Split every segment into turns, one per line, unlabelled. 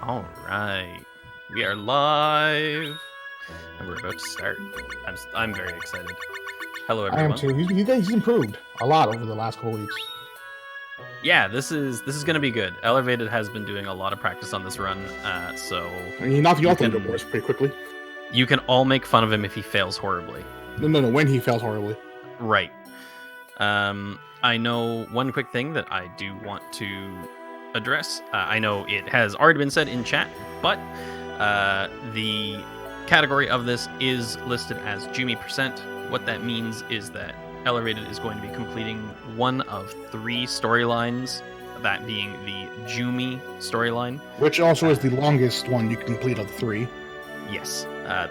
All right, we are live, and we're about to start. I'm very excited. Hello,
I am
everyone.
too. He's improved a lot over the last couple weeks.
Yeah, this is gonna be good. Ellervated has been doing a lot of practice on this run, so
I mean, he knocked you off the
can-
leaderboards pretty quickly.
you can all make fun of him if he fails horribly.
No, when he fails horribly.
Right. I know one quick thing that I do want to address. I know it has already been said in chat, but the category of this is listed as Jumi percent. What that means is that Ellervated is going to be completing one of 3 storylines, that being the Jumi storyline.
Which also is the longest one you can complete of the 3.
Yes.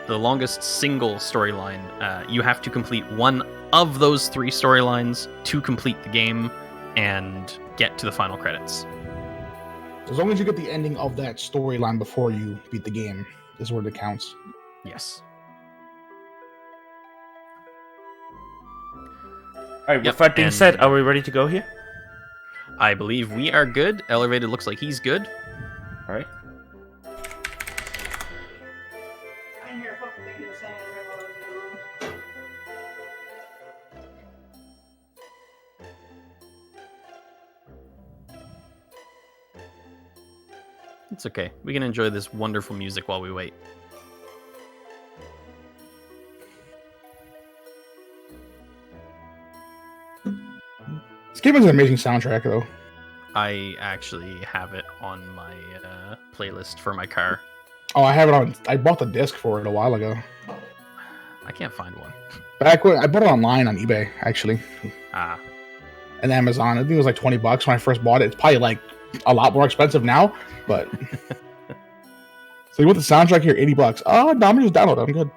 The longest single storyline. You have to complete one of those 3 storylines to complete the game and get to the final credits.
As long as you get the ending of that storyline before you beat the game, is where it counts.
Yes.
Alright, with that being said, are we ready to go here?
I believe we are good. Ellervated looks like he's good.
Alright.
It's okay. We can enjoy this wonderful music while we wait.
This game has an amazing soundtrack, though.
I actually have it on my playlist for my car.
Oh, I have it on. I bought the disc for it a while ago.
I can't find one.
Back when I bought it online on eBay, actually,
Ah,
and Amazon. I think it was like $20 when I first bought it. It's probably like a lot more expensive now, but. So you want the soundtrack here, $80? Oh, no, I'm gonna just download it. I'm good.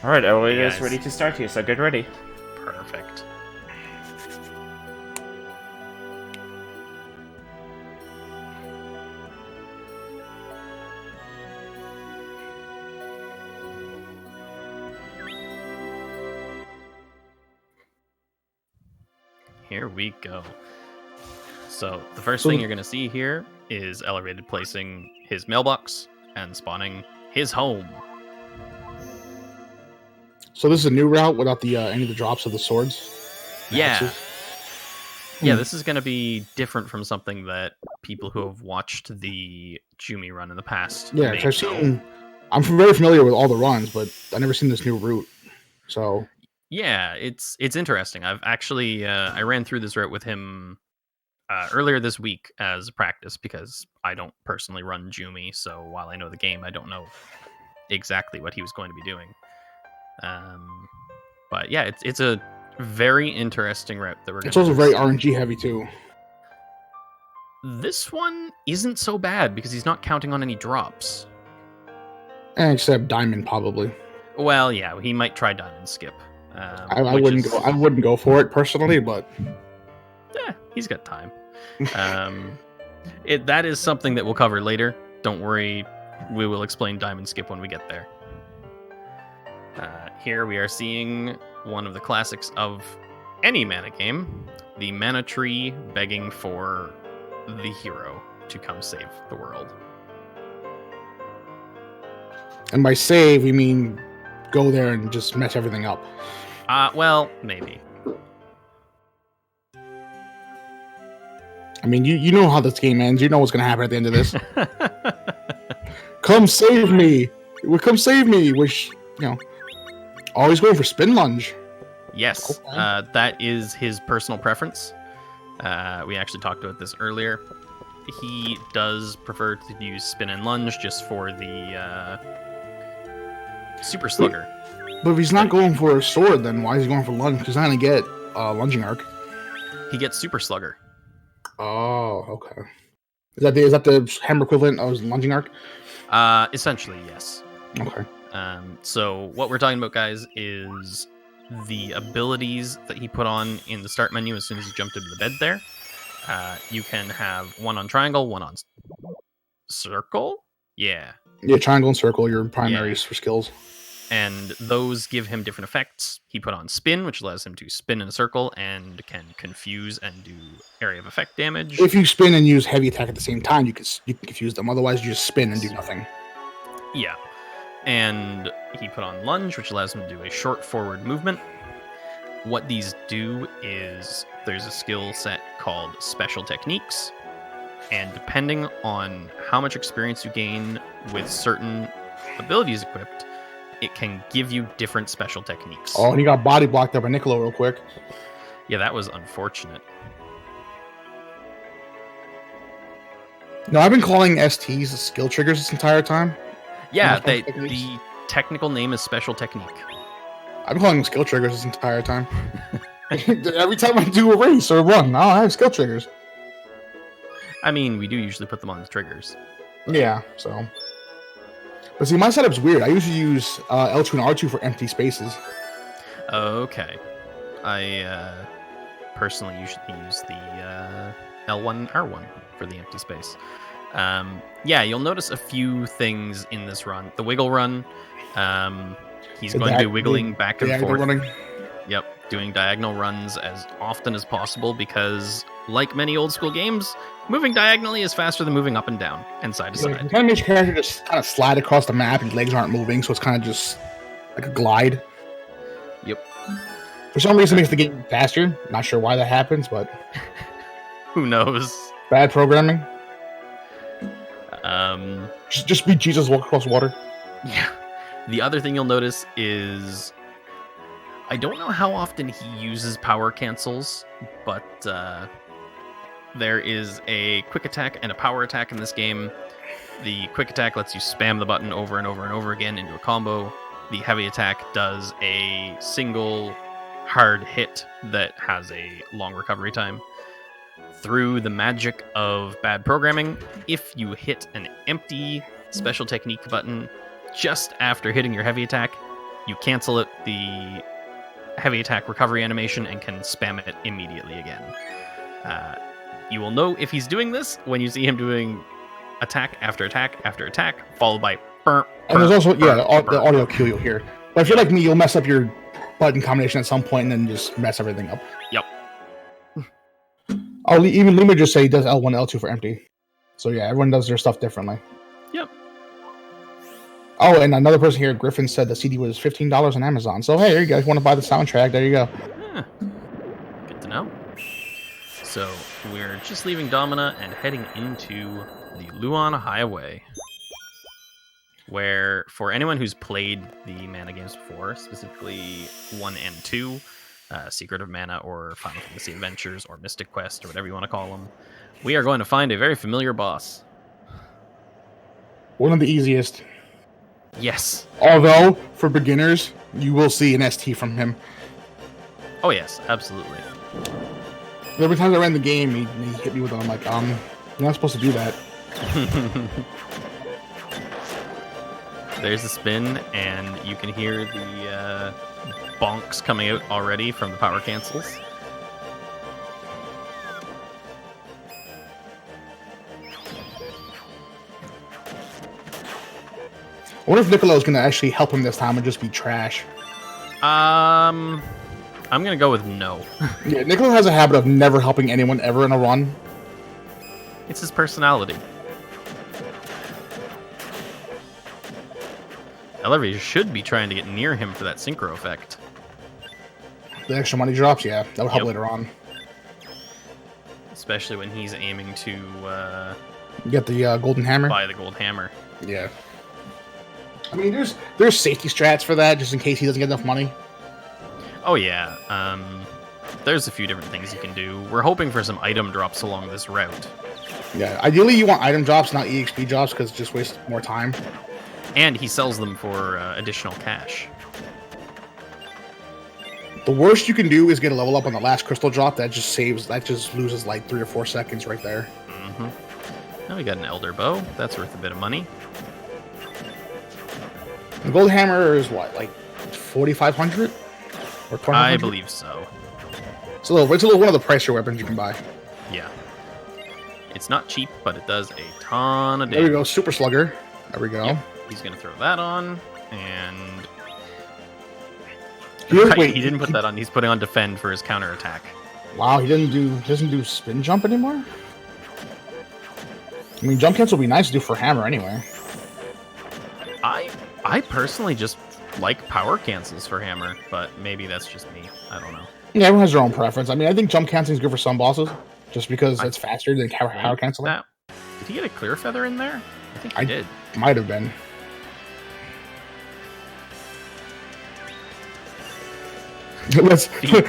Alright, everybody
Hey,
is
guys.
ready to start here, so get ready.
perfect. Here we go. So the first thing you're going to see here is Ellervated placing his mailbox and spawning his home.
So this is a new route without the any of the drops of the swords.
Yeah.
Axes.
Yeah, this is going to be different from something that people who have watched the Jumi run in the past.
Yeah,
may
'cause
know.
I'm very familiar with all the runs, but I've never seen this new route. So
Yeah, it's interesting. I've actually I ran through this route with him earlier this week as practice because I don't personally run Jumi, so while I know the game, I don't know exactly what he was going to be doing. But yeah, it's a very interesting route that we're going
it's
to
also very RNG heavy too.
This one isn't so bad because he's not counting on any drops.
Except diamond, probably.
Well, yeah, he might try diamond skip.
I wouldn't go. I wouldn't go for it personally, but
Yeah, he's got time. That is something that we'll cover later. Don't worry, we will explain diamond skip when we get there. Here we are seeing one of the classics of any mana game, the mana tree begging for the hero to come save the world.
and by save we mean go there and just mess everything up.
Well, maybe.
I mean, you know how this game ends. You know what's gonna happen at the end of this. Come save me! Come save me! Which always going for spin lunge.
Yes,
Okay.
that is his personal preference. We actually talked about this earlier. He does prefer to use spin and lunge just for the super slugger.
But if he's not going for a sword, then why is he going for lunge? Because he's not gonna get lunging arc.
He gets super slugger.
Oh, okay. Is that the hammer equivalent of lunging arc?
Essentially, yes.
Okay.
So what we're talking about, guys, is the abilities that he put on in the start menu as soon as he jumped into the bed there. You can have one on triangle, one on circle. Yeah.
Yeah, triangle and circle, your primaries for skills.
and those give him different effects. He put on spin, which allows him to spin in a circle and can confuse and do area of effect damage.
If you spin and use heavy attack at the same time, you can confuse them. Otherwise, you just spin and do nothing.
Yeah. And he put on lunge, which allows him to do a short forward movement. What these do is there's a skill set called special techniques, and depending on how much experience you gain with certain abilities equipped, it can give you different special techniques.
Oh, and he got body blocked up by Niccolo real quick.
Yeah, that was unfortunate.
No, I've been calling STs skill triggers this entire time.
Yeah, the technical name is special technique.
I've been calling them skill triggers this entire time. Every time I do a race or run, I have skill triggers.
I mean, we do usually put them on the triggers.
Yeah, so. But see, my setup's weird. I usually use L2 and R2 for empty spaces.
Okay. I personally usually use the L1 and R1 for the empty space. Yeah, you'll notice a few things in this run. The wiggle run, he's going to be wiggling back and forth.
Running.
Yep, doing diagonal runs as often as possible because, like many old school games, moving diagonally is faster than moving up and down and side to side.
It kind of makes your character just kind of slide across the map and legs aren't moving, so it's kind of just like a glide.
Yep.
For some reason, it makes the game faster. Not sure why that happens, but
who knows?
Bad programming. Just be Jesus walk across water.
Yeah. The other thing you'll notice is I don't know how often he uses power cancels, but there is a quick attack and a power attack in this game. The quick attack lets you spam the button over and over and over again into a combo. The heavy attack does a single hard hit that has a long recovery time. Through the magic of bad programming, if you hit an empty special technique button just after hitting your heavy attack, you cancel it, the heavy attack recovery animation, and can spam it immediately again. You will know if he's doing this when you see him doing attack after attack after attack, followed by burp.
And there's also, the audio cue you'll hear. But if you're like me, you'll mess up your button combination at some point and then just mess everything up.
Yep.
Oh, even Lima just say he does L1, L2 for empty. So yeah, everyone does their stuff differently.
Yep.
Oh, and another person here, Griffin, said the CD was $15 on Amazon. So hey, there you guys want to buy the soundtrack? There you go.
Yeah. Good to know. So we're just leaving Domina and heading into the Luon Highway, where for anyone who's played the Mana games before, specifically 1 and 2, Secret of Mana or Final Fantasy Adventures or Mystic Quest or whatever you want to call them, we are going to find a very familiar boss.
One of the easiest.
Yes.
Although, for beginners, you will see an ST from him.
Oh yes, absolutely.
Every time I ran the game, he hit me with it. I'm like, you're not supposed to do that.
There's the spin, and you can hear the bonks coming out already from the power cancels.
I wonder if Niccolo's going to actually help him this time and just be trash.
I'm going to go with no.
Yeah, Niccolo has a habit of never helping anyone ever in a run.
It's his personality. Ellervated should be trying to get near him for that synchro effect.
The extra money drops, yeah, that would help later on.
Especially when he's aiming to
get the golden hammer.
Buy the gold hammer.
Yeah. I mean, there's safety strats for that, just in case he doesn't get enough money.
Oh yeah. There's a few different things you can do. We're hoping for some item drops along this route.
Yeah, ideally you want item drops, not EXP drops, because it just wastes more time.
And he sells them for additional cash.
The worst you can do is get a level up on the last crystal drop. That just loses like 3 or 4 seconds right there.
Mm-hmm. Now we got an Elder Bow. That's worth a bit of money.
The gold hammer is what, like 4,500 or 2,500?
I believe so.
It's a little one of the pricier weapons you can buy.
Yeah. It's not cheap, but it does a ton of damage.
There we go, Super Slugger. There we go.
Yep. He's going to throw that on, and Right,
Wait,
he didn't put that on. He's putting on defend for his counterattack.
Wow, he doesn't do spin jump anymore? I mean, jump cancel would be nice to do for hammer anyway.
I personally just like power cancels for hammer, but maybe that's just me. I don't know.
Yeah, everyone has their own preference. I mean, I think jump canceling is good for some bosses, just because it's faster than power canceling.
Did he get a clear feather in there? I think he did.
Might have been. Let's
feed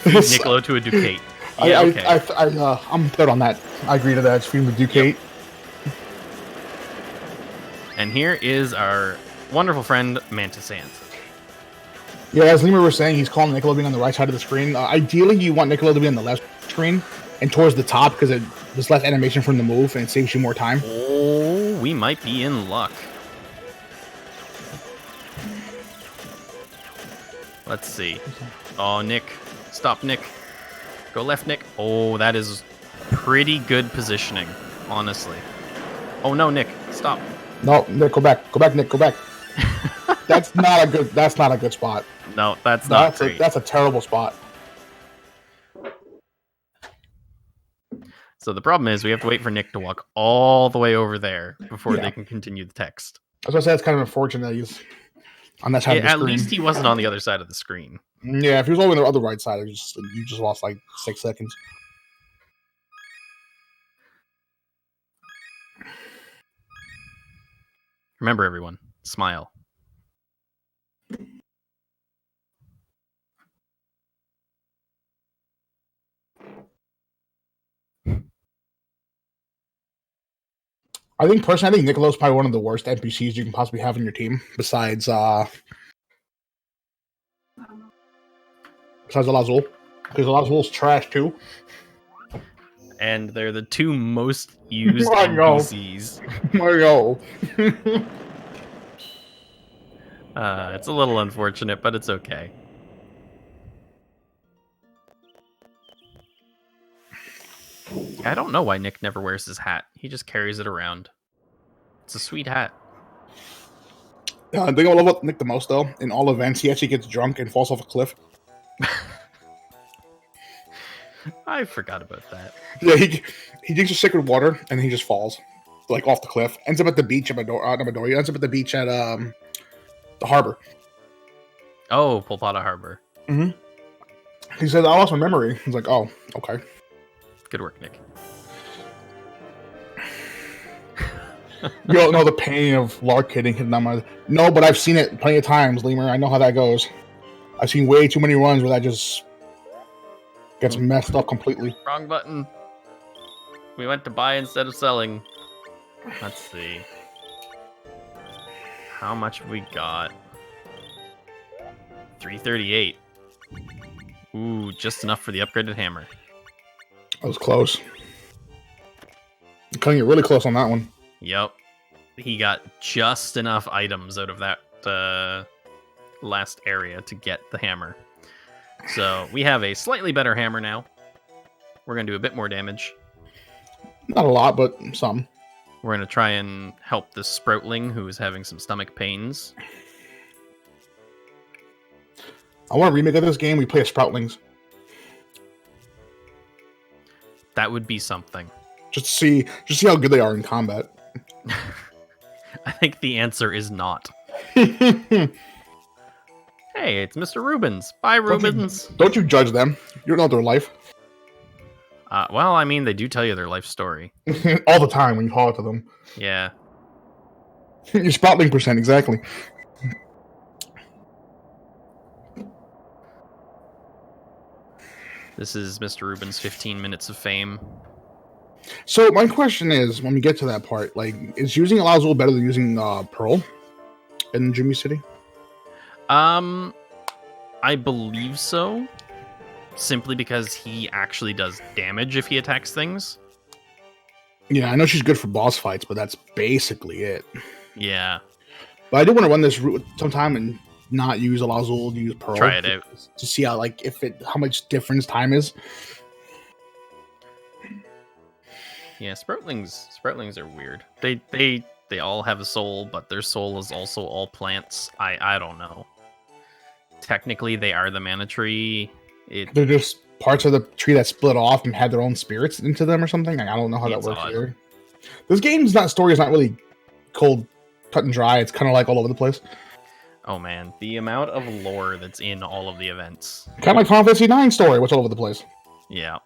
Niccolo to a Ducate. Yeah, okay.
I'm good on that. I agree to that. It's feeding the Ducate.
Yep. And here is our wonderful friend Mantis Ant.
Yeah, as Lemur was saying, he's calling Niccolo being on the right side of the screen. Ideally, you want Niccolo to be on the left screen and towards the top because there's less animation from the move and it saves you more time.
Oh, we might be in luck. Let's see. Oh, Nick. Stop, Nick. Go left, Nick. Oh, that is pretty good positioning, honestly. Oh, no, Nick. Stop.
No, Nick, go back. Go back, Nick. Go back. That's not a good spot.
No, that's not great.
That's a terrible spot.
So the problem is we have to wait for Nick to walk all the way over there before they can continue the text.
As I said, it's kind of unfortunate that he's on that side of the screen.
At least he wasn't on the other side of the screen.
Yeah, if he was over on the other right side, you just lost like 6 seconds.
Remember, everyone, smile.
I think Niccolo's probably one of the worst NPCs you can possibly have in your team, besides Alazul, because Alazul's trash too.
And they're the two most used NPCs.
Mario.
It's a little unfortunate, but it's okay. I don't know why Nick never wears his hat. He just carries it around. It's a sweet hat.
Yeah, I think I love about Nick the most, though. In all events, he actually gets drunk and falls off a cliff.
I forgot about that.
Yeah, he drinks a sacred water and he just falls, like off the cliff. Ends up at the beach at Midoriya. Ends up at the beach at the harbor.
Oh, Polpata Harbor.
Mm-hmm. He says, "I lost my memory." He's like, "Oh, okay."
Good work, Nick.
You don't know the pain of Lark hitting him on my... No, but I've seen it plenty of times, Lemur. I know how that goes. I've seen way too many runs where that just gets messed up completely.
Wrong button. We went to buy instead of selling. Let's see. How much have we got? 338. Ooh, just enough for the upgraded hammer.
That was close. Cutting it really close on that one.
Yep. He got just enough items out of that last area to get the hammer. So we have a slightly better hammer now. We're going to do a bit more damage.
Not a lot, but some.
We're going to try and help this Sproutling who is having some stomach pains.
I want a remake of this game. We play as Sproutlings.
That would be something.
Just see how good they are in combat.
I think the answer is not. Hey, it's Mr. Rubens. Bye, Rubens.
Don't you judge them. You don't know their life.
Well, I mean, they do tell you their life story.
All the time when you call it to them.
Yeah.
Your Sproutling percent, exactly.
This is Mr. Rubens' 15 minutes of fame.
So my question is, when we get to that part, like, is using Alazul better than using Pearl in Jumi City?
I believe so. Simply because he actually does damage if he attacks things.
Yeah, I know she's good for boss fights, but that's basically it.
Yeah.
But I do want to run this route sometime and not use Alazul, use Pearl.
Try it out.
To see how, like, how much difference time is.
Yeah, Sproutlings are weird. They all have a soul, but their soul is also all plants. I don't know. technically they are the mana tree.
They're just parts of the tree that split off and had their own spirits into them or something. Like, I don't know how that
It's
works
odd.
either. This game's story is not really cold, cut and dry. It's kind of like all over the place.
Oh man, the amount of lore that's in all of the events.
Kind of like Final Fantasy 9 story, what's all over the place.
Yeah.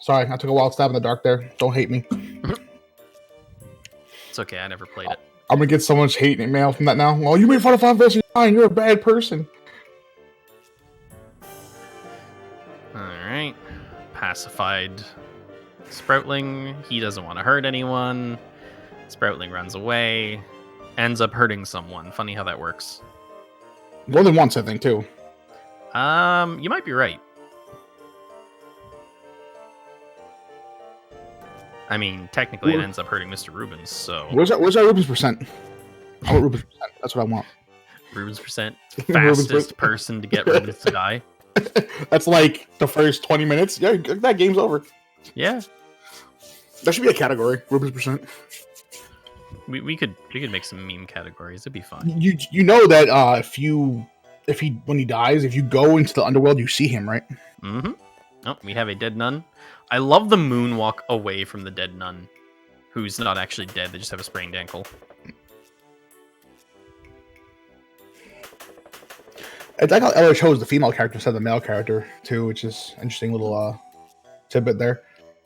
Sorry, I took a wild stab in the dark there. Don't hate me.
It's okay, I never played it.
I'm gonna get so much hate mail from that now. Well, you made fun of Final Fantasy 9. You're a bad person.
Alright. Pacified Sproutling. He doesn't want to hurt anyone. Sproutling runs away. Ends up hurting someone. Funny how that works.
More than once, I think, too.
You might be right. I mean, technically it ends up hurting Mr. Rubens, so...
Where's that Rubens percent? I want Rubens percent. That's what I want.
Rubens percent.
Rubens
Fastest person to get Rubens to die.
That's like the first 20 minutes. Yeah, that game's over.
Yeah.
That should be a category, Rubens percent.
We could make some meme categories. It'd be fun.
You know that when he dies, if you go into the underworld, you see him, right?
Mm-hmm. Oh, we have a dead nun. I love the moonwalk away from the dead nun, who's not actually dead. They just have a sprained ankle.
I like how Eller chose the female character instead of the male character too, which is interesting little tidbit there.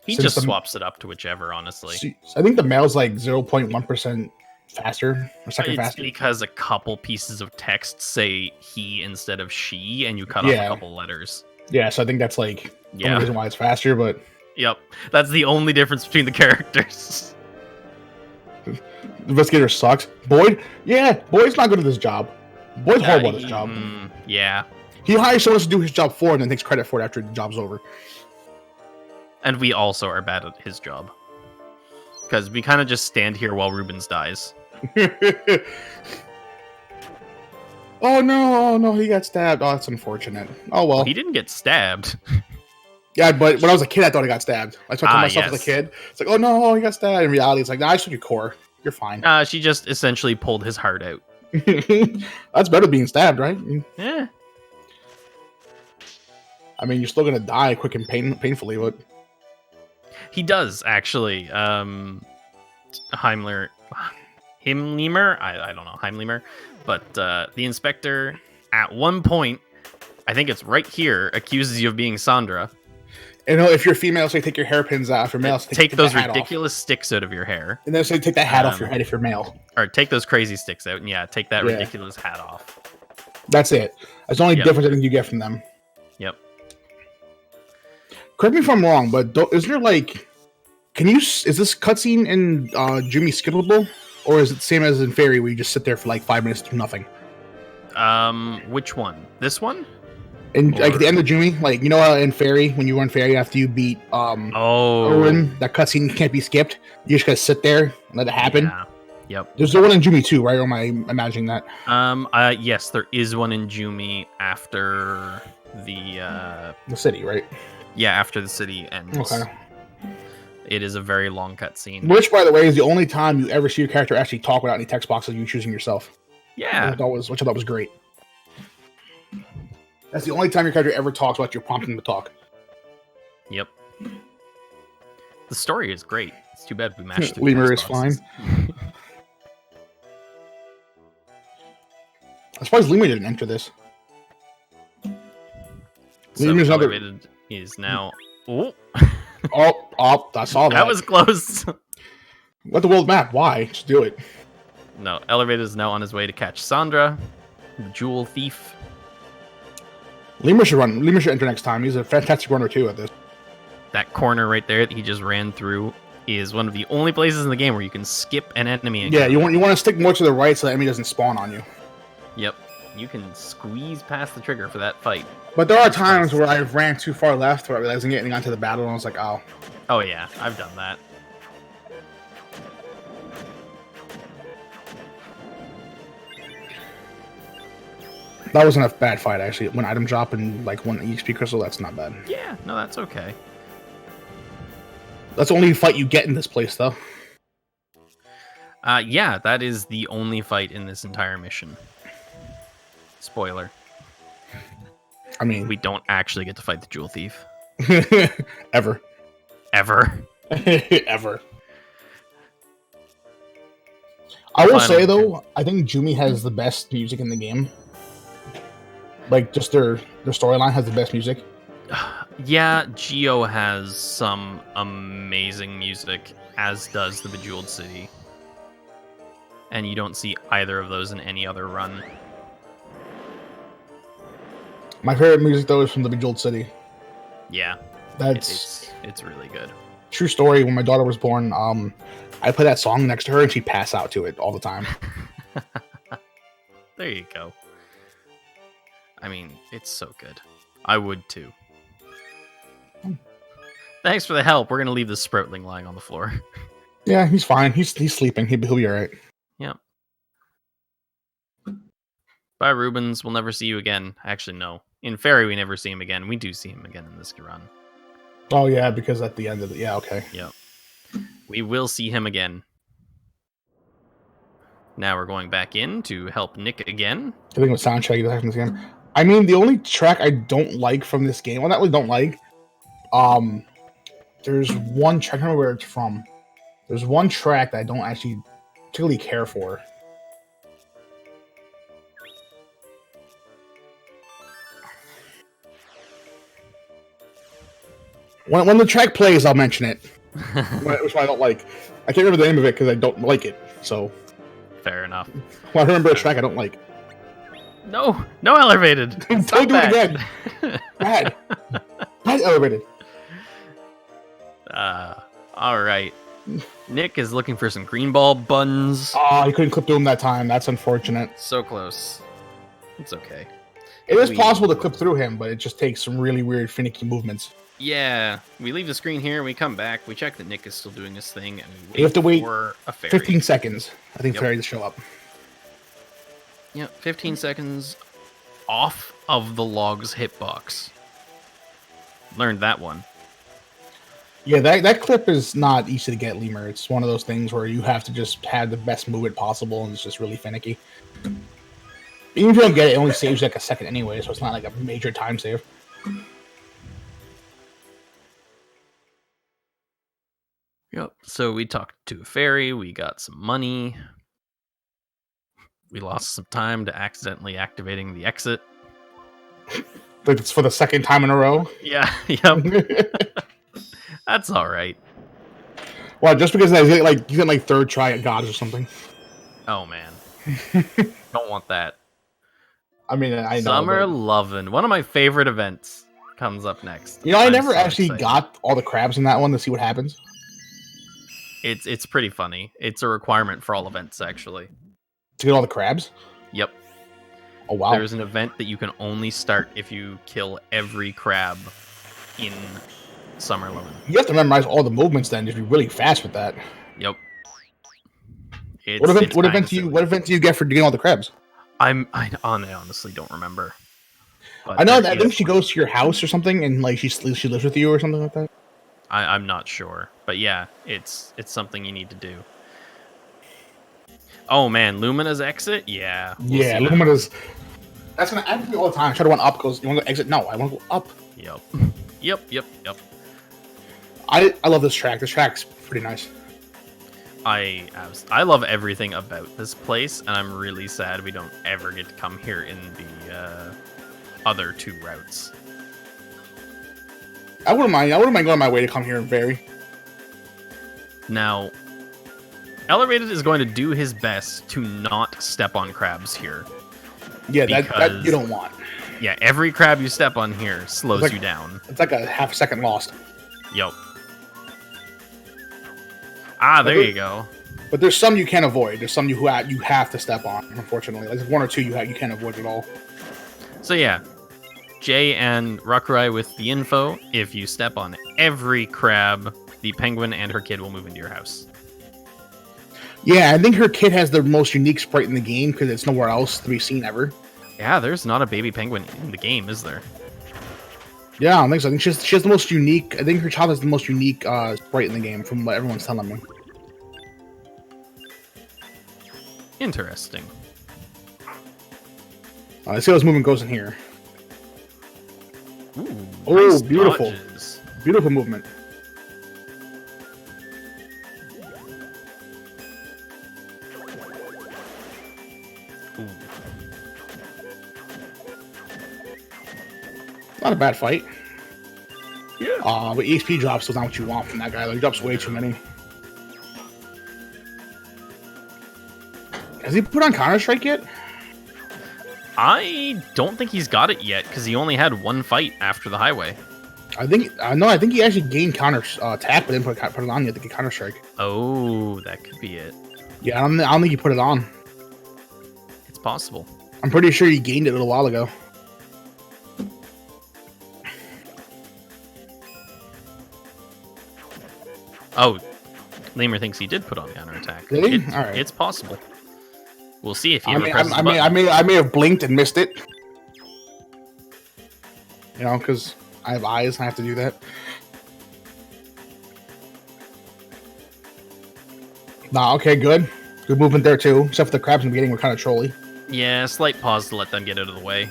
He
Since
just swaps it up to whichever, honestly.
I think the male's like 0.1% faster or second
It's
faster.
because a couple pieces of text say he instead of she, and you cut off a couple letters.
Yeah, so I think that's like the only reason why it's faster, but...
Yep, that's the only difference between the characters.
The investigator sucks. Boyd's not good at this job. Boyd's horrible at his job.
Yeah.
He hires someone else to do his job for him and then takes credit for it after the job's over.
And we also are bad at his job. Because we kind of just stand here while Rubens dies.
Oh no, he got stabbed. Oh, that's unfortunate. Oh well.
He didn't get stabbed.
Yeah, but when I was a kid, I thought he got stabbed. I thought to myself as a kid, it's like, oh no, he got stabbed. In reality, it's like, nah, I just took your core. You're fine.
She just essentially pulled his heart out.
That's better than being stabbed, right?
Yeah.
I mean, you're still gonna die quick and painfully, but
he does actually. Himmler, I don't know Heimlimer, but the inspector at one point, I think it's right here, accuses you of being Sandra.
You know, if you're female, say take your hairpins off. If you're male,
take those ridiculous sticks out of your hair.
And then say take that hat off your head if you're male.
Or take those crazy sticks out, and take that ridiculous hat off.
That's it. That's the only difference I think you get from them.
Yep.
Correct me if I'm wrong, but is there like, is this cutscene in Jumi skippable, or is it the same as in Fairy where you just sit there for like 5 minutes to do nothing?
Which one? This one?
And like at the end of Jumi, like, you know how in Fairy, when you run Fairy after you beat Owen, that cutscene can't be skipped. You just gotta sit there and let it happen.
Yeah. Yep.
There's the one in Jumi too, right? Or am I imagining that?
Yes, there is one in Jumi after the
city, right?
Yeah, after the city ends.
Okay.
It is a very long cutscene.
Which, by the way, is the only time you ever see your character actually talk without any text boxes, you choosing yourself.
Yeah.
Which I thought was great. That's the only time your character ever talks without you prompting to talk.
Yep. The story is great. It's too bad we mashed it.
Lemur is fine. I'm surprised Lemur didn't enter this.
So
Lemur's
Elevated is now... Oh.
oh, I saw that.
That was close.
What the world map? Why? Just do it.
No, Elevated is now on his way to catch Sandra, the jewel thief.
Lemur should run. Lemur should enter next time. He's a fantastic runner too at this.
That corner right there that he just ran through is one of the only places in the game where you can skip an enemy.
Yeah, you want to stick more to the right so the enemy doesn't spawn on you.
Yep, you can squeeze past the trigger for that fight.
But there are times where I ran too far left without realizing it and got into the battle and I was like, oh.
Oh yeah, I've done that.
That wasn't a bad fight, actually. One item drop and like one EXP crystal, that's not bad.
Yeah, no, that's okay.
That's the only fight you get in this place, though.
Yeah, that is the only fight in this entire mission. Spoiler.
I mean,
We don't actually get to fight the Jewel Thief.
ever.
Ever.
Ever. I will say, though, I think Jumi has the best music in the game. Like, just their storyline has the best music.
Yeah, Geo has some amazing music, as does the Bejeweled City. And you don't see either of those in any other run.
My favorite music, though, is from the Bejeweled City.
Yeah.
That's
it's really good.
True story. When my daughter was born, I play that song next to her, and she'd pass out to it all the time.
There you go. I mean, it's so good. I would too. Thanks for the help. We're gonna leave the Sproutling lying on the floor.
Yeah, he's fine. He's sleeping. He'll be all right.
Yep. Bye, Rubens. We'll never see you again. Actually, no. In Fairy, we never see him again. We do see him again in this run.
Oh yeah, because at the end of it, yeah, okay.
Yep. We will see him again. Now we're going back in to help Nick again.
I think it was soundtrack you like from this game. I mean, the only track I don't like from this game, well, not really don't like. There's one track. I don't remember where it's from. There's one track that I don't actually particularly care for. When the track plays, I'll mention it. Which one I don't like. I can't remember the name of it because I don't like it. So
Fair enough.
well, I remember a track I don't like.
No elevated.
Don't
Stop
do it again. Bad elevated.
All right. Nick is looking for some green ball buns.
Oh, you couldn't clip through him that time. That's unfortunate.
So close. It's okay.
It is possible to clip through him, but it just takes some really weird, finicky movements.
Yeah, we leave the screen here, we come back, we check that Nick is still doing his thing, and we
You have to wait
for a fairy.
15 seconds. I think
Yep.
fairy to show up.
Yeah, 15 seconds off of the log's hitbox. Learned that one.
Yeah, that clip is not easy to get, Lemur. It's one of those things where you have to just have the best movement possible, and it's just really finicky. Even if you don't get it, it only saves like a second anyway, so it's not like a major time save.
Yep. So we talked to a fairy, we got some money. We lost some time to accidentally activating the exit.
Like it's for the second time in a row.
Yeah, yep. That's all right.
Well, just because I get like you get like third try at gods or something.
Oh man. Don't want that.
I mean, I know.
Summer
but...
Lovin'. One of my favorite events comes up next.
You know, I
I'm
never
so
actually
excited.
got all the crabs in that one to see what happens.
It's pretty funny. It's a requirement for all events, actually.
To get all the crabs?
Yep.
Oh, wow.
There's an event that you can only start if you kill every crab in Summer Lovin'.
You have to memorize all the movements then, just be really fast with that.
Yep.
What event do you get for getting all the crabs?
I honestly don't remember. But
I know
there
that I think
is
she
one.
goes to your house or something, and like she lives with you or something like that.
I'm not sure, but yeah, it's something you need to do. Oh man, Lumina's exit? Yeah. we'll
Yeah,
see that.
Lumina's. That's gonna happen to me all the time. I try to run up, goes, you want to go exit? No, I want to go up.
Yep. Yep.
I love this track. This track's pretty nice.
I love everything about this place, and I'm really sad we don't ever get to come here in the other two routes.
I wouldn't mind going on my way to come here and vary.
Now, Ellervated is going to do his best to not step on crabs here.
Yeah, that
Because-
you don't want.
Yeah, every crab you step on here slows
Like-
you down.
It's like a half a second lost.
Yep. Ah, there you go.
But there's some you can't avoid. There's some you have to step on. Unfortunately, like there's one or two you can't avoid at all.
So yeah, Jay and Rakurai with the info. If you step on every crab, the penguin and her kid will move into your house.
Yeah, I think her kid has the most unique sprite in the game because it's nowhere else to be seen ever.
Yeah, there's not a baby penguin in the game, is there?
Yeah, I don't think so. I think she has the most unique. I think her child has the most unique sprite in the game, from what everyone's telling me.
Interesting.
Let's see how this movement goes in here.
Ooh,
Oh,
nice
beautiful.
dodges.
Beautiful movement.
Ooh.
Not a bad fight.
Yeah.
But EXP drops is not what you want from that guy. He drops way too many. Has he put on Counter-Strike yet?
I don't think he's got it yet because he only had one fight after the highway.
I think he actually gained counter attack, but didn't put it on yet to get Counter-Strike.
Oh, that could be it.
Yeah, I don't think he put it on.
It's possible.
I'm pretty sure he gained it a little while ago.
Oh, Lemur thinks he did put on counterattack.
Did he? All right.
It's possible. We'll see if he
I
ever
mean,
presses the
I
button.
may have blinked and missed it. You know, because I have eyes and I have to do that. Nah, okay, good. Good movement there too. Except for the crabs in the beginning were kind of trolly.
Yeah, slight pause to let them get out of the way.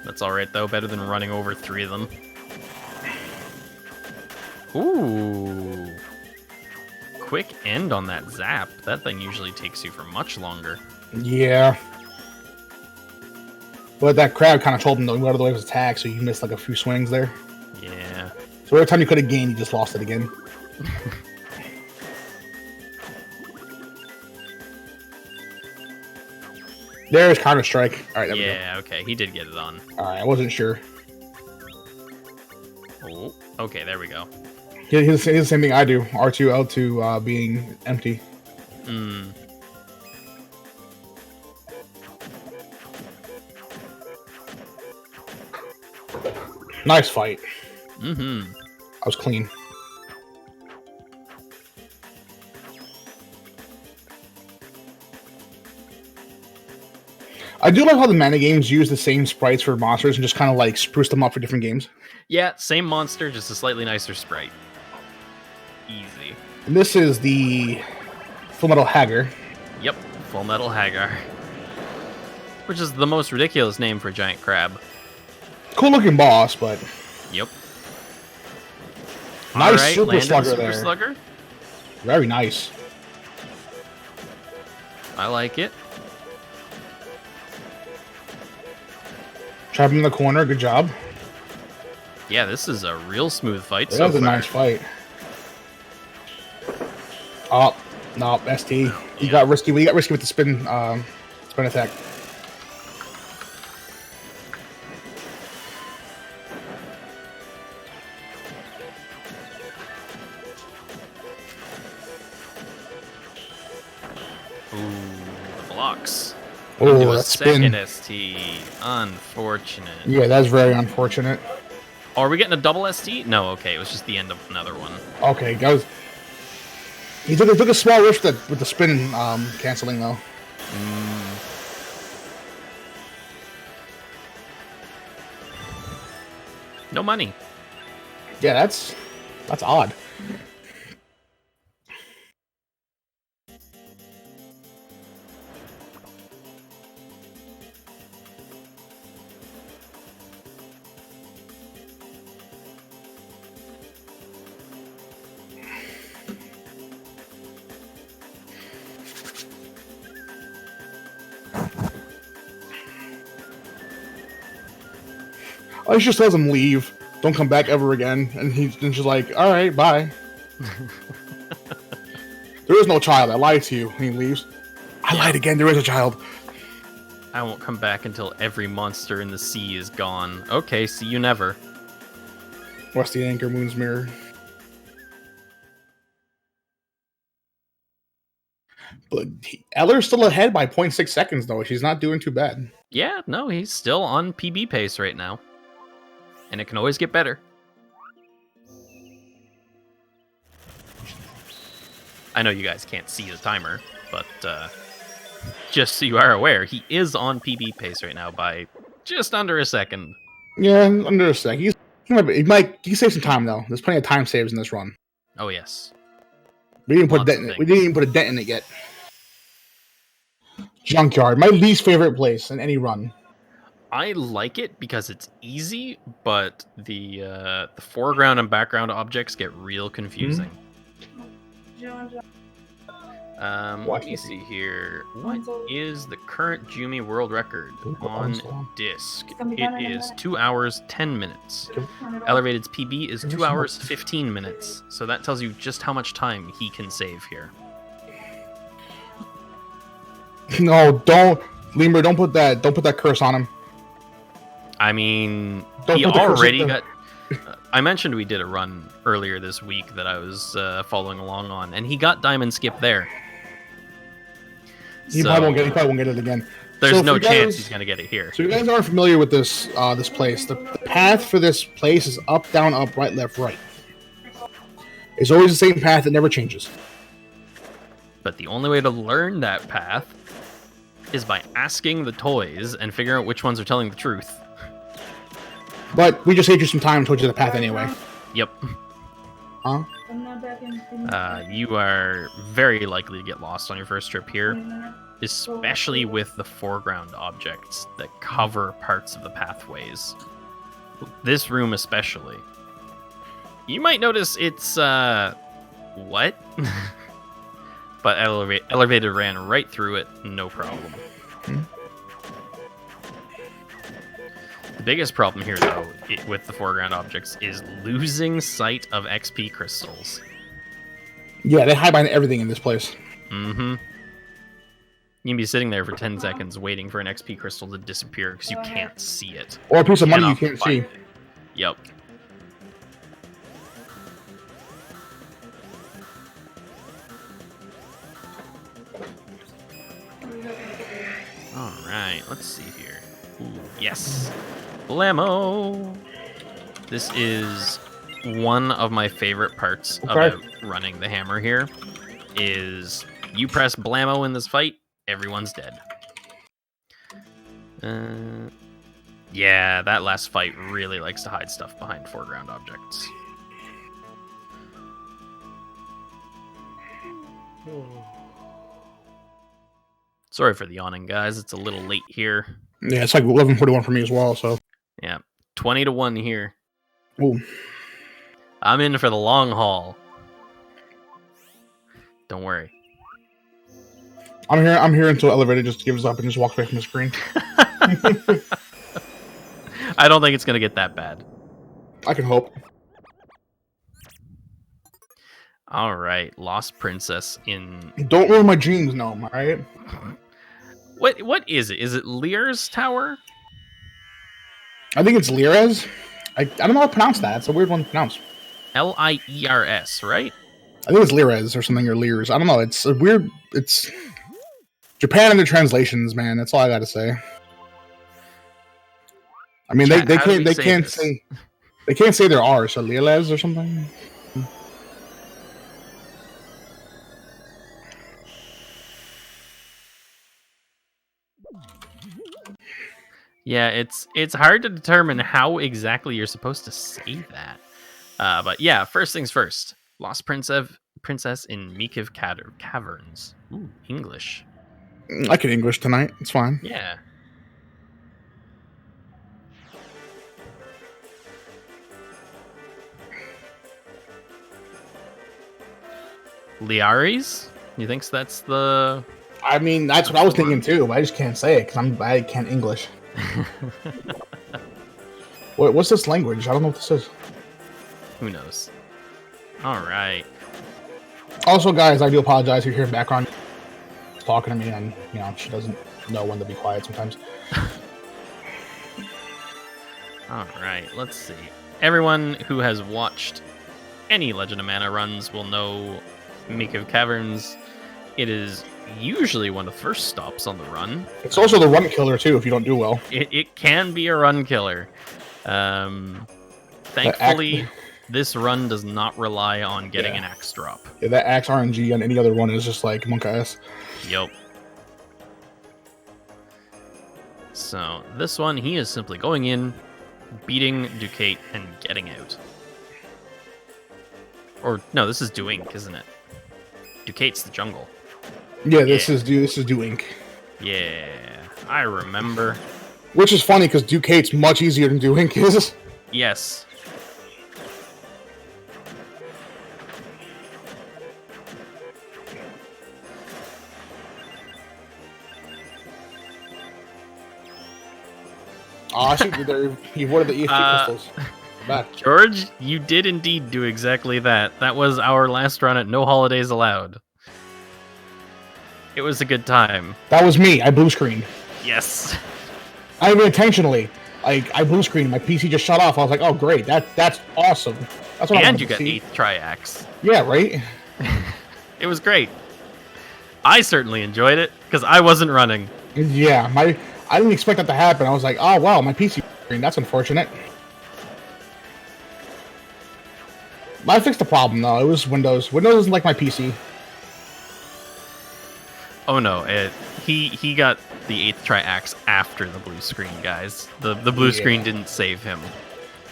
That's alright though, better than running over 3 of them. Ooh. Quick end on that zap. That thing usually takes you for much longer.
Yeah. But that crab kind of told him to go out of the way of his attack, so you missed like a few swings there.
Yeah.
So every time you could have gained, you just lost it again. There's Counter-Strike. All right, there we go.
Yeah, okay, he did get it on.
All right, I wasn't sure.
Oh, okay, there we go.
He's the same thing I do. R2, L2 being empty.
Hmm.
Nice fight.
Mm-hmm.
I was clean. I do like how the mana games use the same sprites for monsters and just kind of like spruce them up for different games.
Yeah, same monster, just a slightly nicer sprite. Easy.
And this is the Full Metal Hagar.
Yep, Full Metal Hagar. Which is the most ridiculous name for a giant crab.
Cool looking boss, but
Yep.
nice
Alright,
super
landed
slugger
super
there.
slugger.
Very nice.
I like it.
Trap him in the corner. Good job.
Yeah, this is a real smooth fight.
That
So
was a
far.
nice fight. Oh, no, ST. He got risky. We got risky with the spin attack.
Ooh, the blocks.
Oh,
Into a
that
second
spin.
ST. Unfortunate.
Yeah, that's very unfortunate.
Oh, are we getting a double ST? No, okay, it was just the end of another one.
Okay, guys. He took a small risk with the spin canceling though.
No money.
Yeah, that's odd. Oh, he just tells him leave. Don't come back ever again. And he's just like, all right, bye. There is no child. I lied to you. And he leaves. I lied again. There is a child.
I won't come back until every monster in the sea is gone. Okay, see you never.
What's the anchor? Moon's mirror. But Eller's still ahead by 0.6 seconds, though. She's not doing too bad.
Yeah, no, he's still on PB pace right now. And it can always get better. I know you guys can't see the timer, but just so you are aware, he is on PB pace right now by just under a second.
Yeah, under a sec. He might save some time, though. There's plenty of time saves in this run.
Oh, yes.
We didn't put a
Lots
dent
of
in it. We didn't even put a dent in it yet. Junkyard, my least favorite place in any run.
I like it because it's easy, but the foreground and background objects get real confusing. Let me see here. What is the current Jumi world record on disc? It is 2 hours 10 minutes. Ellervated's PB is 2 hours 15 minutes. So that tells you just how much time he can save here.
No, don't, Lemur. Don't put that curse on him.
I mean,
Don't
he
put the curse
already
on
got. I mentioned we did a run earlier this week that I was following along on, and he got Diamond Skip there.
He probably won't get it again.
There's
So
no
if you
chance
guys-
he's gonna get it here.
So you guys aren't familiar with this place. The path for this place is up, down, up, right, left, right. It's always the same path. It never changes.
But the only way to learn that path is by asking the toys and figuring out which ones are telling the truth.
But we just saved you some time and told you the path anyway.
Yep.
Huh?
You are very likely to get lost on your first trip here, especially with the foreground objects that cover parts of the pathways. This room especially. You might notice it's, what? But Ellervated ran right through it, no problem. The biggest problem here, though, with the foreground objects is losing sight of XP crystals.
Yeah, they hide behind everything in this place.
Mm-hmm. You can be sitting there for 10 seconds waiting for an XP crystal to disappear because you can't see it.
Or a piece of money you
Cannot
can't
find
see.
it. Yep. Alright, let's see here. Ooh, yes. Blammo! This is one of my favorite parts about running the hammer here. Is you press blammo in this fight, everyone's dead. Yeah, that last fight really likes to hide stuff behind foreground objects. Sorry for the yawning, guys. It's a little late here.
Yeah, it's like 11:41 for me as well. So.
Yeah, 20-1 here.
Ooh.
I'm in for the long haul. Don't worry.
I'm here until Elevated just gives up and just walks away from the screen.
I don't think it's gonna get that bad.
I can hope.
All right, Lost Princess in.
Don't ruin my dreams, Gnome. All right.
What is it? Is it Lear's Tower?
I think it's Lirez. I don't know how to pronounce that. It's a weird one to pronounce.
Liers, right?
I think it's Lirez or something, or Lears. I don't know. It's a weird. It's Japan and the translations, man. That's all I got to say. I mean,
Chat,
they
how do we
can't
this?
say they can't say their R, so Lirez or something.
Yeah, it's hard to determine how exactly you're supposed to say that. But yeah, first things first. Lost Princess in Mikiv Caverns. Ooh, English.
I can English tonight. It's fine.
Yeah. Liaris? You think that's the...
I mean, that's what I was thinking too, but I just can't say it because I can't English. What's this language? I don't know what this is.
Who knows? All right.
Also, guys, I do apologize if you hear background talking to me, and she doesn't know when to be quiet sometimes.
All right. Let's see. Everyone who has watched any Legend of Mana runs will know Mikiv Caverns. It is usually one of the first stops on the run.
It's also the run killer too if you don't do well.
It can be a run killer. Thankfully, this run does not rely on getting an axe drop.
Yeah, that axe RNG on any other one is just like monk ass.
Yep. So this one, he is simply going in, beating Ducate, and getting out. Or no, this is Duink, isn't it? Ducate's the jungle.
Yeah, this is Duink.
Yeah, I remember.
Which is funny because Ducate's much easier than Duink is.
Yes.
Oh, shoot, he avoided the EFT crystals. Bad.
George, you did indeed do exactly that. That was our last run at No Holidays Allowed. It was a good time.
That was me. I blue screened.
Yes.
I mean, intentionally. Like, I blue screened. My PC just shut off. I was like, oh, great. That's awesome. That's what I
And
wanted
you
to
got
see.
8th triax.
Yeah, right?
It was great. I certainly enjoyed it, because I wasn't running.
Yeah, I didn't expect that to happen. I was like, oh, wow, my PC screen. That's unfortunate. I fixed the problem, though. It was Windows. Windows isn't like my PC.
Oh no, he got the 8th triax after the blue screen, guys. The blue screen didn't save him.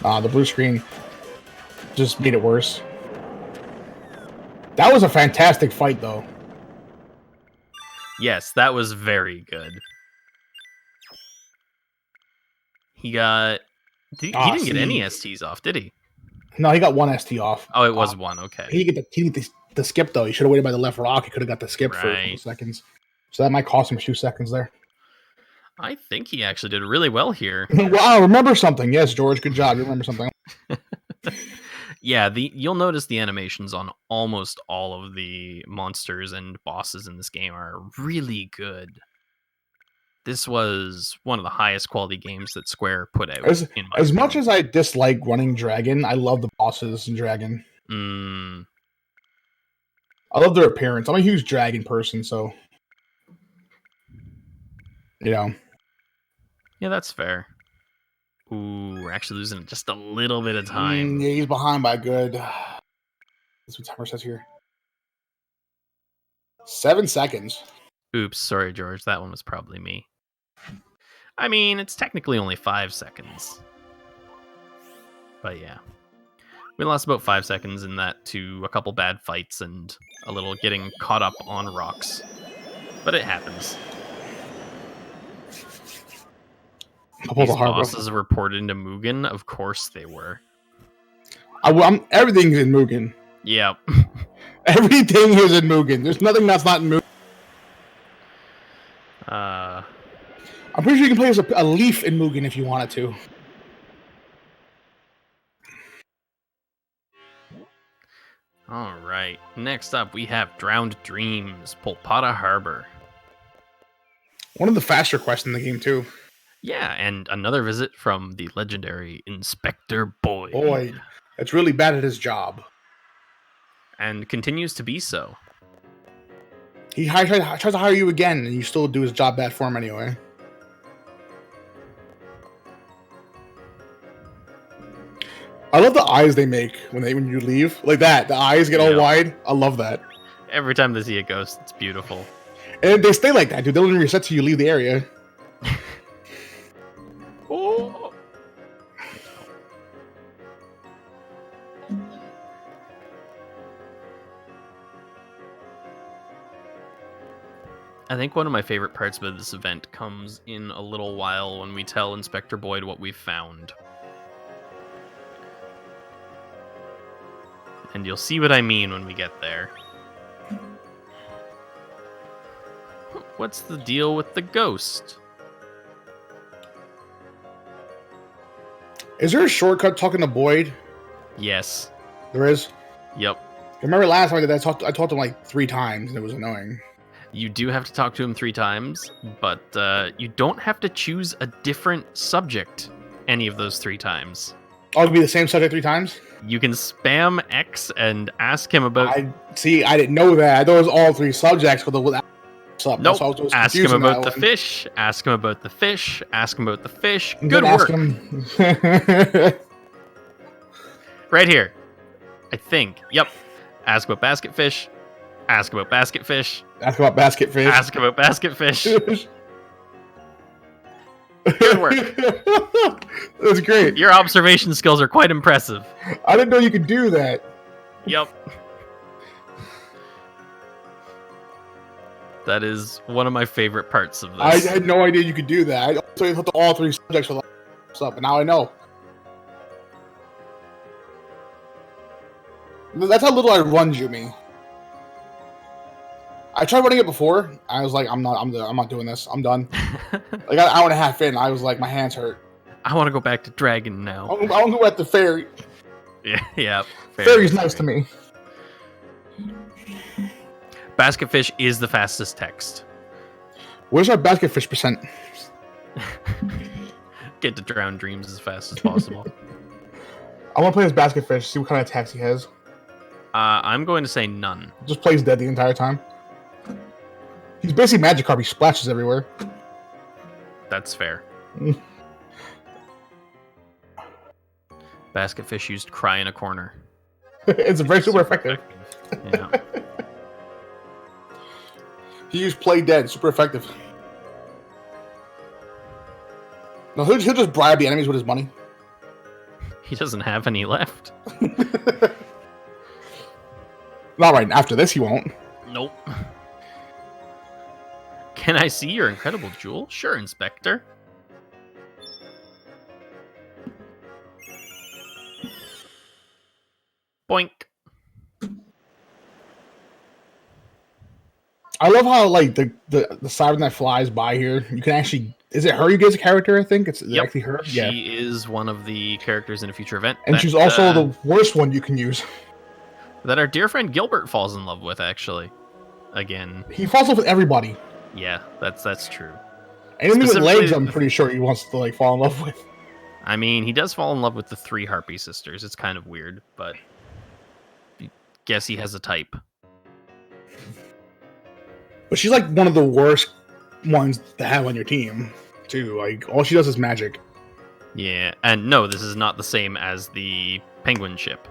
The blue screen just made it worse. That was a fantastic fight, though.
Yes, that was very good. He got... He didn't get any STs off, did he?
No, he got one ST off.
Oh, it was one, okay.
He didn't get the skip, though. He should have waited by the left rock. He could have got the skip for a couple seconds. So that might cost him a few seconds there.
I think he actually did really well here.
Wow, remember something. Yes, George, good job. You remember something.
Yeah, you'll notice the animations on almost all of the monsters and bosses in this game are really good. This was one of the highest quality games that Square put out.
As much as I dislike running Dragon, I love the bosses in Dragon. I love their appearance. I'm a huge Dragon person, so... You know.
Yeah, that's fair. Ooh, we're actually losing just a little bit of time.
Yeah, he's behind by good. That's what timer says here. 7 seconds.
Oops, sorry, George. That one was probably me. I mean, it's technically only 5 seconds. But yeah. We lost about 5 seconds in that to a couple bad fights and a little getting caught up on rocks. But it happens. These bosses reported into Mugen? Of course they were.
Everything's in Mugen.
Yep.
Everything is in Mugen. There's nothing that's not in Mugen. I'm pretty sure you can play as a leaf in Mugen if you wanted to.
Alright. Next up, we have Drowned Dreams, Polpata Harbor.
One of the faster quests in the game, too.
Yeah, and another visit from the legendary Inspector Boyd.
Boyd. That's really bad at his job.
And continues to be so.
He tries to hire you again, and you still do his job bad for him anyway. I love the eyes they make when you leave. Like that. The eyes get all wide. I love that.
Every time they see a ghost, it's beautiful.
And they stay like that, dude. They don't even reset till you leave the area.
Oh. I think one of my favorite parts of this event comes in a little while when we tell Inspector Boyd what we've found. And you'll see what I mean when we get there. What's the deal with the ghost?
Is there a shortcut talking to Boyd?
Yes.
There is?
Yep.
I remember last time I talked to him like 3 times, and it was annoying.
You do have to talk to him 3 times, but you don't have to choose a different subject any of those 3 times.
Oh, it'll be the same subject 3 times?
You can spam X and ask him about...
I didn't know that. I thought it was all 3 subjects.
Nope. Ask him about the fish. Ask him about the fish. Ask him about the fish. Good work. Right here. I think. Yep. Ask about basket fish. Ask about basket fish.
Ask about basket fish.
Ask about basket fish. Good work.
That's great.
Your observation skills are quite impressive.
I didn't know you could do that.
Yep. That is one of my favorite parts of
I
this.
had no idea you could do that. I also hooked all 3 subjects for up, and now I know. That's how little I run, Jumi. I tried running it before. I was like, I'm not doing this. I'm done. Like an hour and a half in, I was like, my hands hurt.
I want to go back to Dragon now.
I want to go at the ferry.
Yeah.
Ferry's nice to me.
Basket fish is the fastest text.
Where's our basket fish percent?
Get to drown dreams as fast as possible.
I want to play as basket fish, see what kind of attacks he has.
I'm going to say none.
Just plays dead the entire time. He's basically Magikarp. He splashes everywhere.
That's fair. Basket fish used cry in a corner.
It's very super effective.
Yeah.
He used play dead. Super effective. No, he'll just bribe the enemies with his money.
He doesn't have any left.
Not right after this, he won't.
Nope. Can I see your incredible jewel? Sure, Inspector. Boink.
I love how like the siren that flies by here. You can actually. Is it her you get as a character? I think it's actually her.
She is one of the characters in a future event,
and she's also the worst one you can use.
That our dear friend Gilbert falls in love with. Actually, again,
he falls in love with everybody.
Yeah, that's true.
Anything with legs, I'm pretty sure he wants to like fall in love with.
I mean, he does fall in love with the 3 Harpy sisters. It's kind of weird, but I guess he has a type.
But she's like one of the worst ones to have on your team, too. Like, all she does is magic.
Yeah, and no, this is not the same as the penguin ship.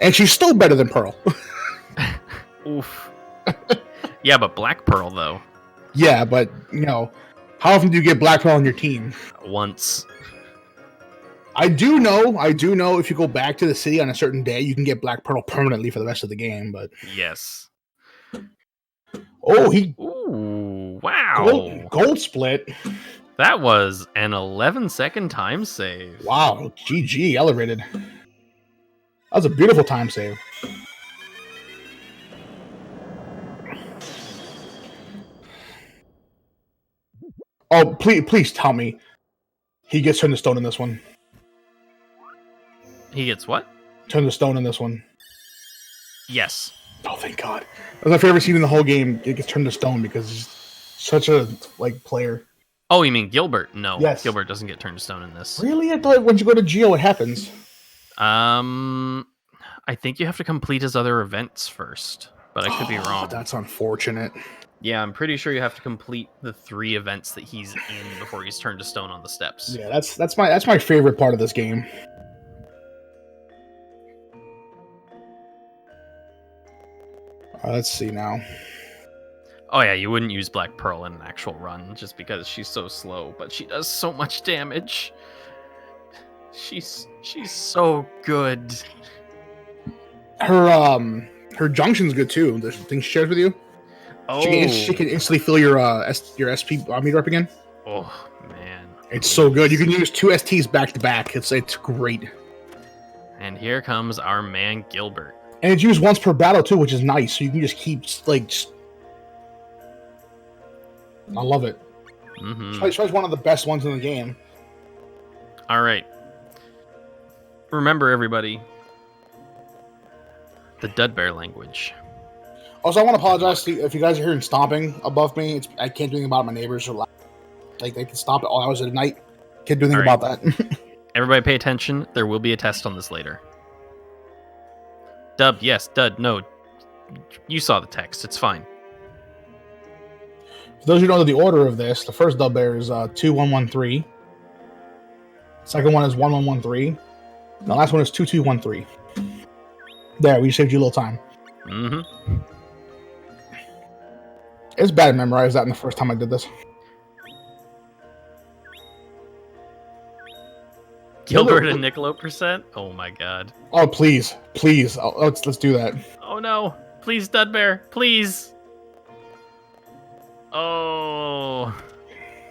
And she's still better than Pearl.
Oof. Yeah, but Black Pearl, though.
Yeah, but, how often do you get Black Pearl on your team?
Once.
I do know if you go back to the city on a certain day, you can get Black Pearl permanently for the rest of the game, but...
Yes.
Oh, he...
Ooh, wow.
Gold split.
That was an 11-second time save.
Wow, GG, elevated. That was a beautiful time save. Oh, please tell me he gets turned to stone in this one.
He gets what?
Turned to stone in this one.
Yes.
Oh, thank God. That was my favorite scene in the whole game. It gets turned to stone because he's such a player.
Oh, you mean Gilbert? No.
Yes.
Gilbert doesn't get turned to stone in this.
Really? I thought when you go to Geo, it happens.
I think you have to complete his other events first, but I could be wrong.
That's unfortunate.
Yeah, I'm pretty sure you have to complete the 3 events that he's in before he's turned to stone on the steps.
Yeah, that's my favorite part of this game. Let's see now.
Oh yeah, you wouldn't use Black Pearl in an actual run just because she's so slow, but she does so much damage. She's so good.
Her junction's good too. The thing she shares with you.
Oh,
she can instantly fill your SP meter up again.
Oh man,
it's so good. You can use 2 STs back to back. It's great.
And here comes our man Gilbert.
And it's used once per battle too, which is nice. So you can just keep I love it.
Mm-hmm.
It's one of the best ones in the game.
All right. Remember, everybody, the Dudbear language.
Also, I want to apologize if you guys are hearing stomping above me. I can't do anything about it. My neighbors are loud. Like, they can stomp at all hours of the night. Can't do anything about that.
Everybody pay attention. There will be a test on this later. Dub, yes. Dud, no. You saw the text. It's fine.
For those who know the order of this, the first Dudbear is 2113. Second one is 1113. The last one is 2213. There, we saved you a little time.
Mm-hmm.
It's bad to memorize that in the first time I did this.
Gilbert and Niccolo percent? Oh my god.
Oh, please. Please. Let's do that.
Oh no. Please, Dudbear. Please. Oh.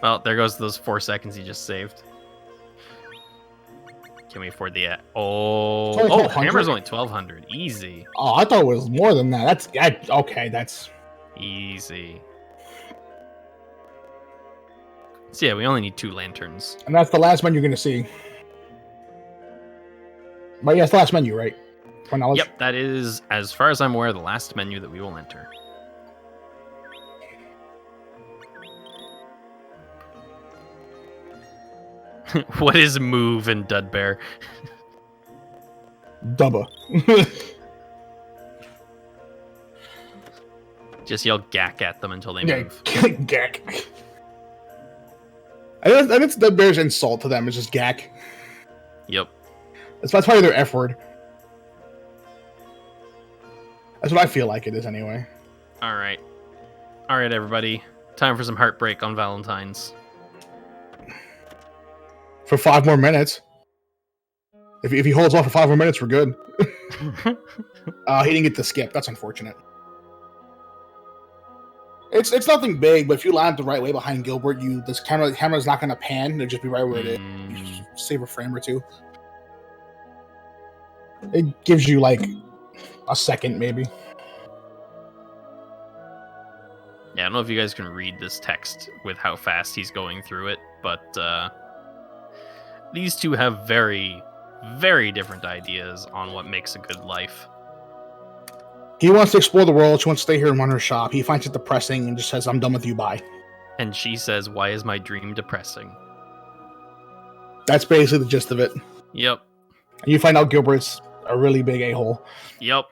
Well, there goes those 4 seconds he just saved. Can we afford the... Oh,
only
oh,
1200?
hammer's only 1,200. Easy.
Oh, I thought it was more than that. Okay. That's
Easy. So yeah, we only need 2 lanterns.
and that's the last menu you're gonna see. But yeah, it's the last menu, right? For knowledge.
Yep, that is, as far as I'm aware, the last menu that we will enter. What is move in Dudbear?
Dubba.
Just yell gack at them until they
Yeah,
move.
gack. I think it's the bear's insult to them. It's just gack.
Yep.
That's probably their F word. That's what I feel like it is anyway.
All right, everybody. Time for some heartbreak on Valentine's.
For 5 more minutes. If he holds off for 5 more minutes, we're good. He didn't get the skip. That's unfortunate. It's nothing big, but if you land the right way behind Gilbert, this camera's not gonna pan. It'll just be right where it is. You save a frame or 2. It gives you like a second, maybe.
Yeah, I don't know if you guys can read this text with how fast he's going through it, but these two have very, very different ideas on what makes a good life.
He wants to explore the world. She wants to stay here and run her shop. He finds it depressing and just says, "I'm done with you, bye."
And she says, "Why is my dream depressing?"
That's basically the gist of it.
Yep.
And you find out Gilbert's a really big a-hole.
Yep.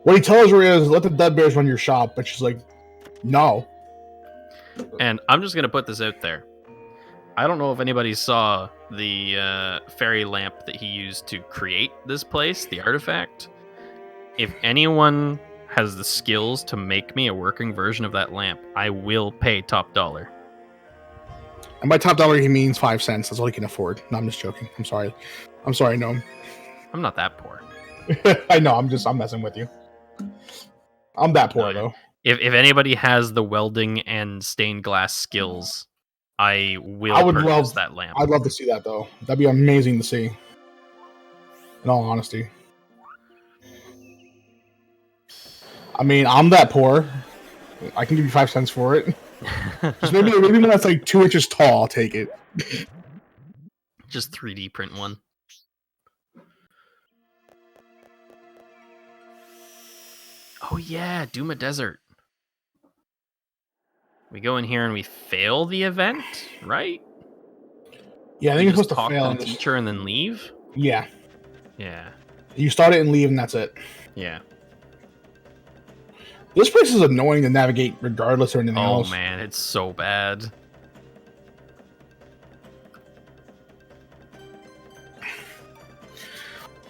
What he tells her is, "Let the Dead Bears run your shop," but she's like, "No."
And I'm just going to put this out there. I don't know if anybody saw the fairy lamp that he used to create this place, the artifact. If anyone has the skills to make me a working version of that lamp, I will pay top dollar.
And by top dollar, he means 5 cents. That's all he can afford. No, I'm just joking. I'm sorry. No.
I'm not that poor.
I know. I'm messing with you. I'm that poor, though.
If anybody has the welding and stained glass skills, I would purchase that lamp.
I'd love to see that, though. That'd be amazing to see. In all honesty. I mean, I'm that poor. I can give you 5 cents for it. Just maybe when that's like 2 inches tall, I'll take it.
Just 3D print one. Oh yeah, Duma Desert. We go in here and we fail the event, right?
Yeah, I think you're supposed to fail
on the teacher and then leave.
Yeah.
Yeah.
You start it and leave, and that's it.
Yeah.
This place is annoying to navigate, regardless of anything else.
Oh man, it's so bad.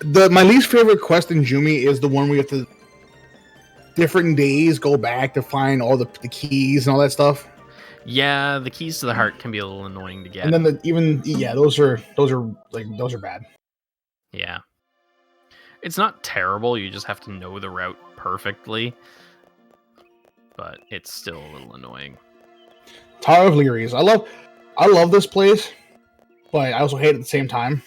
My least favorite quest in Jumi is the one where you have to different days go back to find all the keys and all that stuff.
Yeah, the keys to the heart can be a little annoying to get.
And then those are bad.
Yeah. It's not terrible, you just have to know the route perfectly. But it's still a little annoying.
Tower of Leary's. I love this place, but I also hate it at the same time.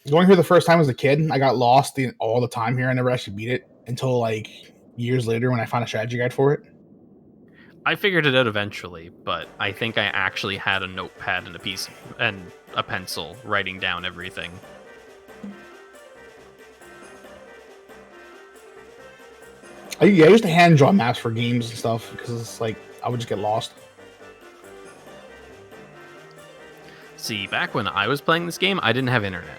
Going here the first time as a kid, I got lost all the time here. I never actually beat it until like years later when I found a strategy guide for it.
I figured it out eventually, but I think I actually had a notepad and a pencil writing down everything.
I used to hand draw maps for games and stuff because it's like I would just get lost.
See, back when I was playing this game, I didn't have internet.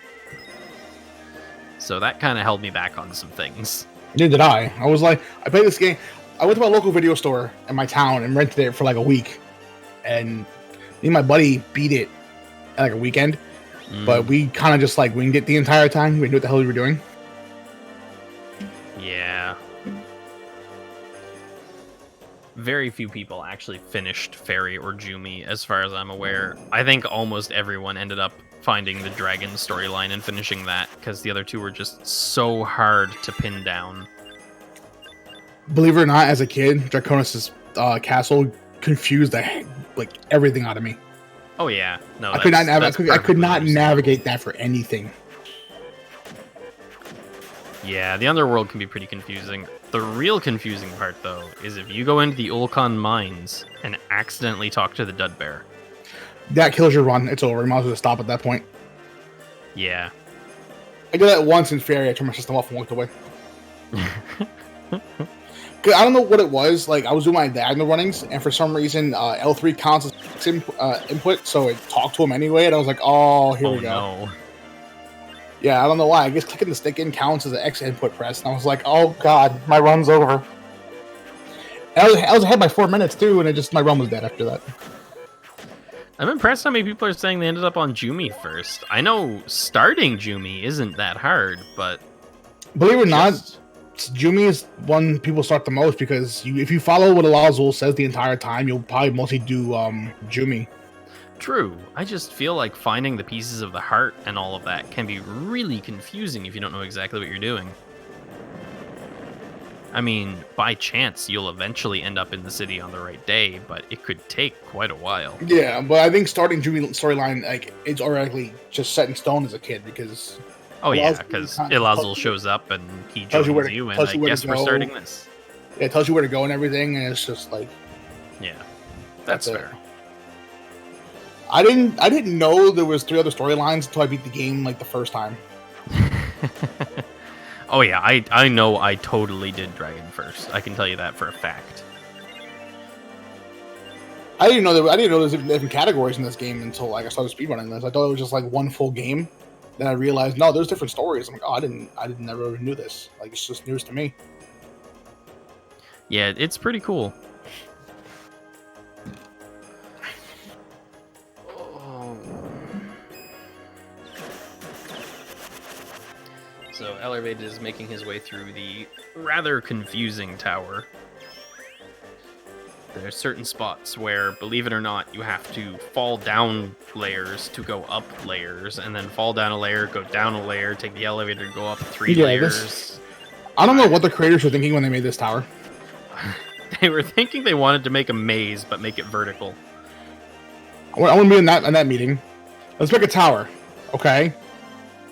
So that kind of held me back on some things.
Neither did I. I played this game. I went to my local video store in my town and rented it for like a week. And me and my buddy beat it at like a weekend. But we kind of just like winged it the entire time. We knew what the hell we were doing.
Yeah. very few people actually finished Fairy or Jumi, as far as I'm aware. I think almost everyone ended up finding the dragon storyline and finishing that, because the other two were just so hard to pin down.
Believe it or not, as a kid, Draconis' castle confused like everything out of me.
Oh yeah, no,
I could not navigate that for anything.
Yeah, the underworld can be pretty confusing. The real confusing part, though, is if you go into the Ulkan mines and accidentally talk to the Dudbear.
That kills your run. It's over. You might as well stop at that point.
Yeah.
I did that once in Fairy. I turned my system off and walked away. I don't know what it was. Like, I was doing my diagonal runnings, and for some reason, L3 counts as input, so it talked to him anyway, and I was like, oh, here we go.
No.
Yeah, I don't know why. I guess clicking the stick in counts as an X input press, and I was like, oh, God, my run's over. And I was ahead by 4 minutes, too, and my run was dead after that.
I'm impressed how many people are saying they ended up on Jumi first. I know starting Jumi isn't that hard, but...
Believe it or not, Jumi is one people start the most, because if you follow what Alazul says the entire time, you'll probably mostly do Jumi.
True. I just feel like finding the pieces of the heart and all of that can be really confusing if you don't know exactly what you're doing. I mean, by chance, you'll eventually end up in the city on the right day, but it could take quite a while.
Yeah, but I think starting Jumi storyline, like, it's already just set in stone as a kid, because...
Oh yeah, because Ilazul shows up and he joins you, and I guess we're starting this.
Yeah, it tells you where to go and everything, and it's just like...
Yeah, that's fair.
I didn't know there was 3 other storylines until I beat the game, like, the first time.
Oh yeah, I know I totally did Dragon first. I can tell you that for a fact.
I didn't know there was different categories in this game until, like, I started speedrunning this. I thought it was just like one full game. Then I realized, no, there's different stories. I'm like, oh, I never knew this. Like, it's just news to me.
Yeah, it's pretty cool. So Ellervated is making his way through the rather confusing tower. There are certain spots where, believe it or not, you have to fall down layers to go up layers, and then fall down a layer, go down a layer, take the elevator to go up 3 layers.
I don't know what the creators were thinking when they made this tower.
They were thinking they wanted to make a maze, but make it vertical.
I want to be in that meeting. Let's make a tower, okay?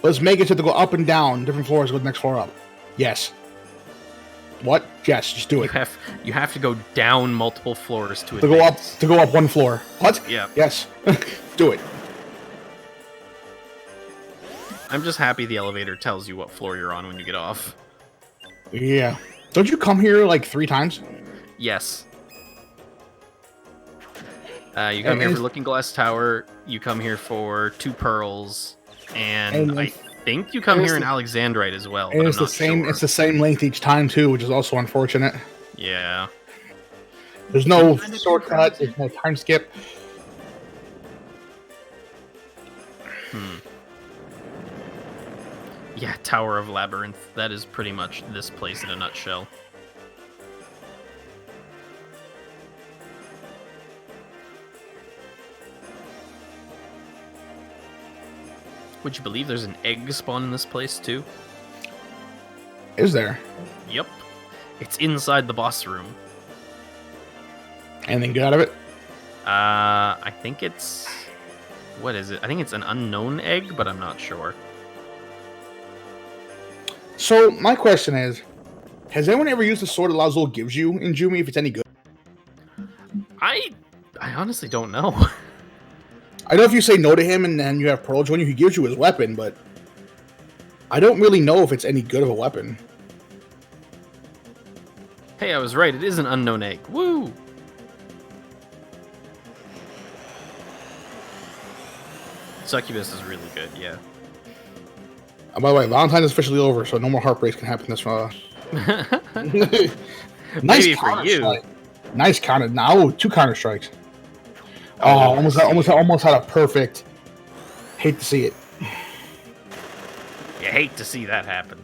Let's make it so to go up and down, different floors, go the next floor up. Yes. What? Yes, just do it.
You have to go down multiple floors to
go up 1 floor. What?
Yeah.
Yes. Do it.
I'm just happy the elevator tells you what floor you're on when you get off.
Yeah. Don't you come here like 3 times?
Yes. You come here for Looking Glass Tower, you come here for 2 pearls, and I think you come here in Alexandrite as well.
And it's the same length each time too, which is also unfortunate.
Yeah.
There's no shortcut, there's no time skip.
Yeah, Tower of Labyrinth. That is pretty much this place in a nutshell. Would you believe there's an egg spawn in this place, too?
Is there?
Yep. It's inside the boss room.
Anything good out of it?
I think it's... What is it? I think it's an unknown egg, but I'm not sure.
So, my question is, has anyone ever used the sword that Lazul gives you in Jumi, if it's any good?
I honestly don't know.
I know if you say no to him and then you have Pearl join you, he gives you his weapon, but I don't really know if it's any good of a weapon.
Hey, I was right. It is an unknown egg. Woo! Succubus is really good, yeah.
By the way, Valentine's is officially over, so no more heartbreaks can happen this
Maybe for you.
Strike. Nice counter. Now 2 counter strikes. Oh, almost had a perfect. Hate to see it.
You hate to see that happen.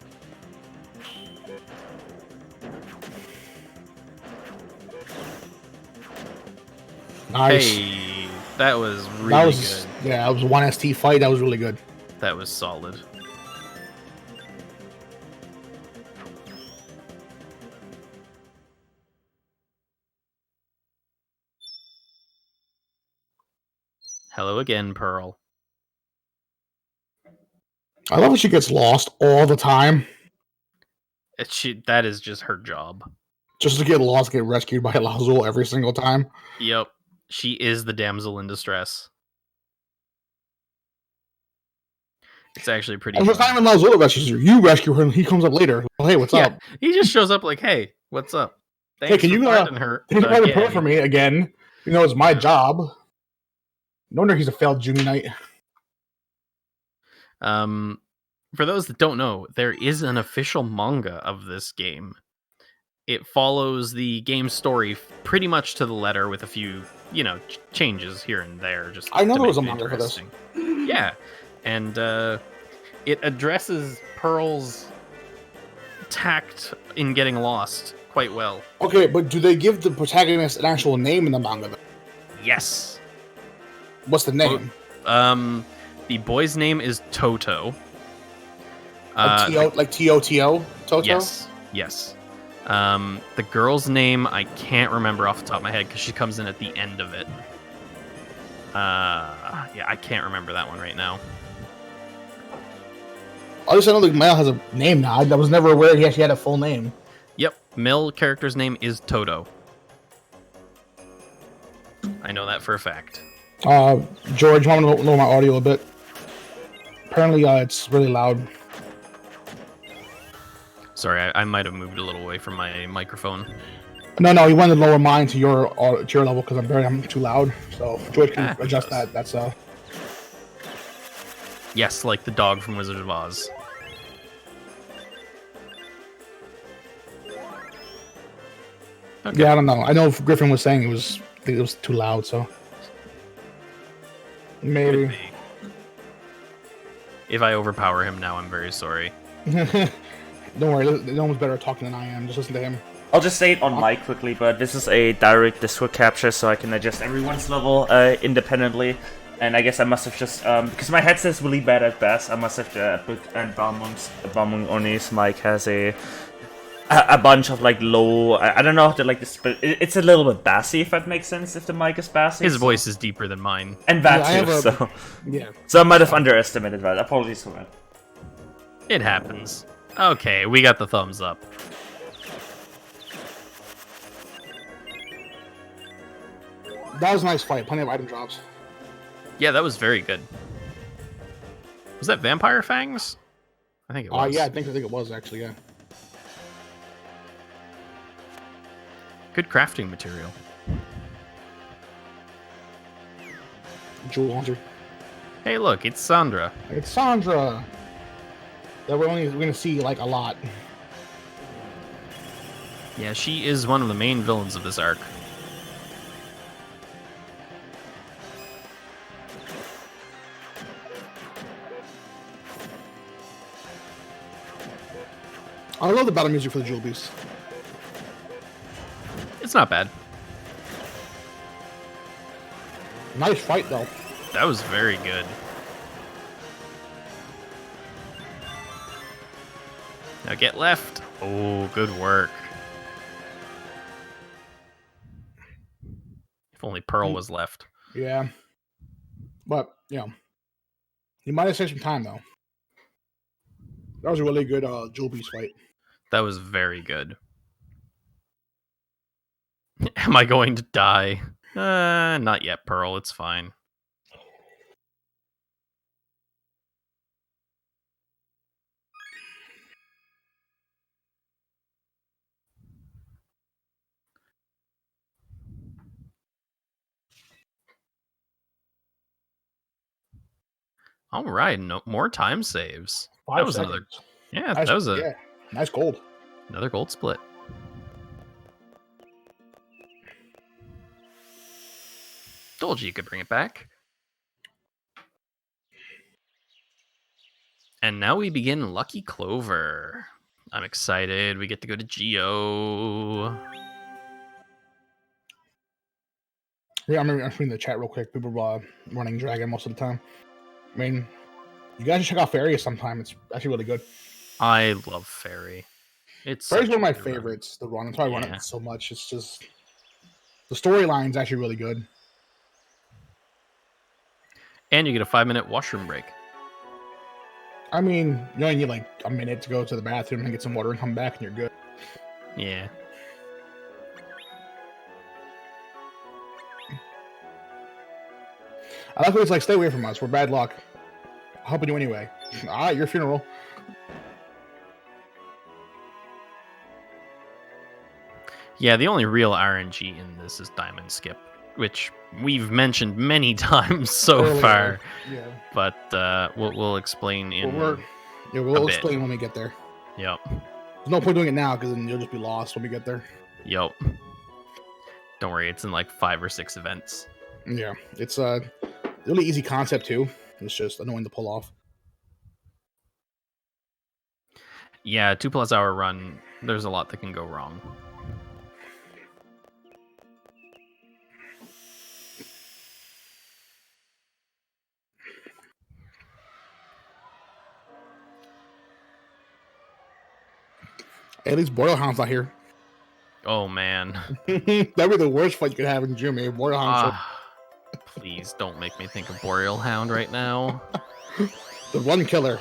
Nice.
Hey, that was
That
really
was
good.
yeah. That was one ST fight. That was really good.
That was solid. Hello again, Pearl.
I love when she gets lost all the time.
That is just her job.
Just to get lost, get rescued by Lazul every single time.
Yep. She is the damsel in distress. It's actually pretty
And it's not
funny.
even Lazul that rescues her. You rescue her, and he comes up later. Well, hey, what's up?
He just shows up like, hey, what's up?
Hey,
Thanks
can
for
you
finding her.
can you find a Pearl
again."
for me again? You know, it's my job. No wonder he's a failed Jumi Knight.
For those that don't know, there is an official manga of this game. It follows the game story pretty much to the letter with a few, changes here and there. Just
I know
to
there was
make
a
it
manga for this.
interesting. Yeah, and it addresses Pearl's tact in getting lost quite well.
Okay, but do they give the protagonist an actual name in the manga? Though?
Yes.
What's the name?
The boy's name is Toto.
Like T-O-T-O? Toto?
Yes. The girl's name I can't remember off the top of my head because she comes in at the end of it. I can't remember that one right now.
At least I know the male has a name now. I was never aware he actually had a full name.
Yep, male character's name is Toto. I know that for a fact.
George, you want to lower my audio a bit? Apparently, it's really loud.
Sorry, I might have moved a little away from my microphone.
No, you wanted to lower mine to your level because I'm too loud. So George can adjust that. That's
Yes, like the dog from Wizard of Oz.
Okay. Yeah, I don't know. I know Griffin was saying it was too loud, so maybe.
If I overpower him now, I'm very sorry.
Don't worry, no one's better at talking than I am. Just listen to him.
I'll just say it on mic quickly, but this is a direct Discord capture, so I can adjust everyone's level independently. And I guess I must have just, because my headset's really bad at bass, I must have, and Balmung Oni's mic has a bunch of like low, I don't know how to like this, but it's a little bit bassy, if that makes sense, if the mic is bassy.
His voice is deeper than mine.
And that too, so I might have underestimated that. Apologies for that.
It happens. Okay, we got the thumbs up.
That was a nice fight. Plenty of item drops.
Yeah, that was very good. Was that Vampire Fangs? I think it was.
Yeah, I think it was actually, yeah.
Good crafting material.
Jewel launcher.
Hey, look, it's Sandra.
It's Sandra. That we're gonna see like a lot.
Yeah, she is one of the main villains of this arc.
I love the battle music for the Jewel Beast.
It's not bad.
Nice fight, though.
That was very good. Now get left. Oh, good work. If only Pearl was left.
Yeah. But, you might have saved some time, though. That was a really good Jewel Beast fight.
That was very good. Am I going to die? Not yet, Pearl. It's fine. All right, no more time saves.
5
that was
seconds.
another. Yeah,
nice,
that was
nice gold.
Another gold split. Told you could bring it back. And now we begin Lucky Clover. I'm excited. We get to go to Geo.
Yeah, I'm reading the chat real quick. People running Dragon most of the time. I mean, you guys should check out Fairy sometime. It's actually really good.
I love Fairy. It's
Fairy's
such
one of
a
my
good run.
favorites. The run. That's why I run
Yeah.
it so much. It's just the storyline's actually really good.
And you get a 5-minute washroom break.
I mean, you only need like a minute to go to the bathroom and get some water and come back, and you're good.
Yeah.
I like when it's like, stay away from us. We're bad luck. I'll help you anyway. All right, your funeral.
Yeah, the only real RNG in this is Diamond Skip, which we've mentioned many times so
Earlier.
far.
Yeah.
But we'll explain in.
We'll explain when we get there.
Yep.
There's no point doing it now because then you'll just be lost when we get there.
Yep. Don't worry, it's in like 5 or 6 events.
Yeah, it's a really easy concept too. It's just annoying to pull off.
Yeah, 2+ hour run. There's a lot that can go wrong.
At least Boreal Hound's not here.
Oh man.
That'd be the worst fight you could have in Jumi. Boreal Hound.
Please don't make me think of Boreal Hound right now.
The run killer.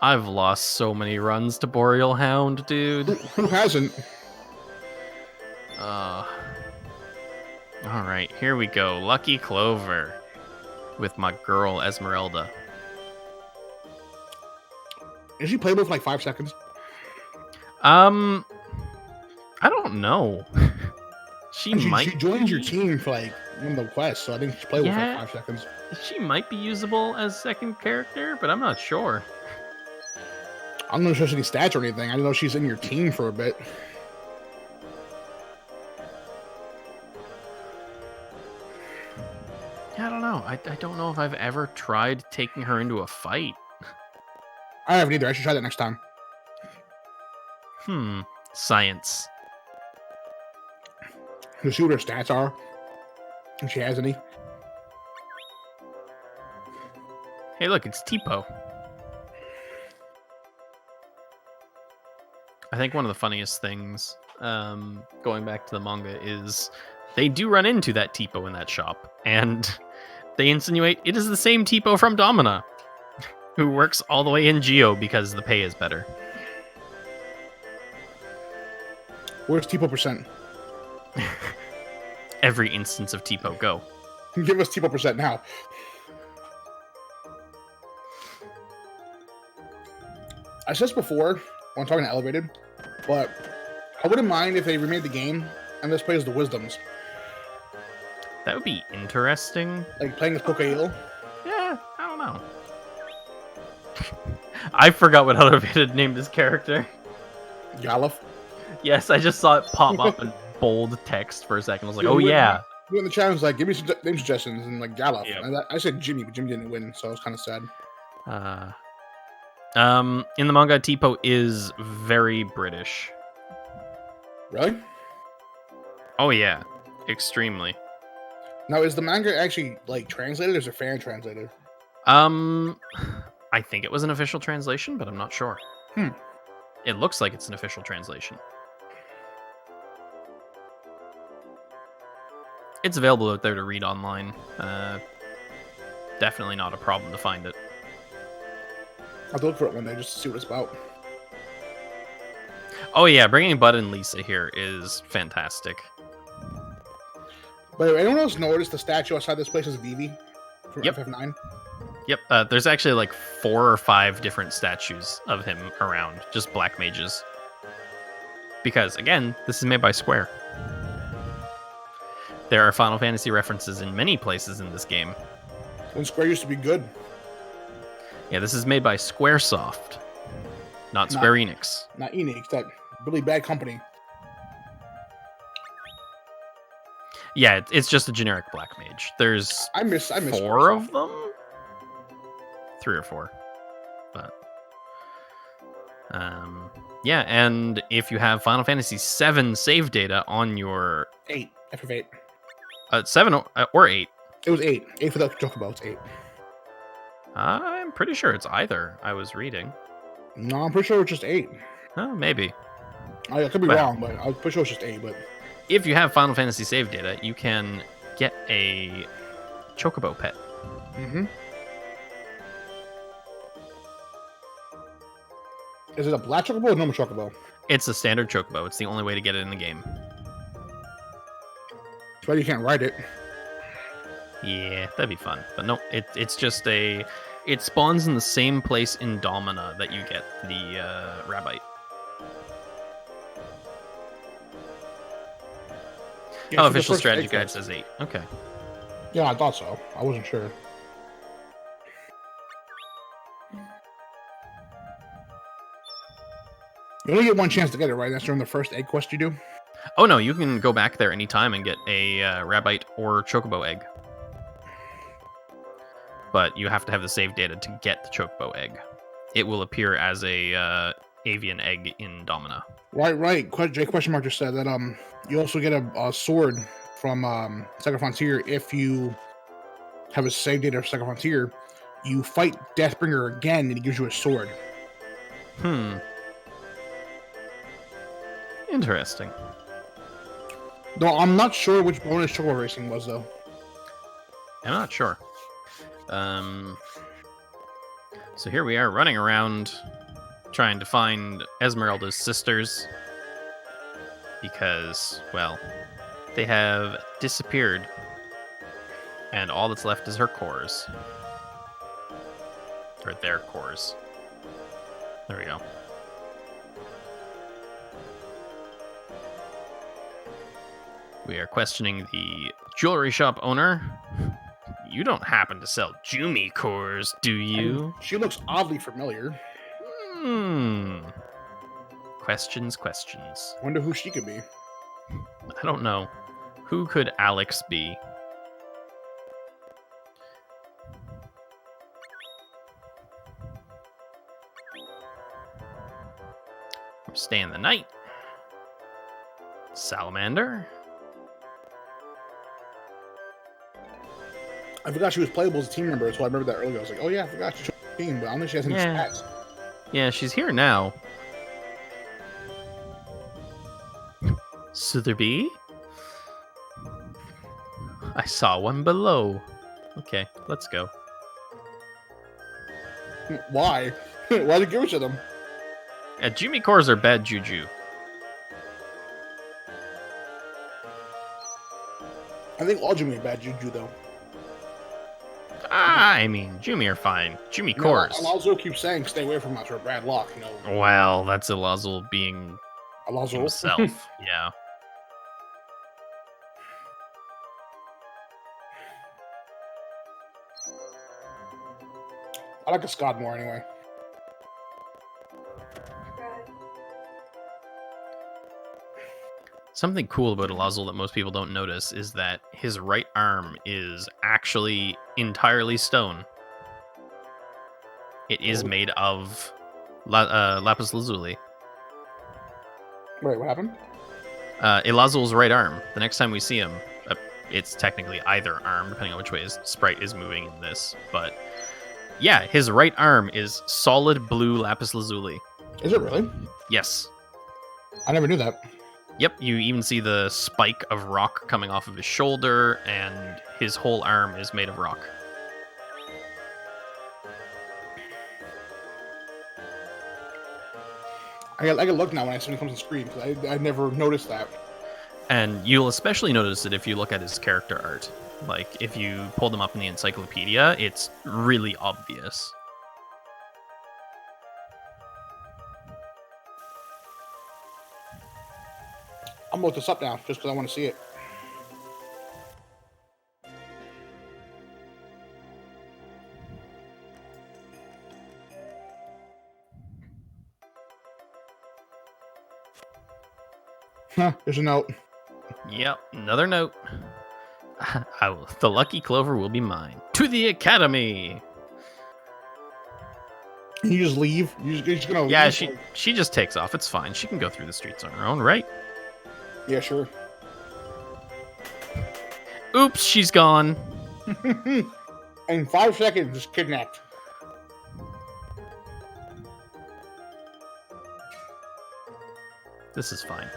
I've lost so many runs to Boreal Hound, dude.
Who hasn't?
Alright, here we go. Lucky Clover. With my girl Esmeralda.
Is she playable for like 5 seconds?
I don't know. She
joins your team for like one of the quests, so I think she's playable for like 5 seconds.
She might be usable as second character, but I'm not sure.
I don't know if she has any stats or anything. I don't know if she's in your team for a bit.
Yeah, I don't know. I don't know if I've ever tried taking her into a fight.
I haven't either. I should try that next time.
Science.
To see what her stats are. If she has any.
Hey, look, it's Tipo. I think one of the funniest things, going back to the manga, is they do run into that Tipo in that shop, and they insinuate it is the same Tipo from Domina, who works all the way in Geo because the pay is better.
Where's Tipo percent?
Every instance of Tipo, go.
Give us Tipo percent now. I said this before when talking to Elevated, but I wouldn't mind if they remade the game and this plays the Wisdoms.
That would be interesting.
Like playing as Pokeil.
Yeah, I don't know. I forgot what Elevated named his character.
Galuf.
Yes, I just saw it pop up in bold text for a second. I was like, oh yeah.
You in the challenge, like, give me some name suggestions, and like Galuf.
Yep.
And I said Jimmy, but Jimmy didn't win, so I was kind of sad.
In the manga, Tipo is very British.
Really?
Oh yeah, extremely.
Now, is the manga actually like translated, or is it fan translated?
I think it was an official translation, but I'm not sure. It looks like it's an official translation. It's available out there to read online. Definitely not a problem to find it.
I'll have to look for it one day just to see what it's about.
Oh yeah, bringing Bud and Lisa here is fantastic.
But anyone else notice the statue outside this place is Vivi from FF9?
Yep, there's actually like 4 or 5 different statues of him around, just black mages. Because, again, this is made by Square. There are Final Fantasy references in many places in this game.
When Square used to be good.
Yeah, this is made by Squaresoft, not Square Enix.
Not Enix, that really bad company.
Yeah, it's just a generic black mage. There's
I miss
4 of them? 3 or 4. But yeah, and if you have Final Fantasy VII save data on your
8, FF8.
7 or 8.
It was 8. 8 for the chocobo. It's 8.
I'm pretty sure it's either. I was reading.
No, I'm pretty sure it's just 8.
Oh, maybe.
I could be
Well.
wrong, but I'm pretty sure it's just 8. But
If you have Final Fantasy save data, you can get a chocobo pet.
mm-hmm. Is it a black chocobo or a normal chocobo?
It's a standard chocobo. It's the only way to get it in the game.
That's why you can't ride it.
Yeah, that'd be fun. But no, it's just a... It spawns in the same place in Domina that you get the Rabbite.
Yeah,
Oh,
it's the
official
first
strategy
egg
guide
first.
says 8. Okay.
Yeah, I thought so. I wasn't sure. You only get one chance to get it, right? That's during the first egg quest you do?
Oh no, you can go back there anytime and get a Rabbite or Chocobo egg. But you have to have the save data to get the Chocobo egg. It will appear as a avian egg in Domina.
Right. J question mark just said that you also get a sword from Second Frontier if you have a save data of Second Frontier. You fight Deathbringer again and he gives you a sword.
Interesting.
Though I'm not sure which bonus Chocobo Racing was though.
I'm not sure. So here we are running around trying to find Esmeralda's sisters because, well, they have disappeared and all that's left is her cores. Or their cores. There we go. We are questioning the jewelry shop owner. You don't happen to sell Jumi cores, do you?
She looks oddly familiar.
Questions.
Wonder who she could be.
I don't know. Who could Alex be? We're staying the night. Salamander.
I forgot she was playable as a team member, so I remember that earlier. I was like, oh yeah, I forgot she's a team, but I don't think she has any stats.
Yeah, she's here now. Southerby? I saw one below. Okay, let's go.
Why? Why'd you give it to them?
Jumi cores are bad juju.
I think all Jumi are bad juju, though.
I mean, Jumi are fine. Jumi cores.
Alonso keeps saying, stay away from us or bad luck, you know.
Well, that's Alazul being
Alonso
himself. Yeah.
I like a Scott more anyway.
Something cool about Alazul that most people don't notice is that his right arm is actually entirely stone. It is made of lapis lazuli.
Wait, what happened?
Alazul's right arm. The next time we see him, it's technically either arm, depending on which way his sprite is moving in this. But yeah, his right arm is solid blue lapis lazuli.
Is it really?
Yes.
I never knew that.
Yep, you even see the spike of rock coming off of his shoulder, and his whole arm is made of rock.
I can look now when it comes on screen, because I never noticed that.
And you'll especially notice it if you look at his character art. Like, if you pull them up in the encyclopedia, it's really obvious.
I'm gonna look this up now, just because I want to see it. There's a note.
Yep, another note. The lucky clover will be mine. To the academy!
Can you just leave? You're just gonna
Yeah,
leave?
she just takes off. It's fine. She can go through the streets on her own, right?
Yeah, sure.
Oops, she's gone.
In 5 seconds, just kidnapped.
This is fine.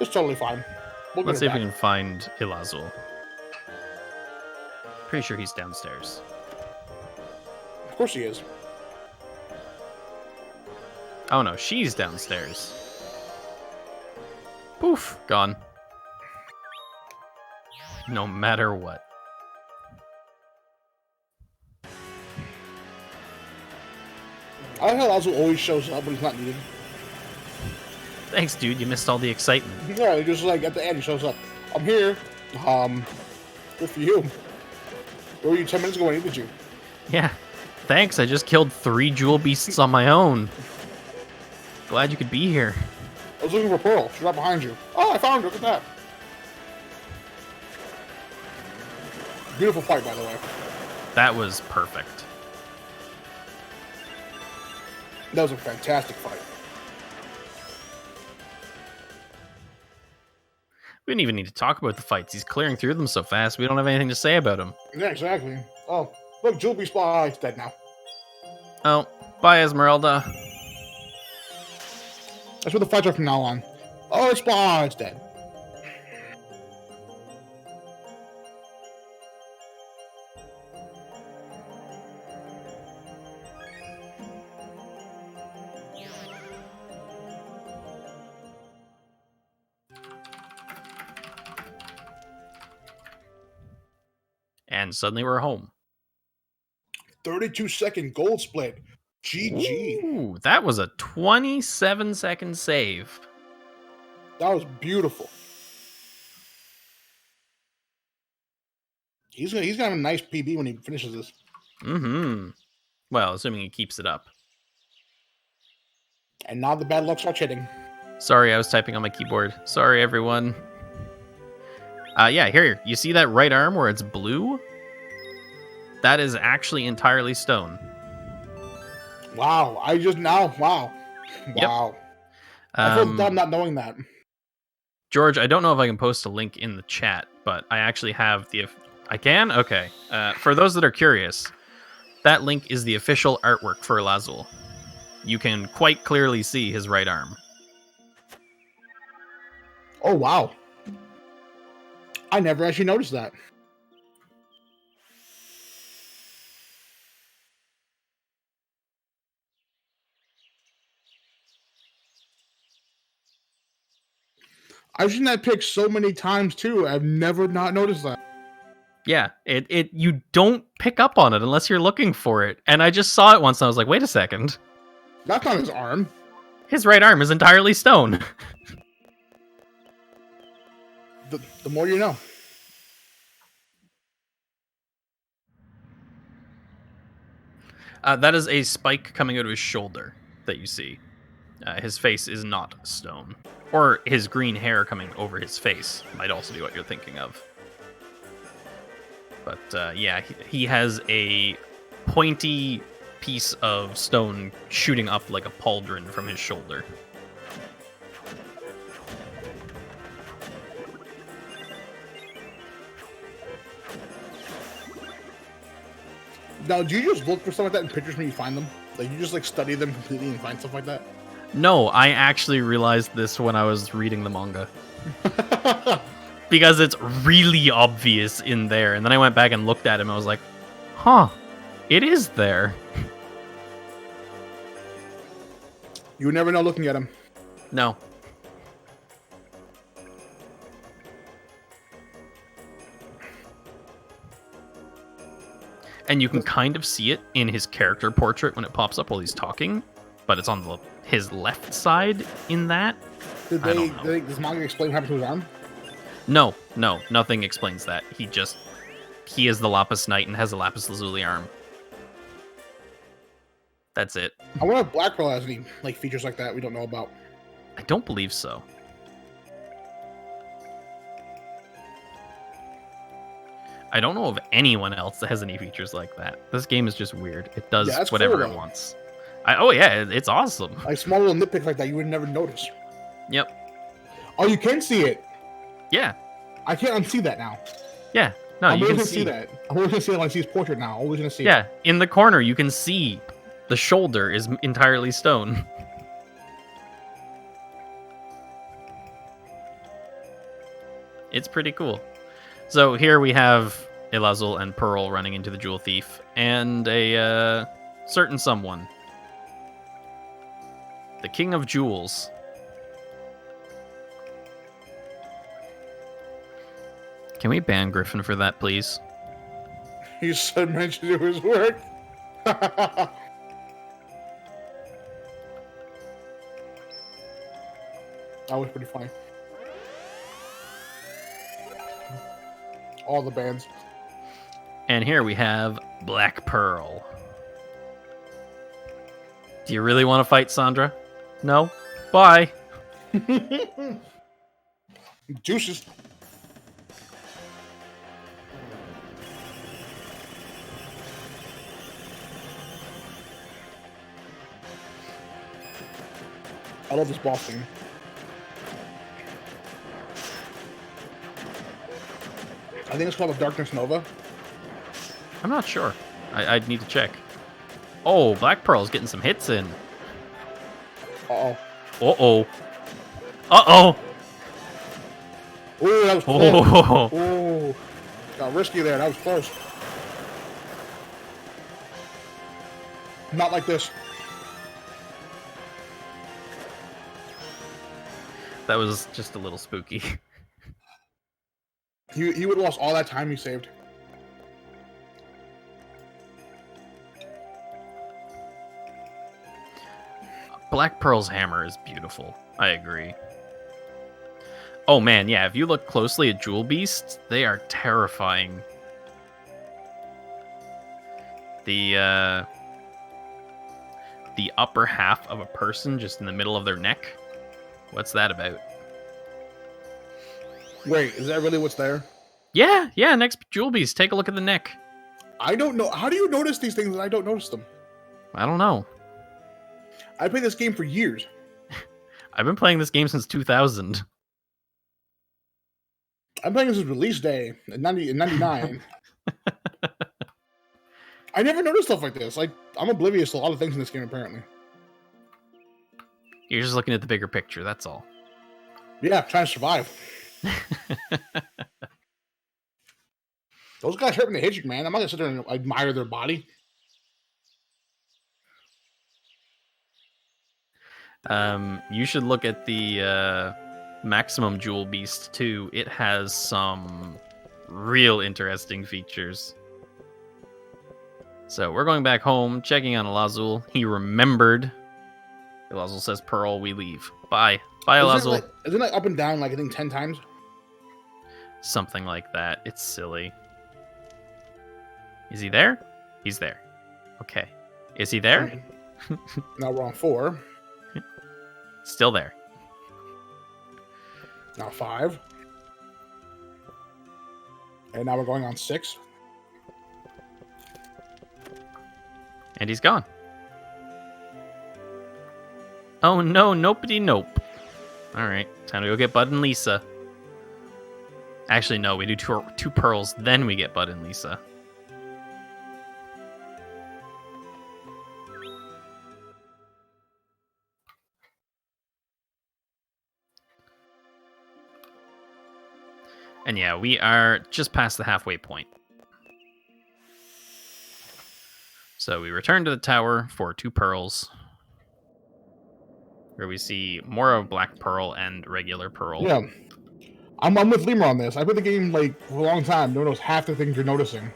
It's totally fine. We'll
Let's see
get
if
it
we
back.
can find Ilazul. Pretty sure he's downstairs.
Of course he is.
Oh no, she's downstairs. Poof, gone. No matter what.
I like how Lazo always shows up when he's not needed.
Thanks, dude. You missed all the excitement.
Yeah, he just like at the end he shows up. I'm here. Good for you. Where were you 10 minutes ago when I needed you?
Yeah. Thanks. I just killed 3 jewel beasts on my own. Glad you could be here.
I was looking for Pearl. She's right behind you. Oh, I found her. Look at that. Beautiful fight, by the way.
That was perfect.
That was a fantastic fight.
We didn't even need to talk about the fights. He's clearing through them so fast, we don't have anything to say about him.
Yeah, exactly. Oh, look, Jumi Spy is dead now.
Oh, bye, Esmeralda.
That's what the fights are from now on. Oh, Spy is dead.
And suddenly we're home.
32-second gold split. GG.
Ooh, that was a 27-second save.
That was beautiful. He's gonna have a nice PB when he finishes this.
Mm-hmm. Well, assuming he keeps it up.
And now the bad luck starts hitting.
Sorry, I was typing on my keyboard. Sorry, everyone. Yeah, here. You see that right arm where it's blue? That is actually entirely stone.
Wow. Wow.
Yep.
Wow. I feel dumb not knowing that.
George, I don't know if I can post a link in the chat, but I actually have the... I can? Okay. For those that are curious, that link is the official artwork for Elazul. You can quite clearly see his right arm.
Oh, wow. I never actually noticed that. I've seen that pic so many times too. I've never not noticed that.
Yeah, it you don't pick up on it unless you're looking for it. And I just saw it once and I was like, wait a second.
That's not his arm.
His right arm is entirely stone.
The more you know.
That is a spike coming out of his shoulder that you see. His face is not stone. Or his green hair coming over his face might also be what you're thinking of. But yeah, he has a pointy piece of stone shooting up like a pauldron from his shoulder.
Now, do you just look for stuff like that in pictures when you find them? Like, you just, like, study them completely and find stuff like that?
No, I actually realized this when I was reading the manga. Because it's really obvious in there. And then I went back and looked at him and I was like, huh, it is there.
You would never know looking at him.
No. And you can kind of see it in his character portrait when it pops up while he's talking, but it's on his left side in that.
Does manga explain what happened to his arm?
No, nothing explains that. He is the Lapis Knight and has a Lapis Lazuli arm. That's it.
I wonder if Black Pearl has any like features like that we don't know about.
I don't believe so. I don't know of anyone else that has any features like that. This game is just weird. It does whatever
cool,
it wants. Oh yeah, it's awesome.
Like small little nitpicks like that you would never notice.
Yep.
Oh, you can see it.
Yeah.
I can't unsee that now.
Yeah. No,
I'm
you
always
can
gonna see that. I'm always gonna see it when I see his portrait now. Always gonna see
Yeah,
it.
in the corner you can see the shoulder is entirely stone. It's pretty cool. So here we have Elazul and Pearl running into the Jewel Thief, and a certain someone. The King of Jewels. Can we ban Griffin for that, please?
He said mention to his work. That was pretty funny. All the bands.
And here we have Black Pearl. Do you really want to fight Sandra? No? Bye.
Juices. I love this boss thing. I think it's called the Darkness Nova.
I'm not sure. I'd need to check. Oh, Black Pearl's getting some hits in.
Uh-oh.
Uh-oh. Uh-oh.
Ooh, that was close.
Oh.
Ooh. Got risky there. That was close. Not like this.
That was just a little spooky.
He would have lost all that time he saved.
Black Pearl's hammer is beautiful. I agree. Oh man, yeah, if you look closely at Jewel Beasts, they are terrifying. The upper half of a person just in the middle of their neck. What's that about?
Wait, is that really what's there?
Yeah, next Jewel Beast, take a look at the neck.
I don't know. How do you notice these things and I don't notice them?
I don't know.
I played this game for years.
I've been playing this game since 2000.
I'm playing this release day in 99. I never noticed stuff like this. Like, I'm oblivious to a lot of things in this game, apparently.
You're just looking at the bigger picture, that's all.
Yeah, trying to survive. Those guys hurt me to hit you, man. I'm not gonna sit there and admire their body.
You should look at the Maximum Jewel Beast too. It has some real interesting features. So we're going back home, checking on Elazul. He remembered. Elazul says, Pearl, we leave. Bye. Bye, Elazul.
Isn't it up and down, like, I think 10 times?
Something like that. It's silly. Is he there? He's there. Okay. Is he there?
Now we're on 4.
Still there.
Now 5. And now we're going on 6.
And he's gone. Oh no, nopety nope. Alright, time to go get Bud and Lisa. Actually, no, we do two pearls, then we get Bud and Lisa. And yeah, we are just past the halfway point. So we return to the tower for 2 pearls, where we see more of Black Pearl and regular Pearl.
Yeah. I'm with Lemur on this. I played the game, like, for a long time. Don't notice half the things you're noticing.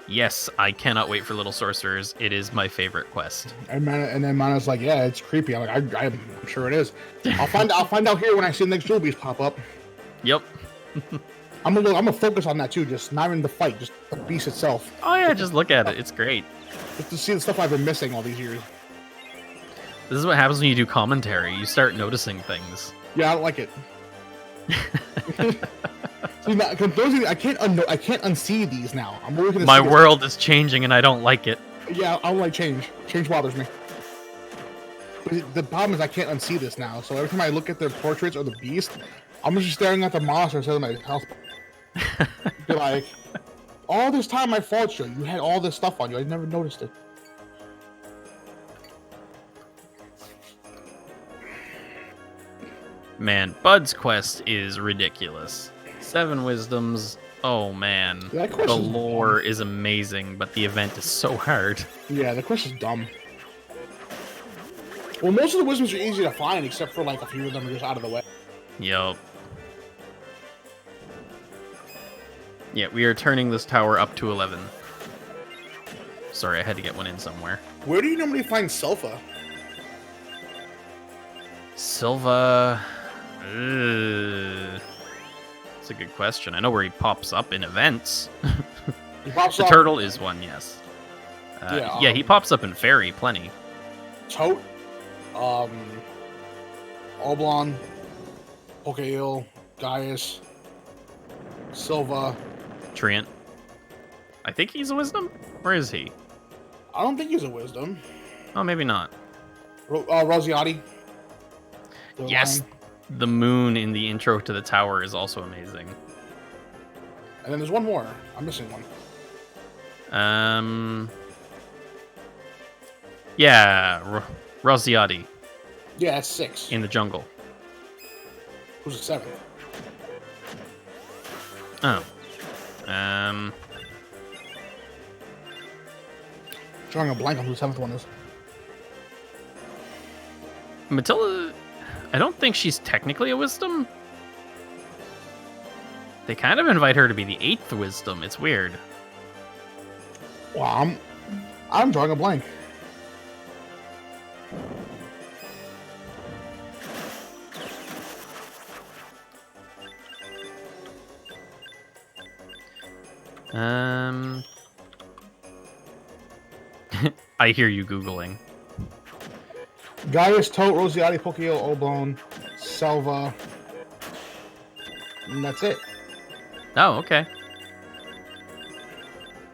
Yes, I cannot wait for Little Sorcerers. It is my favorite quest.
And then Mana's like, yeah, it's creepy. I'm like, I'm sure it is. I'll find out here when I see the next Jewel Beast pop up.
Yep.
I'm gonna focus on that too, just not in the fight, just the beast itself.
Oh yeah, just look at it. It's great.
Just to see the stuff I've been missing all these years.
This is what happens when you do commentary. You start noticing things.
Yeah, I don't like it. See, now, confusing, I can't unsee these now. I'm really gonna.
My world is changing, and I don't like it.
Yeah, I don't like change. Change bothers me. But the problem is I can't unsee this now. So every time I look at their portraits or the beast, I'm just staring at the monster instead of my health. Be like, all this time I fought you. You had all this stuff on you. I never noticed it.
Man, Bud's quest is ridiculous. 7 wisdoms. Oh man,
Yeah, that quest
the
is
lore
dumb.
is amazing, but the event is so hard.
Yeah, the quest is dumb. Well, most of the wisdoms are easy to find, except for like a few of them are just out of the way.
Yup. Yeah, we are turning this tower up to 11. Sorry, I had to get one in somewhere.
Where do you normally find Silpha?
Silva. That's a good question. I know where he pops up in events.
He pops
The
up.
turtle is one, yes.
Yeah,
He pops up in Fairy plenty.
Tote, Oblong, Pokeil, Gaius, Silva.
Treant. I think he's a wisdom? Where is he?
I don't think he's a wisdom.
Oh, maybe not.
Rosiotti. The
Yes,
lion.
the moon in the intro to the tower is also amazing.
And then there's one more. I'm missing one.
Yeah, Rosiotti
Yeah, it's 6.
in the jungle.
Who's the 7th?
Oh.
Drawing a blank on who the 7th one is.
Matilda, I don't think she's technically a wisdom. They kind of invite her to be the 8th wisdom. It's weird.
Well, I'm drawing a blank.
I hear you Googling.
Gaius, Tote, Rosiotti, Pokeil, Oblong, Selva. And that's it.
Oh, okay.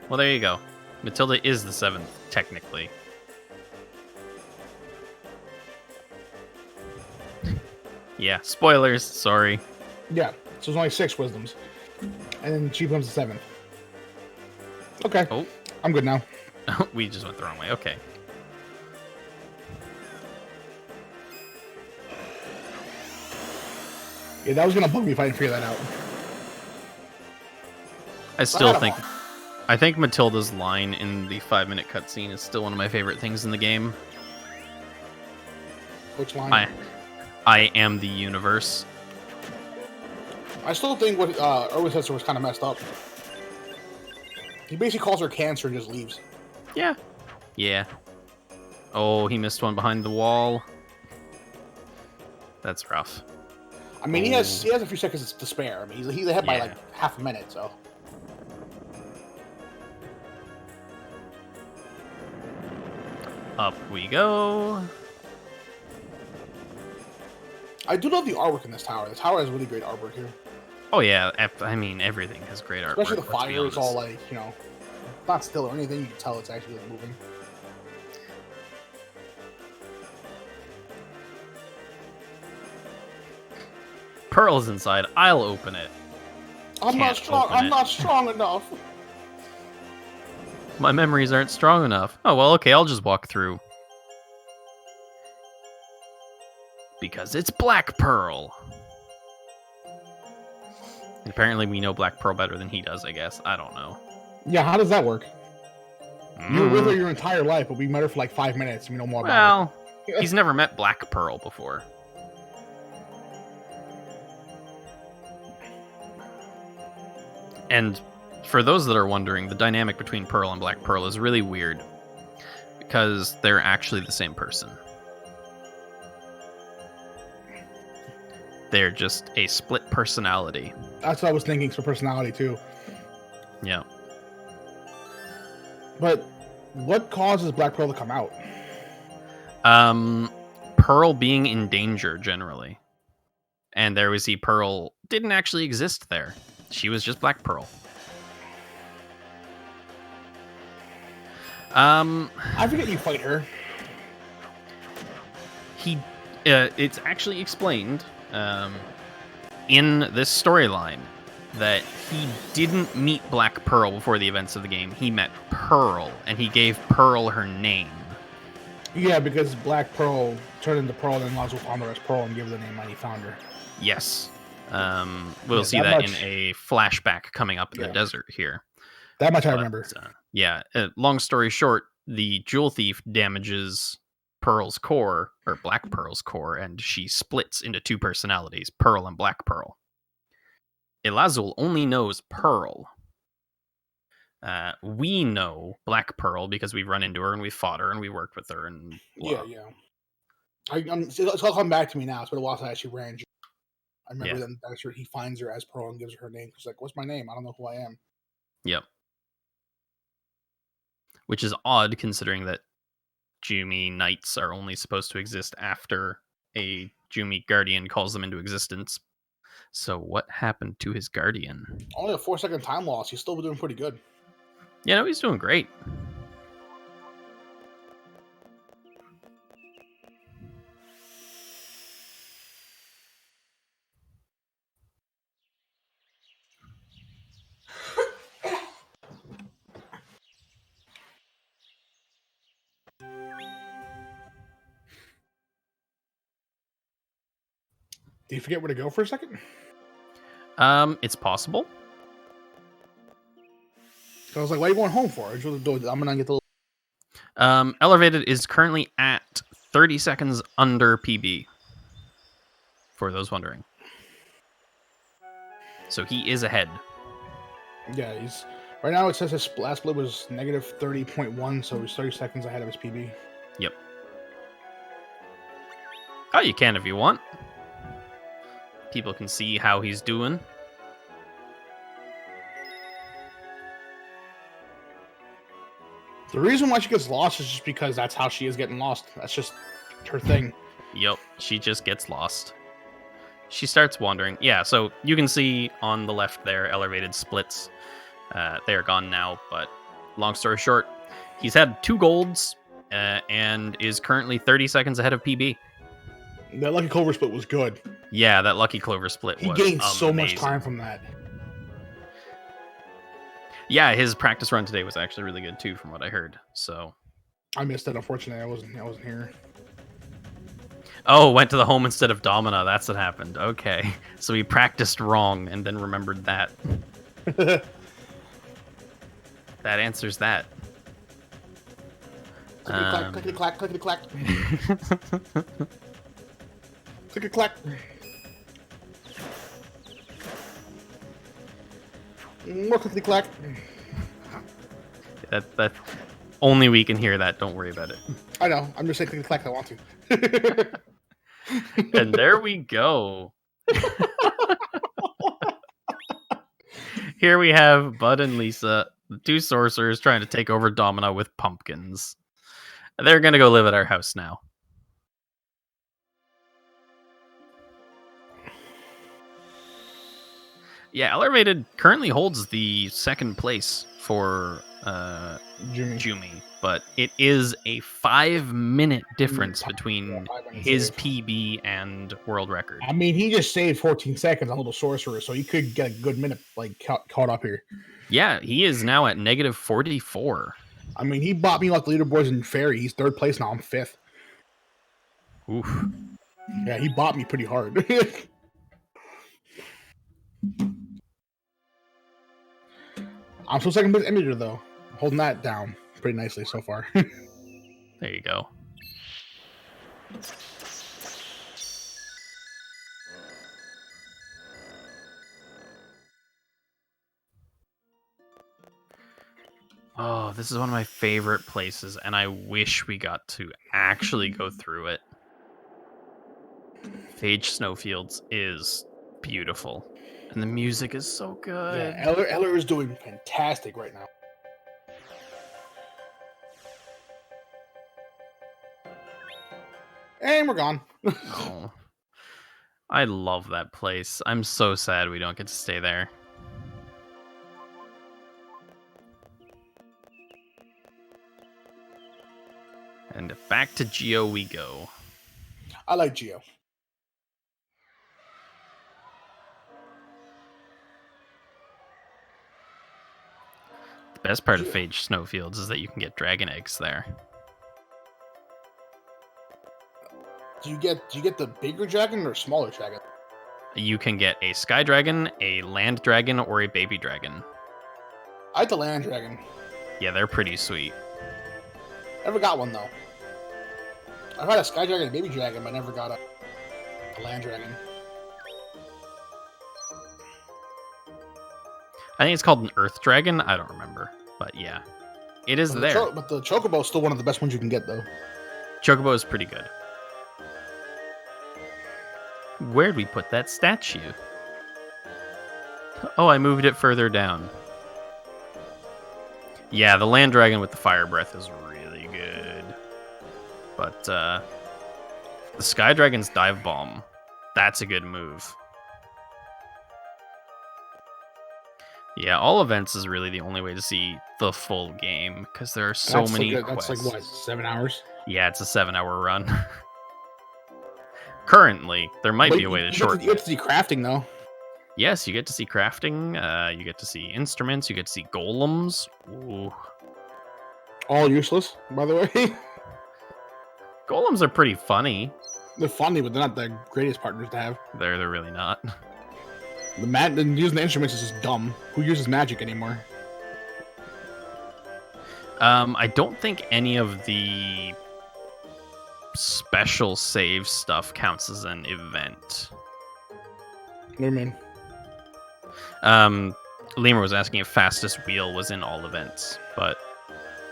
Well, there you go. Matilda is the 7th, technically. Yeah, spoilers, sorry.
Yeah, so there's only 6 wisdoms. And then she becomes the 7th. Okay.
Oh.
I'm good now.
We just went the wrong way, okay.
Yeah, that was gonna bug me if I didn't figure that out.
I think Matilda's line in the 5-minute cutscene is still one of my favorite things in the game.
Which line?
I am the universe.
I still think what Erwin said was kind of messed up. He basically calls her cancer and just leaves.
Yeah. Yeah. Oh, he missed one behind the wall. That's rough.
I mean, he has a few seconds to spare. I mean, he's ahead by like half a minute, so.
Up we go.
I do love the artwork in this tower. The tower has really great artwork here.
Oh yeah, I mean everything has great artwork.
Especially the
let's be
fire is all
honest.
like, not still or anything. You can tell it's actually like moving.
Pearl's inside. I'll open it.
I'm not
Can't
strong.
open
I'm
it.
not strong enough.
My memories aren't strong enough. Oh well, okay, I'll just walk through. Because it's Black Pearl. And apparently we know Black Pearl better than he does, I guess. I don't know.
Yeah, how does that work? You were with her
Mm.
your entire life, but we met her for like 5 minutes and we know more about
Well, he's never met Black Pearl before. And for those that are wondering, the dynamic between Pearl and Black Pearl is really weird. Because they're actually the same person. They're just a split personality.
it. That's what I was thinking for personality too.
Yeah.
But what causes Black Pearl to come out?
Pearl being in danger generally. And there we see Pearl didn't actually exist there. She was just Black Pearl.
I forget you fight her.
It's actually explained in this storyline that he didn't meet Black Pearl before the events of the game. He met Pearl, and he gave Pearl her name.
Yeah, because Black Pearl turned into Pearl, and Lazo found her as Pearl and gave her the name Mighty Founder.
Yes. We'll see
that
that in a flashback coming up in the desert here.
That much I remember.
Long story short, the jewel thief damages Pearl's core, or Black Pearl's core, and she splits into two personalities, Pearl and Black Pearl. Elazul only knows Pearl. We know Black Pearl because we've run into her and we fought her and we worked with her and blah.
Yeah. It's all come back to me now. It's been a while since I actually ran. I remember then he finds her as Pearl and gives her name. She's like, "What's my name? I don't know who I am."
Yep. Which is odd considering that Jumi Knights are only supposed to exist after a Jumi Guardian calls them into existence. So what happened to his Guardian?
Only a 4-second time loss. He's still doing pretty good.
Yeah, no, he's doing great.
Did you forget where to go for a second?
It's possible.
So I was like, "Why are you going home for?" I'm gonna get the.
Ellervated is currently at 30 seconds under PB. For those wondering, so he is ahead.
Yeah, he's right now. It says his last split was negative 30.1, so he's 30 seconds ahead of his PB.
Yep. Oh, you can if you want. People can see how he's doing.
The reason why she gets lost is just because that's how she is getting lost. That's just her thing.
Yep, she just gets lost. She starts wandering. Yeah, so you can see on the left there, Ellervated splits. They are gone now, but long story short, he's had 2 golds and is currently 30 seconds ahead of PB.
That Lucky Clover split was good.
Yeah, that Lucky Clover split was
He gained
amazing.
so much time from that.
Yeah, his practice run today was actually really good too, from what I heard. So
I missed it. Unfortunately, I wasn't here.
Oh, went to the home instead of Domina. That's what happened. Okay, so he practiced wrong and then remembered that. That answers that.
Clickety clack, clickety clack. Clickety clack. More clickety clack.
That only we can hear that. Don't worry about it.
I know. I'm just saying clickety clack. I want to.
And there we go. Here we have Bud and Lisa, the 2 sorcerers trying to take over Domina with pumpkins. They're gonna go live at our house now. Yeah, Ellervated currently holds the 2nd place for Jumi, but it is a 5-minute difference between his PB and world record.
I mean, he just saved 14 seconds on Little Sorcerer, so he could get a good minute caught up here.
Yeah, he is now at negative 44.
I mean, he bought me like the leaderboards in Fairy. He's 3rd place now. I'm 5th.
Oof.
Yeah, he bought me pretty hard. I'm still 2nd place Emitter, though. Holding that down pretty nicely so far.
There you go. Oh, this is one of my favorite places, and I wish we got to actually go through it. Phage Snowfields is beautiful, and the music is so good.
Yeah, Eller is doing fantastic right now. And we're gone.
Oh, I love that place. I'm so sad we don't get to stay there. And back to Geo we go.
I like Geo.
The best part of Phage Snowfields is that you can get dragon eggs there.
Do you get the bigger dragon or smaller dragon?
You can get a sky dragon, a land dragon, or a baby dragon.
I like the land dragon.
Yeah, they're pretty sweet.
Never got one though. I've had a sky dragon and a baby dragon, but I never got a land dragon.
I think it's called an earth dragon. I don't remember, but yeah, it is there.
But the Chocobo is still one of the best ones you can get, though.
Chocobo is pretty good. Where'd we put that statue? Oh, I moved it further down. Yeah, the land dragon with the fire breath is really good. But the sky dragon's dive bomb, that's a good move. Yeah, all events is really the only way to see the full game because there are so many quests.
That's like what, 7 hours?
Yeah, it's a 7-hour run. Currently, there might be a way to shorten.
You get to see crafting though.
Yes, you get to see crafting. You get to see instruments. You get to see golems. Ooh.
All useless, by the way.
Golems are pretty funny.
They're funny, but they're not the greatest partners to have.
They're really not.
Using the instruments is just dumb. Who uses magic anymore?
I don't think any of the special save stuff counts as an event.
What do you mean?
Lemur was asking if fastest wheel was in all events, but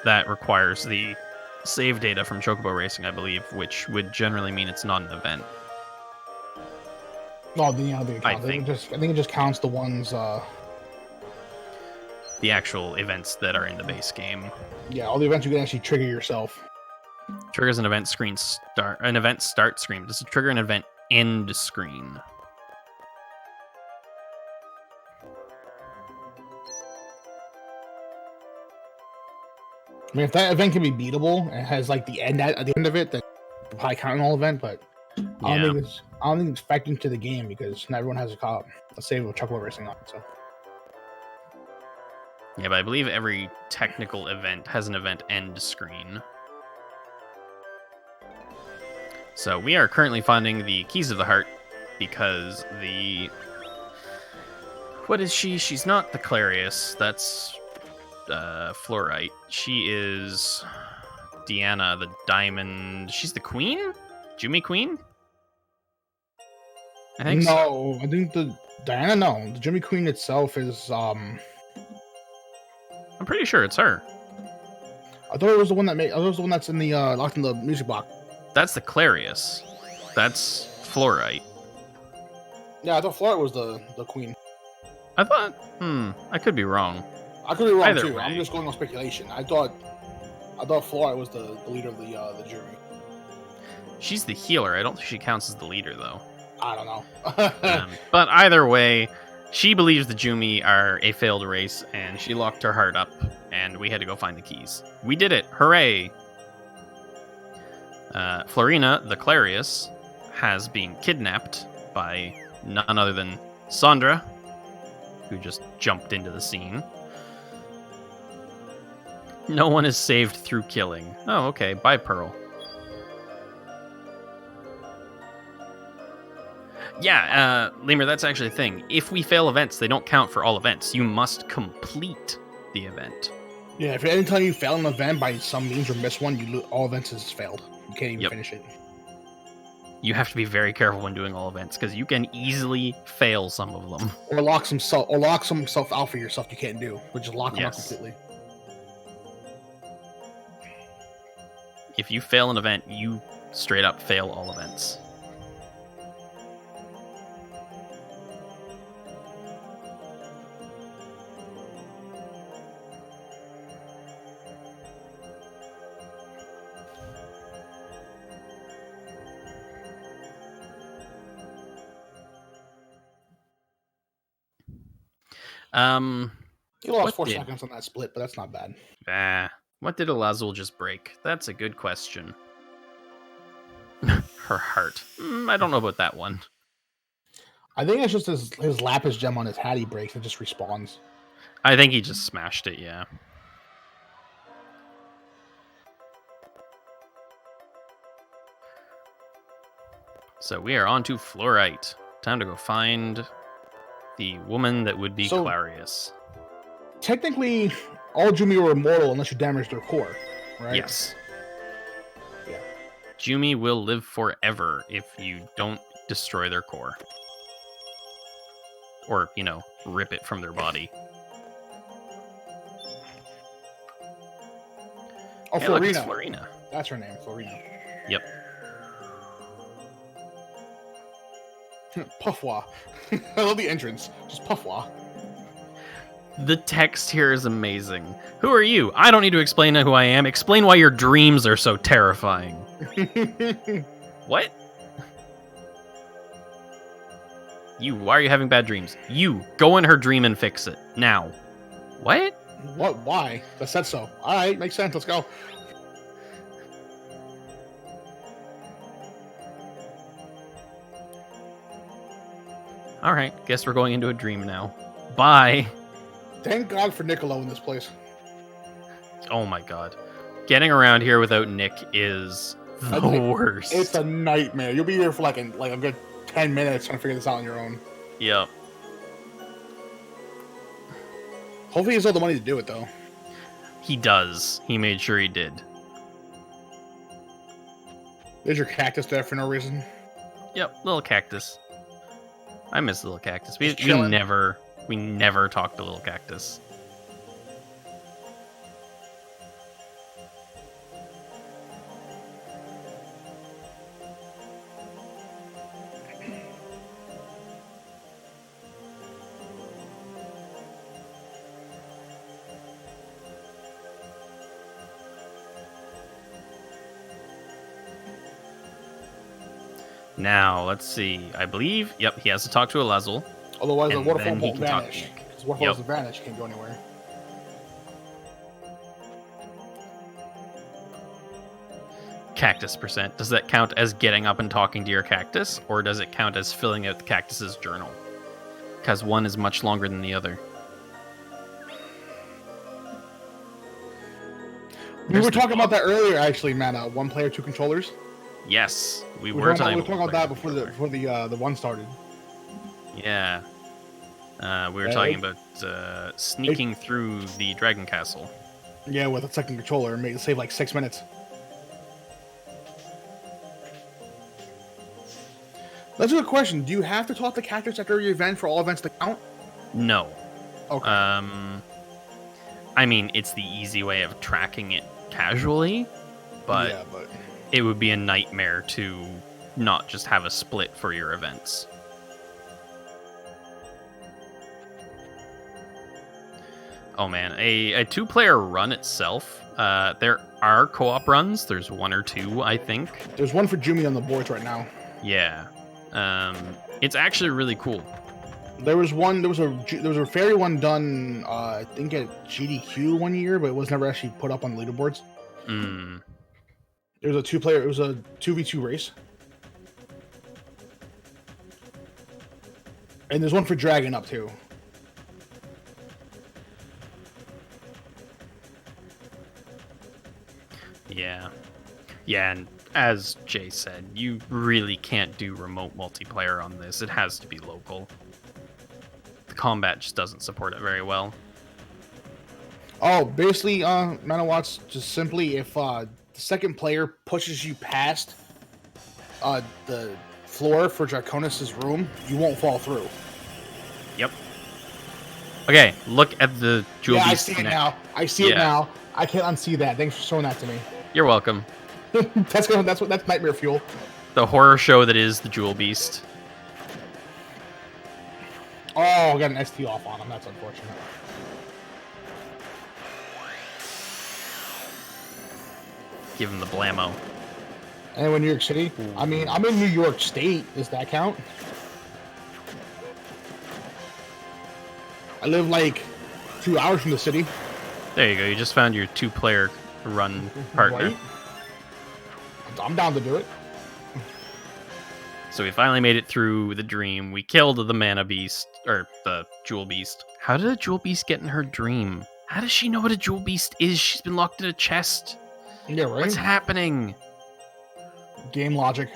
that requires the save data from Chocobo Racing, I believe, which would generally mean it's not an event.
No, I think it just counts the ones.
The actual events that are in the base game.
Yeah, all the events you can actually trigger yourself.
Triggers an event start screen. Does it trigger an event end screen?
I mean, if that event can be beatable and has like the end at the end of it, then probably count an all event. But I don't think it's factored into the game because not everyone has a save with Chocobo Racing on it. So
yeah, but I believe every technical event has an event end screen. So we are currently finding the Keys of the Heart because what is she? She's not the Clarius. That's Fluorite. She is Deanna, the Diamond. She's the Queen? Jumi Queen? I think
no. I think the Diana. No, the Jumi Queen itself is.
I'm pretty sure it's her.
I thought it was the one that's in the locked in the music box.
That's the Clarius. That's Fluorite.
Yeah, I thought Fluorite was the queen.
I thought. I could be wrong.
I could be wrong
Either
too.
way.
I'm just going on speculation. I thought Fluorite was the leader of the jury.
She's the healer. I don't think she counts as the leader though.
I don't know.
But either way, she believes the Jumi are a failed race, and she locked her heart up, and we had to go find the keys. We did it! Hooray! Florina, the Clarius, has been kidnapped by none other than Sandra, who just jumped into the scene. No one is saved through killing. Oh, okay. Bye, Pearl. Yeah, Lemur, that's actually a thing. If we fail events, they don't count for all events. You must complete the event.
Yeah, if anytime you fail an event by some means or miss one, all events is failed. You can't even finish it.
You have to be very careful when doing all events because you can easily fail some of them.
Or lock some stuff out for yourself you can't do, which is lock them out completely.
If you fail an event, you straight up fail all events.
You lost 4 seconds on that split, but that's not bad.
What did Alazul just break? That's a good question. Her heart. I don't know about that one.
I think it's just his Lapis gem on his hat he breaks. It just respawns.
I think he just smashed it, yeah. So we are on to Fluorite. Time to go find the woman that would be Clarius.
Technically, all Jumi are immortal unless you damage their core, right?
Yes.
Yeah.
Jumi will live forever if you don't destroy their core. Or, rip it from their body.
Oh,
hey,
Florina.
Look, it's Florina.
That's her name, Florina.
Yep.
Puffwa. I love the entrance. Just Puffwa.
The text here is amazing. Who are you? I don't need to explain who I am. Explain why your dreams are so terrifying. What? You, why are you having bad dreams? You, go in her dream and fix it. Now. What?
What? Why? That said so. Alright, makes sense. Let's go.
Alright, guess we're going into a dream now. Bye.
Thank God for Niccolo in this place.
Oh my god. Getting around here without Nick is the worst.
It's a nightmare. You'll be here for like a good 10 minutes trying to figure this out on your own.
Yep.
Hopefully he has all the money to do it, though.
He does. He made sure he did.
There's your cactus there for no reason.
Yep, little cactus. I miss little cactus. We never talked to little cactus. Now, let's see. I believe, yep, he has to talk to Alezel.
Otherwise, the
and
waterfall
then he
won't
can talk to
vanish.
Nick.
Because waterfall doesn't vanish, can't go anywhere.
Cactus percent. Does that count as getting up and talking to your cactus, or does it count as filling out the cactus's journal? Because one is much longer than the other.
We were talking about that earlier, actually, man. One player, two controllers.
Yes, we
We
were
were
talking
talking about that before the one started.
Yeah. We were talking about sneaking through the Dragon Castle.
Yeah, with a second controller, and save like 6 minutes. That's a good question. Do you have to talk to cactus after every event for all events to count?
No.
Okay.
I mean, it's the easy way of tracking it casually, but it would be a nightmare to not just have a split for your events. Oh man, a two-player run itself, there are co-op runs. There's one or two, I think.
There's one for Jumi on the boards right now.
Yeah. It's actually really cool.
There was a fairy one done, I think at GDQ one year, but it was never actually put up on leaderboards. It was a two-player, it was a 2v2 race. And there's one for Dragon up too.
Yeah. Yeah, and as Jay said, you really can't do remote multiplayer on this. It has to be local. The combat just doesn't support it very well.
Oh, basically, Manawatts, just simply if the second player pushes you past the floor for Draconis' room, you won't fall through.
Yep. Okay, look at the jewel beast.
Yeah, I see it now. I see it now. I can't unsee that. Thanks for showing that to me.
You're welcome.
That's nightmare fuel.
The horror show that is the jewel beast.
Oh, I got an ST off on him. That's unfortunate.
Give him the blammo.
Anyone in New York City? I mean, I'm in New York State. Does that count? I live like 2 hours from the city.
There you go. You just found your two-player run partner.
Right? I'm down to do it.
So we finally made it through the dream. We killed the mana beast, or the jewel beast. How did a jewel beast get in her dream? How does she know what a jewel beast is? She's been locked in a chest.
Yeah, right.
What's happening?
Game logic.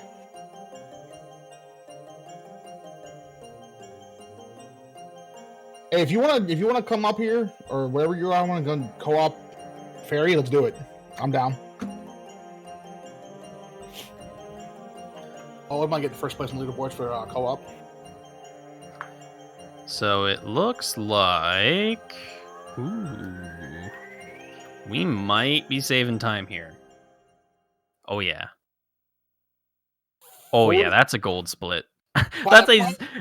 Hey, if you wanna come up here or wherever you are, want to go co-op ferry, let's do it. I'm down. Oh, I might get the first place in the leaderboards for co-op.
So it looks like... Ooh. We might be saving time here. Oh, yeah. Oh, yeah, that's a gold split. That's a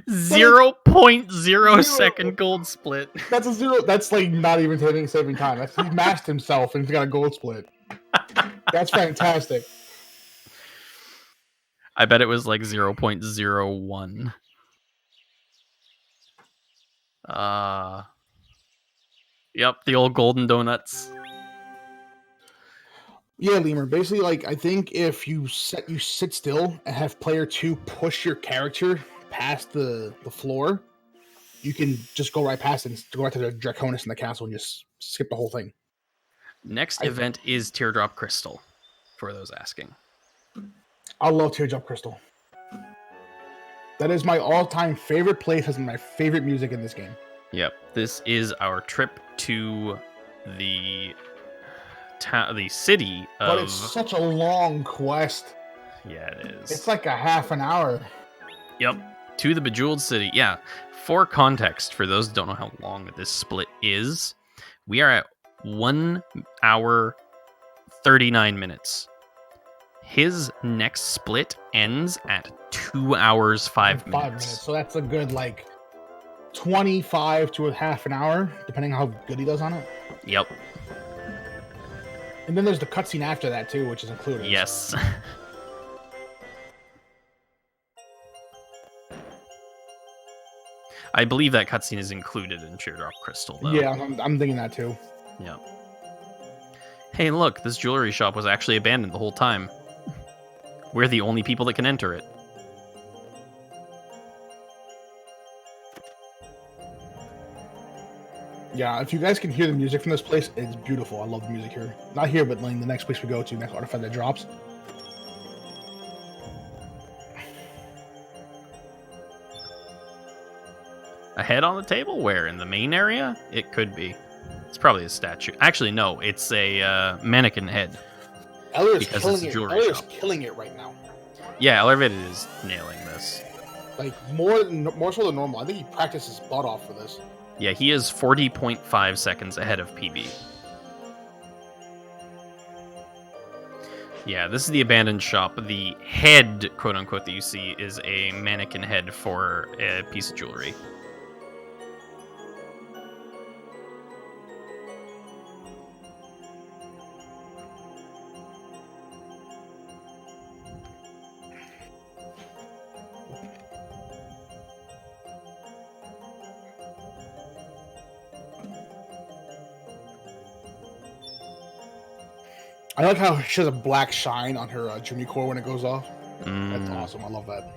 0.0 second gold split.
That's a zero. That's like not even saving time. He masked himself and he's got a gold split. That's fantastic.
I bet it was like 0.01. Yep, the old golden donuts.
Yeah, Lemur. Basically, like I think if you sit still and have player 2 push your character past the floor, you can just go right past it and go right to the Draconis in the castle and just skip the whole thing.
Next event is Teardrop Crystal, for those asking.
I love Teardrop Crystal. That is my all-time favorite place. Has my favorite music in this game.
Yep, this is our trip to the city of...
But it's such a long quest.
Yeah, it is.
It's like a half an hour.
Yep, to the Bejeweled City. Yeah, for context, for those who don't know how long this split is, we are at 1 hour 39 minutes. His next split ends at 2 hours 5 minutes.
5 minutes. So that's a good 25 to a half an hour, depending on how good he does on it.
Yep.
And then there's the cutscene after that too, which is included.
Yes. I believe that cutscene is included in Teardrop Crystal, though.
Yeah, I'm thinking that too.
Yep. Hey, look, this jewelry shop was actually abandoned the whole time. We're the only people that can enter it.
Yeah, if you guys can hear the music from this place, it's beautiful. I love the music here. Not here, but like the next place we go to, next artifact that drops.
A head on the table? Where? In the main area? It could be. It's probably a statue. Actually, no, it's a mannequin head.
Eller is killing it. Eller is killing it right now.
Yeah, ellervated is nailing this.
Like more so than normal. I think he practiced his butt off for this.
Yeah, he is 40.5 seconds ahead of PB. Yeah, this is the abandoned shop. The head, quote unquote, that you see is a mannequin head for a piece of jewelry.
I like how she has a black shine on her Jumi core when it goes off. That's awesome. I love that.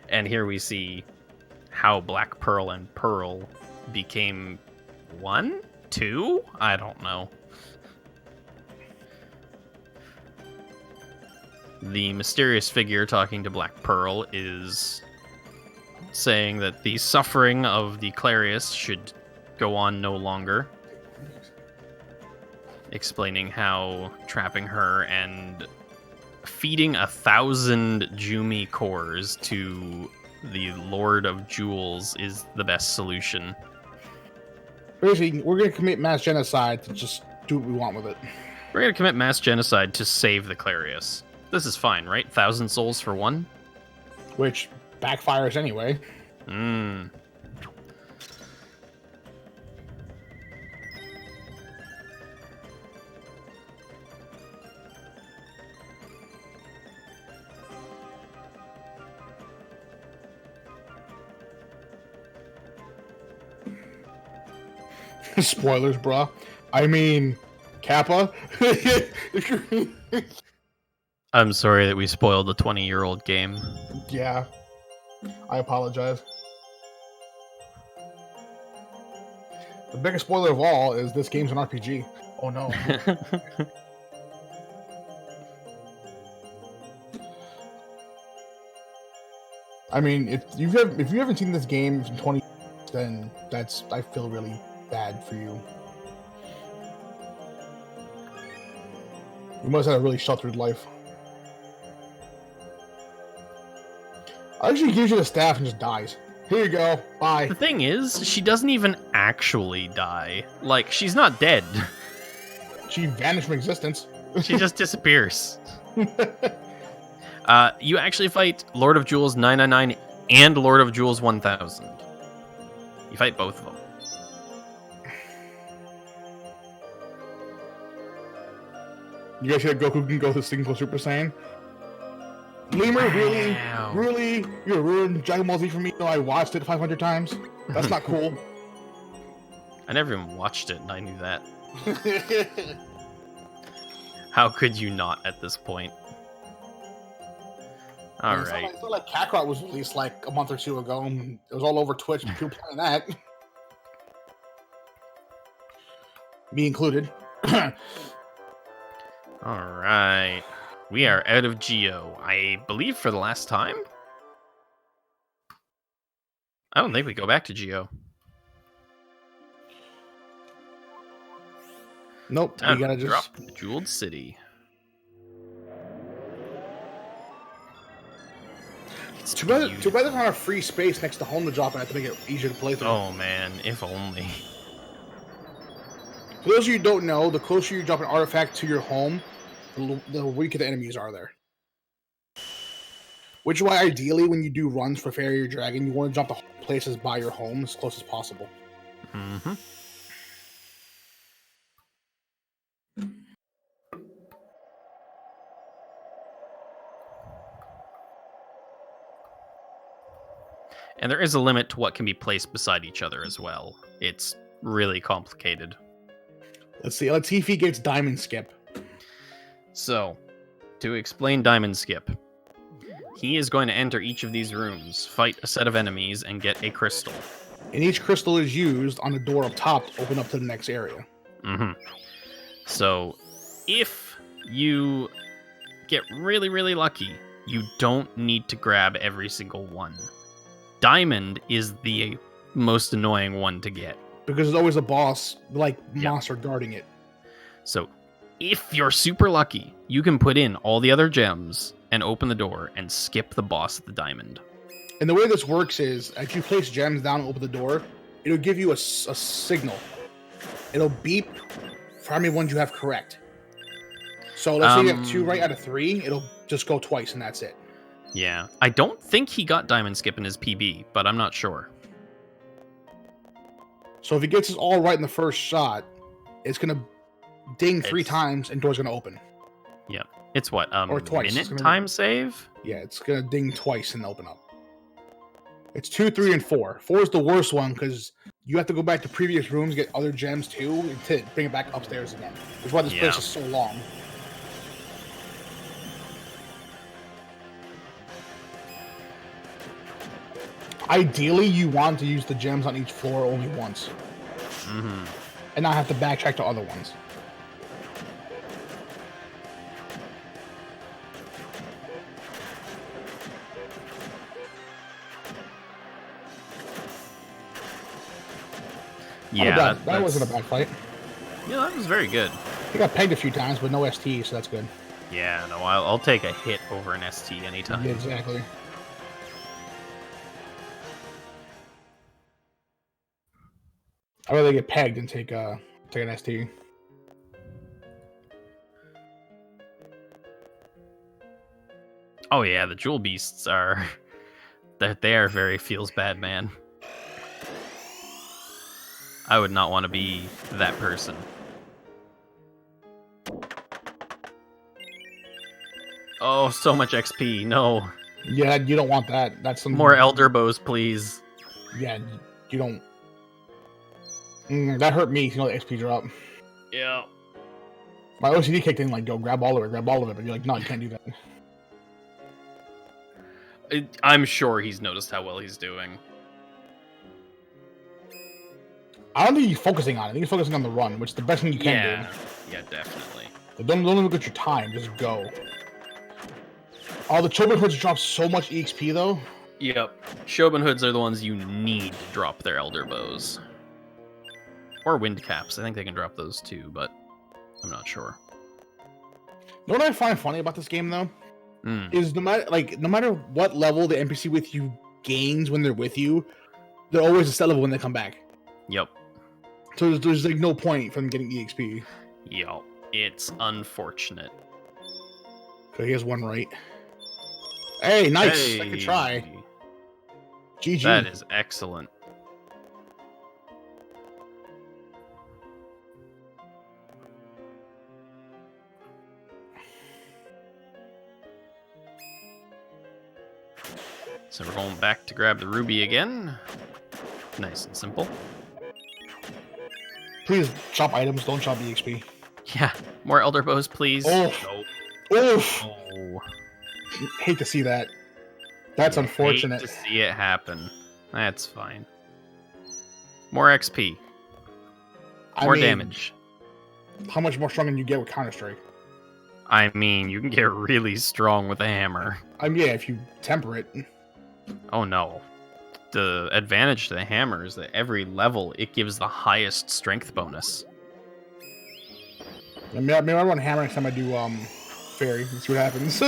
And here we see how Black Pearl and Pearl became 1? 2? I don't know. The mysterious figure talking to Black Pearl is saying that the suffering of the Clarius should go on no longer, explaining how trapping her and feeding 1,000 Jumi cores to the Lord of Jewels is the best solution.
Basically, we're going to commit mass genocide to just do what we want with it.
We're going to commit mass genocide to save the Clarius. This is fine, right? 1,000 souls for one?
Which backfires anyway. Spoilers, bruh. I mean, Kappa.
I'm sorry that we spoiled the 20-year-old game.
Yeah, I apologize. The biggest spoiler of all is this game's an RPG. Oh no. I mean, if you haven't seen this game in 20, then I feel really bad for you. You must have a really sheltered life. Actually gives you the staff and just dies. Here you go. Bye.
The thing is, she doesn't even actually die. Like, she's not dead.
She vanished from existence.
She just disappears. You actually fight Lord of Jewels 999 and Lord of Jewels 1000. You fight both of them.
You guys hear Goku can go to single Super Saiyan? Lemur, really? You ruined Dragon Ball Z for me? No, I watched it 500 times. That's not cool.
I never even watched it, and I knew that. How could you not at this point? All right.
It's not like Kakarot was released like a month or two ago. And it was all over Twitch. People playing that. Me included.
All right. We are out of Geo, I believe, for the last time. I don't think we go back to Geo.
Nope.
Time
We gotta
to
just
drop the Jeweled City. It's
too bad there's not a free space next to home to drop it to make it easier to play through.
Oh man, if only.
For those of you who don't know, the closer you drop an artifact to your home, the weaker the enemies are there. Which is why, ideally, when you do runs for Fairy or Dragon, you want to jump to places by your home as close as possible.
Mm-hmm. And there is a limit to what can be placed beside each other as well. It's really complicated.
Let's see if he gets Diamond Skip.
So, to explain Diamond Skip, he is going to enter each of these rooms, fight a set of enemies, and get a crystal.
And each crystal is used on the door up top to open up to the next area.
Mm-hmm. So, if you get really, really lucky, you don't need to grab every single one. Diamond is the most annoying one to get.
Because there's always a boss, monster guarding it.
So, if you're super lucky, you can put in all the other gems and open the door and skip the boss at the diamond.
And the way this works is, if you place gems down and open the door, it'll give you a signal. It'll beep for how many ones you have correct. So let's say you have 2 right out of 3, it'll just go twice and that's it.
Yeah, I don't think he got Diamond Skip in his PB, but I'm not sure.
So if he gets us all right in the first shot, it's going to ding 3 times and door's going to open.
Yeah. It's what,
or twice.
minute time save?
Yeah, it's going to ding twice and open up. It's 2, 3, and 4. 4 is the worst one because you have to go back to previous rooms, get other gems too, and to bring it back upstairs again. That's why this place is so long. Ideally, you want to use the gems on each floor only once.
Mm-hmm.
And not have to backtrack to other ones.
Yeah,
that wasn't a bad fight.
Yeah, that was very good.
He got pegged a few times, but no ST, so that's good.
Yeah, no, I'll take a hit over an ST anytime.
Yeah, exactly. I'd rather get pegged than take an ST.
Oh yeah, the Jewel Beasts are... They are very feels bad, man. I would not want to be that person. Oh, so much XP. No.
Yeah, you don't want that. That's some
more Elder Bows, please.
Yeah, you don't. That hurt me. You know, the XP drop.
Yeah.
My OCD kicked in, like, go grab all of it, but you're like, no, you can't do that.
I'm sure he's noticed how well he's doing.
I don't think he's focusing on it. I think he's focusing on the run, which is the best thing you can do.
Yeah, definitely.
But don't look at your time. Just go. Oh, the Chobin Hoods drop so much EXP, though.
Yep. Shogun Hoods are the ones you need to drop their Elder Bows. Or Wind Caps. I think they can drop those too, but I'm not sure.
You know what I find funny about this game, though?
Mm.
Is no matter what level the NPC with you gains when they're with you, they're always a set level when they come back.
Yep.
So there's like no point from getting EXP.
Yep. It's unfortunate.
So he has one right. Hey, nice. Second try. GG.
That is excellent. So we're going back to grab the ruby again. Nice and simple.
Please shop items, don't shop EXP.
Yeah, more Elder Bows, please.
Oh. Oof.
Oh.
Hate to see that. That's unfortunate.
Hate to see it happen. That's fine. More XP. More damage.
How much more strong can you get with Counter-Strike?
I mean, you can get really strong with a hammer.
Yeah, if you temper it.
Oh no. The advantage to the hammer is that every level, it gives the highest strength bonus.
Maybe I run hammer next time I do fairy. Let's see what happens.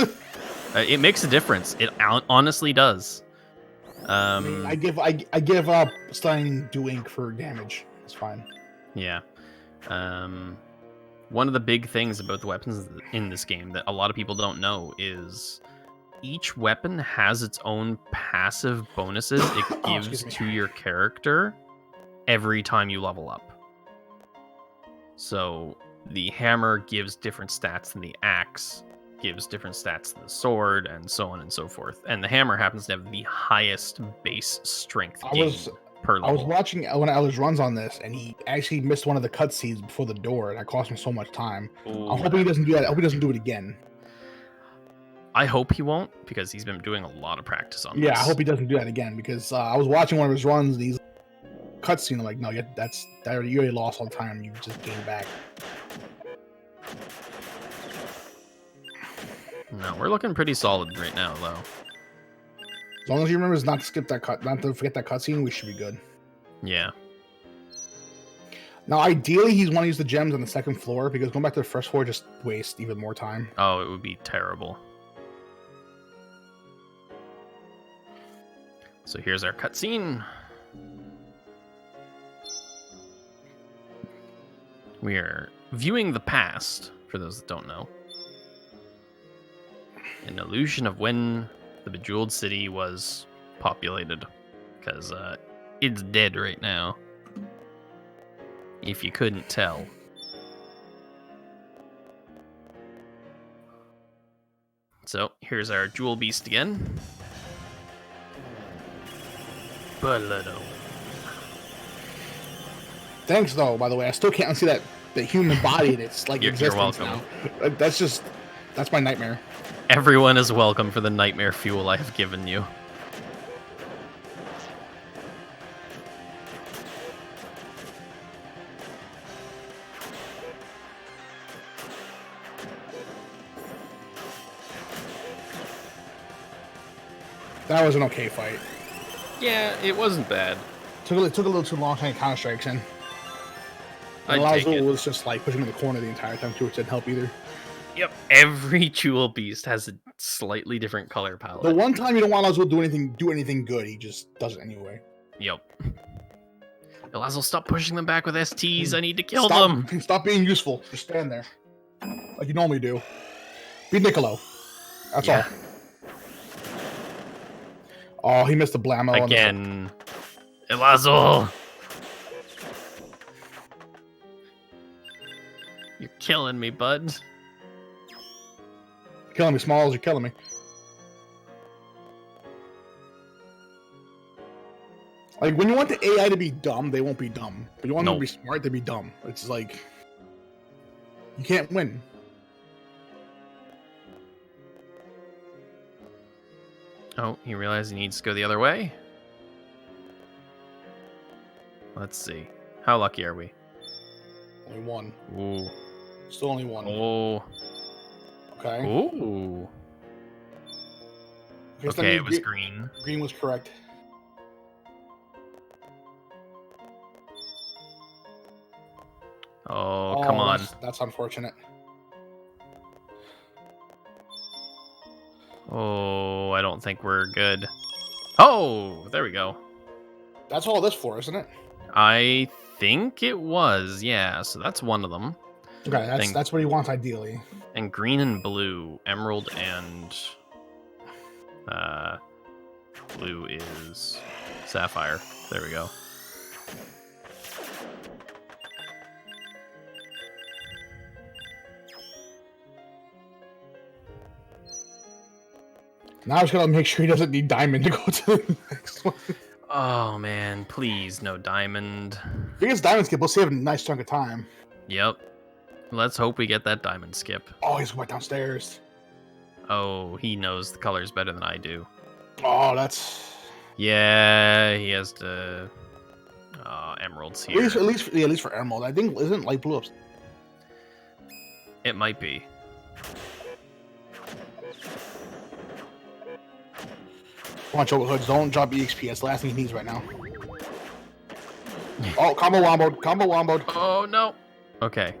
It makes a difference. It honestly does.
I give up starting do ink for damage. It's fine.
Yeah. One of the big things about the weapons in this game that a lot of people don't know is each weapon has its own passive bonuses it gives to your character every time you level up. So the hammer gives different stats than the axe, gives different stats than the sword, and so on and so forth. And the hammer happens to have the highest base strength per level.
I was watching one of Eller's runs on this, and he actually missed one of the cutscenes before the door, and that cost him so much time.
Ooh.
I'm hoping he doesn't do that. I hope he doesn't do it again.
I hope he won't, because he's been doing a lot of practice on this.
Yeah, I hope he doesn't do that again, because I was watching one of his runs, and he's cutscene. I'm like, no, you already lost all the time. You just gained back.
No, we're looking pretty solid right now, though.
As long as you remember not to forget that cutscene, we should be good.
Yeah.
Now, ideally, he's want to use the gems on the second floor, because going back to the first floor just wastes even more time.
Oh, it would be terrible. So here's our cutscene. We are viewing the past, for those that don't know. An illusion of when the Bejeweled City was populated. Because it's dead right now. If you couldn't tell. So, here's our Jewel Beast again. Balado.
Thanks, though, by the way. I still can't see the human body in its like existence
you're welcome.
now. That's my nightmare.
Everyone is welcome for the nightmare fuel I have given you.
That was an okay fight.
Yeah, it wasn't bad.
Took a little too long to get counter strikes in. And Lazo was just like pushing in the corner the entire time too, which didn't help either.
Yep, every Jewel Beast has a slightly different color palette.
The one time you don't want Lazo to do anything good, he just does it anyway.
Yep. Lazo, stop pushing them back with STs. I need to kill them.
Stop being useful. Just stand there. Like you normally do. Be Niccolo. That's all. Oh, he missed the blammo.
Again. Lazo! You're killing me, bud.
Killing me, Smalls. You're killing me. Like, when you want the AI to be dumb, they won't be dumb. But you want them to be smart, they'll be dumb. It's like... You can't win.
Oh, he realized he needs to go the other way? Let's see. How lucky are we?
Only one.
Ooh.
Still only one.
Oh.
Okay.
Ooh.
So that
Okay,
means
it was green.
Green was correct.
Oh, come on.
That's unfortunate.
Oh, I don't think we're good. Oh, there we go.
That's all this for, isn't it?
I think it was, yeah. So that's one of them.
Okay, that's what he wants ideally.
And green and blue, emerald and blue is sapphire. There we go.
Now I just gotta make sure he doesn't need diamond to go to the next one.
Oh man, please no diamond.
If he gets diamond skip, we'll save a nice chunk of time.
Yep. Let's hope we get that diamond skip.
Oh, he's going downstairs.
Oh, he knows the colors better than I do.
Oh, that's...
Yeah, he has to... emeralds here.
At least for emerald. I think, isn't light blue up?
It might be.
Watch out, Hoods. Don't drop EXP. That's the last thing he needs right now. Oh, combo womboed. Combo womboed.
Oh, no. Okay.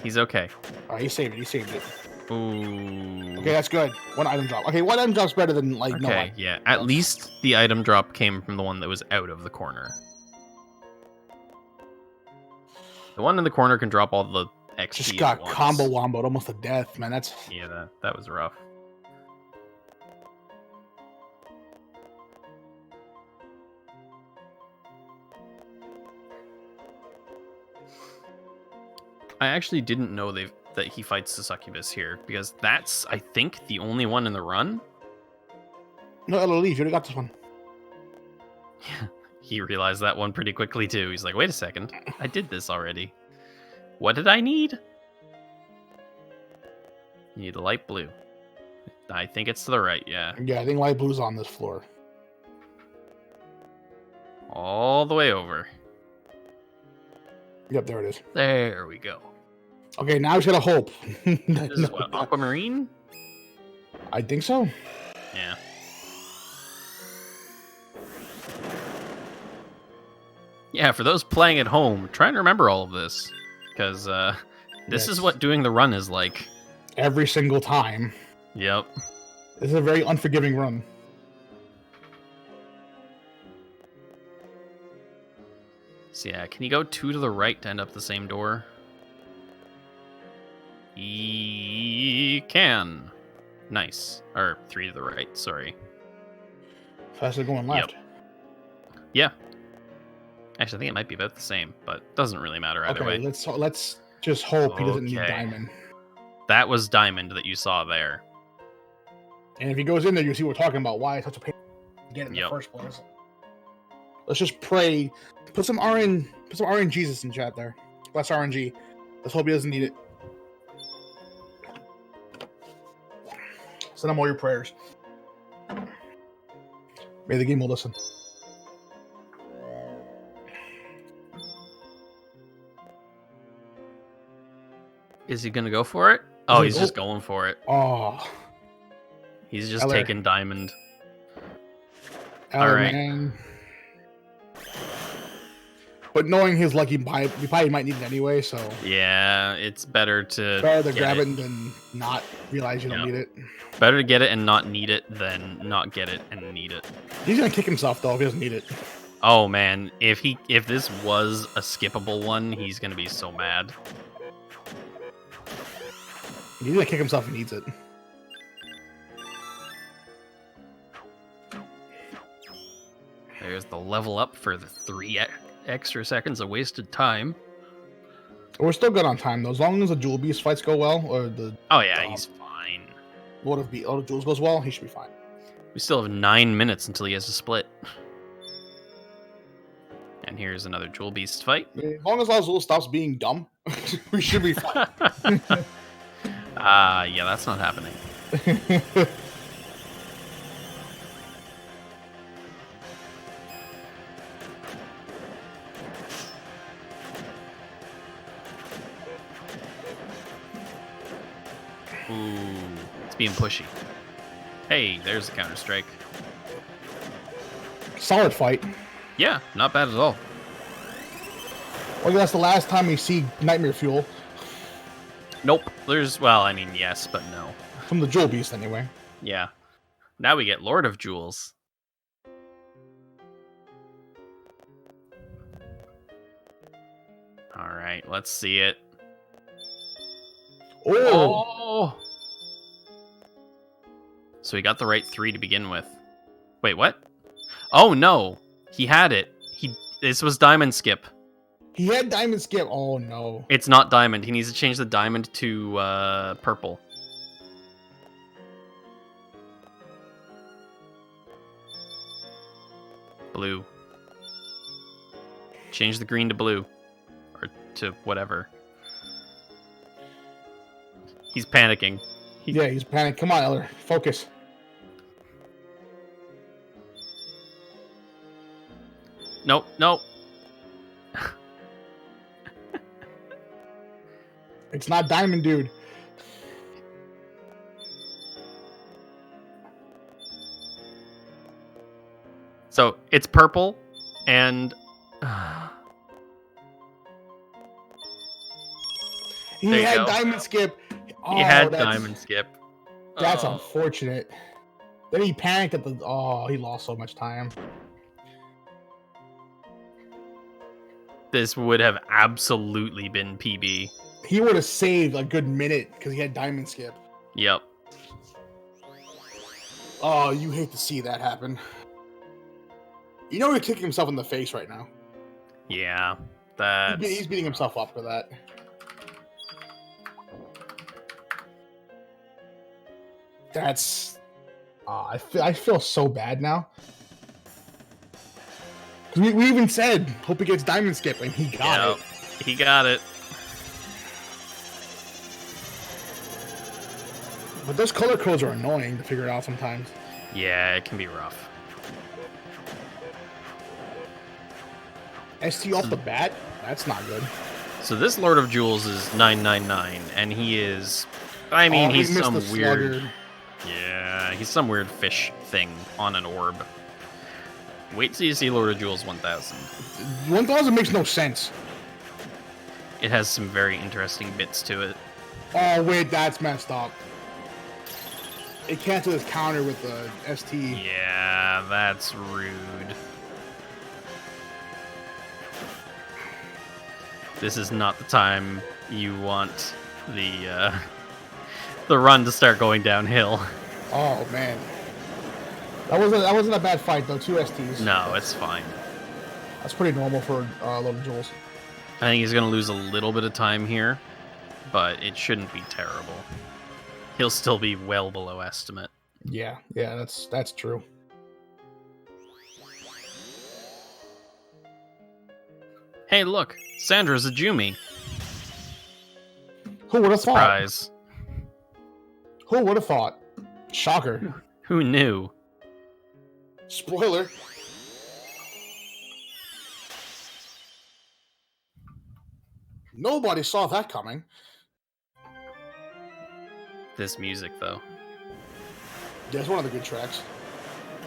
He's okay.
Alright, he saved it. He saved it.
Ooh.
Okay, that's good. One item drop. Okay, one item drop's better than, like, no
Okay,
item.
yeah. At least the item drop came from the one that was out of the corner. The one in the corner can drop all the XP
Just got
at once.
combo womboed almost to death, man. That's...
Yeah, that was rough. I actually didn't know that he fights the succubus here, because that's, I think, the only one in the run.
No, LOL, you already got this one.
He realized that one pretty quickly, too. He's like, wait a second, I did this already. What did I need? You need a light blue. I think it's to the right, yeah.
Yeah, I think light blue's on this floor.
All the way over.
Yep, there it is.
There we go.
Okay, now he's gotta hope.
This is what, aquamarine?
I think so.
Yeah. Yeah, for those playing at home, try and remember all of this. Because this is what doing the run is like.
Every single time.
Yep.
This is a very unforgiving run.
So yeah, can you go 2 to the right to end up the same door? He can. Nice. Or 3 to the right, sorry.
Faster going left.
Yep. Yeah. Actually, I think it might be about the same, but doesn't really matter either way.
Let's just hope he doesn't need diamond.
That was diamond that you saw there.
And if he goes in there, you see what we're talking about. Why it's such a pain to get in the first place. Let's just pray. Put some RNGesus in chat there. Less RNG. Let's hope he doesn't need it. Send him all your prayers. May the game will listen.
Is he gonna go for it? Oh, he's just going for it.
Oh.
He's just taking diamond.
All right. Man. But knowing his luck, he probably might need it anyway, so...
Yeah, it's better to...
Better to grab it than not realize you don't need it.
Better to get it and not need it than not get it and need it.
He's gonna kick himself, though, if he doesn't need it.
Oh, man. If this was a skippable one, he's gonna be so mad.
He's gonna kick himself if he needs it.
There's the level up for the 3 extra seconds of wasted time.
We're still good on time, though. As long as the Jewel Beast fights go well, or the...
Oh, yeah, he's fine.
Lord of Jewels goes well, he should be fine.
We still have 9 minutes until he has to split. And here's another Jewel Beast fight.
As long as Azul stops being dumb, we should be fine.
Yeah, that's not happening. Ooh, it's being pushy. Hey, there's a counter strike.
Solid fight.
Yeah, not bad at all.
Well, that's the last time we see Nightmare Fuel.
Nope. Well, I mean, yes, but no.
From the Jewel Beast, anyway.
Yeah. Now we get Lord of Jewels. All right, let's see it.
Oh!
So he got the right 3 to begin with. Wait, what? Oh, no. He had it. This was Diamond Skip.
He had Diamond Skip. Oh, no.
It's not Diamond. He needs to change the Diamond to purple. Blue. Change the green to blue. Or to whatever. He's panicking.
Yeah, he's panicking. Come on, Eller. Focus.
Nope, nope.
It's not Diamond Dude.
So it's purple, and
He
There you
had
go.
Diamond Skip. Oh,
he had
that's-
Diamond Skip.
That's
Oh.
unfortunate. Then he panicked at the. Oh, he lost so much time.
This would have absolutely been PB.
He would have saved a good minute because he had Diamond Skip.
Yep.
Oh, you hate to see that happen. You know he's kicking himself in the face right now.
Yeah. That's...
He's beating himself up for that. That's... I feel so bad now. 'Cause we even said, hope he gets Diamond Skip, and he got it.
He got it.
But those color codes are annoying to figure out sometimes.
Yeah, it can be rough.
ST off the bat? That's not good.
So this Lord of Jewels is 999, and he is... I mean,
Oh, he
he's
missed
some
the
weird...
slugger.
Yeah, he's some weird fish thing on an orb. Wait till you see Lord of Jewels 1000.
1000 makes no sense.
It has some very interesting bits to it.
Oh, wait, that's messed up. It canceled his counter with the ST.
Yeah, that's rude. This is not the time you want the run to start going downhill.
Oh, man. That wasn't a bad fight, though. 2 STs.
No, it's fine.
That's pretty normal for Little Jules.
I think he's going to lose a little bit of time here, but it shouldn't be terrible. He'll still be well below estimate.
Yeah, that's true.
Hey, look, Sandra's a Jumi.
Who would have thought?
Surprise.
Who would have thought? Shocker.
Who knew?
Spoiler. Nobody saw that coming.
This music, though.
Yeah, it's one of the good tracks.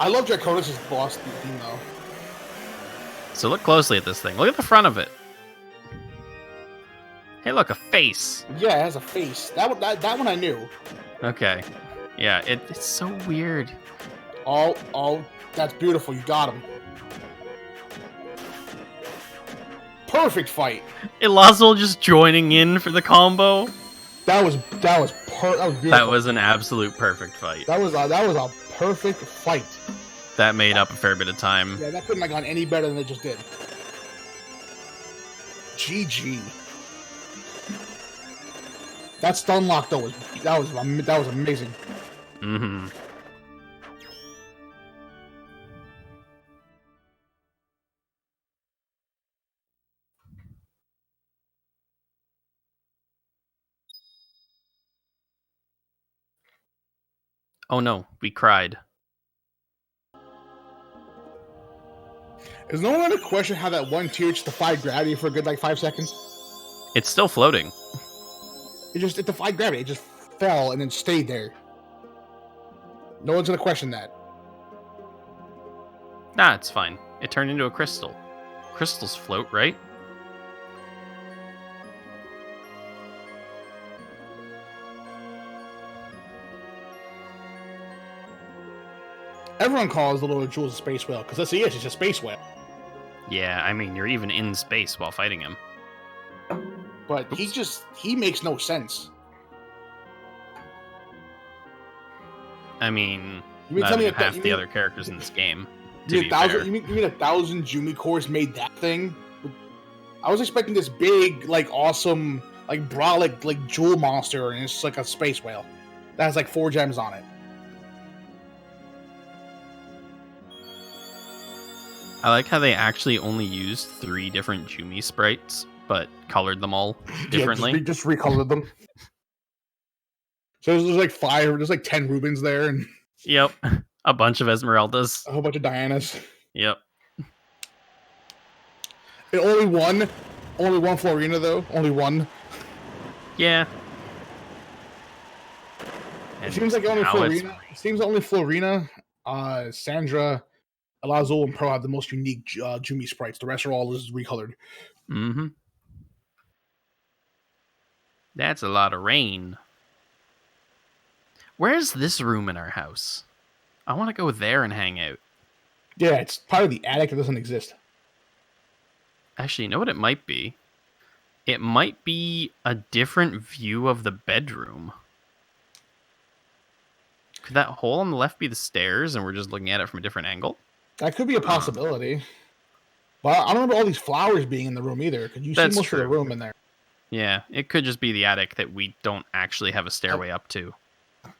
I love Draconis' boss theme, though.
So look closely at this thing. Look at the front of it. Hey, look, a face.
Yeah, it has a face. That one I knew.
Okay. Yeah, it's so weird.
Oh, that's beautiful. You got him. Perfect fight.
Ilazul just joining in for the combo.
That was beautiful.
That was an absolute perfect fight.
That was a perfect fight.
That made up a fair bit of time.
Yeah, that couldn't have gone any better than it just did. GG. That stun lock though that was amazing.
Mm-hmm. Oh no, we cried.
Is no one going to question how that one tier just defied gravity for a good like 5 seconds?
It's still floating.
It defied gravity. It just fell and then stayed there. No one's going to question that.
Nah, it's fine. It turned into a crystal. Crystals float, right?
Everyone calls the little Jules a space whale because that's it's just a space whale.
Yeah, I mean, you're even in space while fighting him.
But he makes no sense.
I mean,
You mean
not
tell me
even
that-
half
you
the
mean-
other characters in this game.
You
To
mean,
be fair.
you mean 1,000 Jumi cores made that thing? I was expecting this big, like, awesome, like, brolic, like, jewel monster, and it's like a space whale that has like 4 gems on it.
I like how they actually only used 3 different Jumi sprites, but colored them all differently.
Yeah, just recolored them. So there's like 5, there's like 10 Rubens there, and
Yep. A bunch of Esmeraldas.
a whole bunch of Dianas.
Yep.
And only one Florina though. Only one.
Yeah.
It seems like only
now it's-
Florina. It seems only Florina, Sandra, Alazul, and Pro have the most unique Jumi sprites. The rest are all just recolored.
Mm-hmm. That's a lot of rain. Where's this room in our house? I want to go there and hang out.
Yeah, it's part of the attic that doesn't exist.
Actually, you know what it might be? It might be a different view of the bedroom. Could that hole on the left be the stairs and we're just looking at it from a different angle?
That could be a possibility. But I don't remember all these flowers being in the room either. Because you see
That's
most of the
true.
room in there.
Yeah, it could just be the attic that we don't actually have a stairway up to.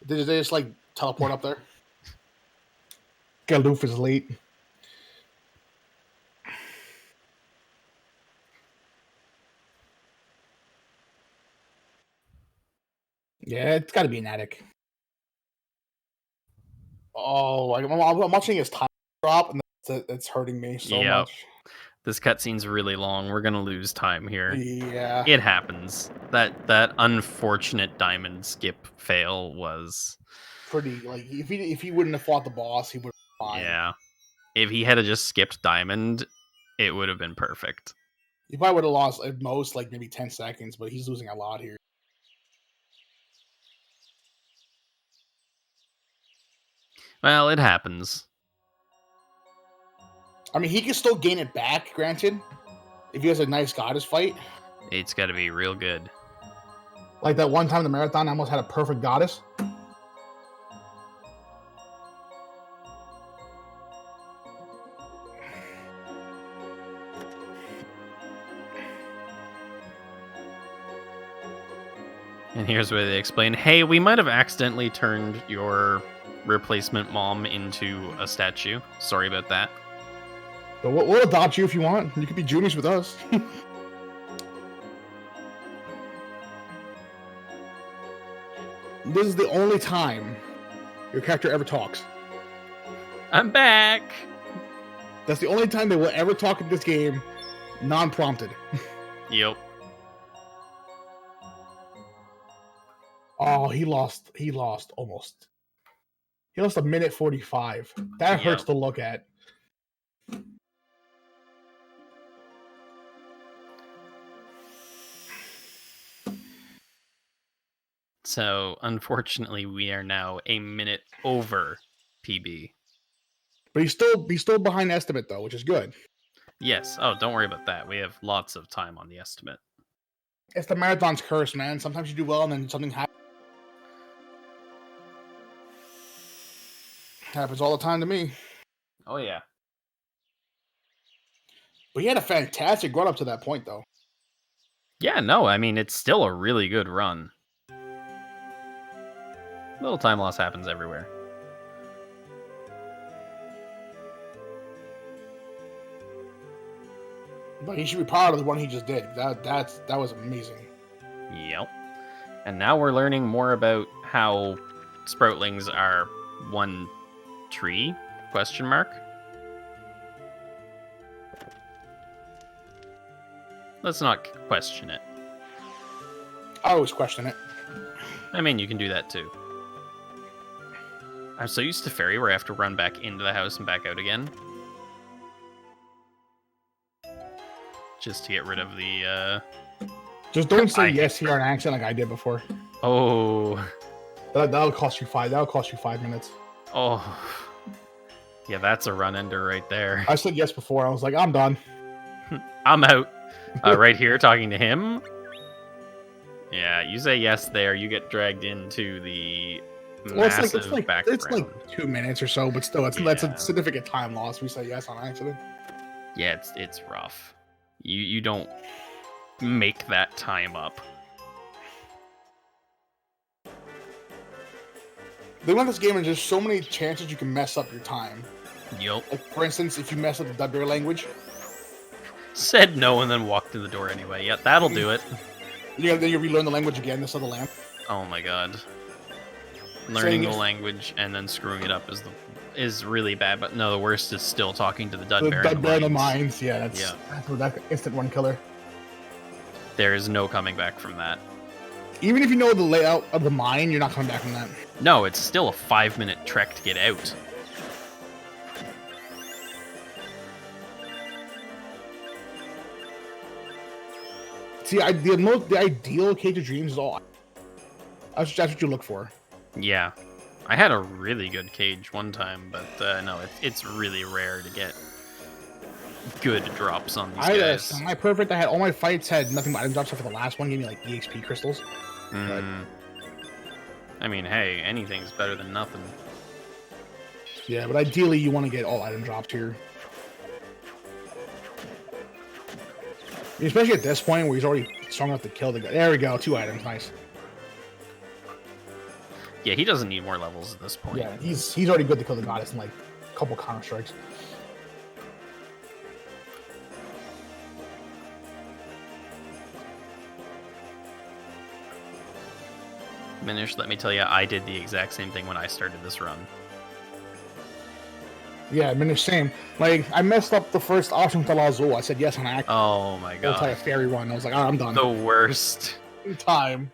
Did they just like teleport up there? Galoof is late. Yeah, it's got to be an attic. Oh, like, I'm watching his time drop, and it's hurting me so
Yep.
much.
This cutscene's really long. We're gonna lose time here.
Yeah.
It happens. That unfortunate diamond skip fail was.
Pretty, like, if he wouldn't have fought the boss, he would have been fine.
Yeah. If he had just skipped diamond, it would have been perfect.
He probably would have lost at most, like, maybe 10 seconds, but he's losing a lot here.
Well, it happens.
I mean, he can still gain it back, granted, if he has a nice goddess fight.
It's got to be real good.
Like that one time in the marathon, I almost had a perfect goddess.
And here's where they explain, hey, we might have accidentally turned your replacement mom into a statue. Sorry about that.
But we'll adopt you if you want. You could be Jumis with us. This is the only time your character ever talks.
I'm back!
That's the only time they will ever talk in this game, non-prompted.
Yep.
Oh, he lost almost. He lost a minute 45. That hurts to look at.
So, unfortunately, we are now a minute over PB.
But he's still behind estimate though, which is good.
Yes. Oh, don't worry about that. We have lots of time on the estimate.
It's the marathon's curse, man. Sometimes you do well and then something happens. Happens all the time to me.
Oh, yeah.
But he had a fantastic run up to that point, though.
Yeah, no, I mean, it's still a really good run. Little time loss happens everywhere.
But he should be proud of the one he just did. That was amazing.
Yep. And now we're learning more about how sproutlings are one tree? Question mark. Let's not question it.
I always question it.
I mean, you can do that too. I'm so used to fairy where I have to run back into the house and back out again. Just to get rid of the,
Just don't say yes here on accident like I did before.
Oh.
That'll cost you 5. That'll cost you 5 minutes.
Oh. Yeah, that's a run ender right there.
I said yes before. I was like, I'm done.
I'm out. Right here, talking to him. Yeah, you say yes there, you get dragged into the massive background.
It's like 2 minutes or so, but still, that's a significant time loss. We say yes on accident.
Yeah, it's rough. You don't make that time up.
They want this game and there's so many chances you can mess up your time.
Yup.
Like, for instance, if you mess up the Dudbear language.
Said no and then walked through the door anyway. Yeah, that'll do it.
Yeah, then you relearn the language again, this other land.
Oh my god. Learning the language and then screwing it up is really bad, but no, the worst is still talking to the Dudbear.
The Dudbear in the mines, yeah, that's instant one killer.
There is no coming back from that.
Even if you know the layout of the mine, you're not coming back from that.
No, it's still a 5-minute trek to get out.
See, the ideal Cage of Dreams is all. That's what you look for.
Yeah. I had a really good cage one time, but no, it's really rare to get good drops on these guys.
My perfect, I had all my fights had nothing but item drops except for the last one gave me like EXP crystals.
I mean, hey, anything's better than nothing.
Yeah, but ideally you want to get all item drops here. Especially at this point where he's already strong enough to kill the guy. There we go, 2 items, nice.
Yeah, he doesn't need more levels at this point.
Yeah, he's already good to kill the goddess in like a couple counter strikes.
Minish, let me tell you, I did the exact same thing when I started this run.
Yeah, Minish, same. Like, I messed up the first option to Lazul. I said yes on accident.
Oh my god.
I'll a fairy run. I was like, I'm done.
The worst.
Time.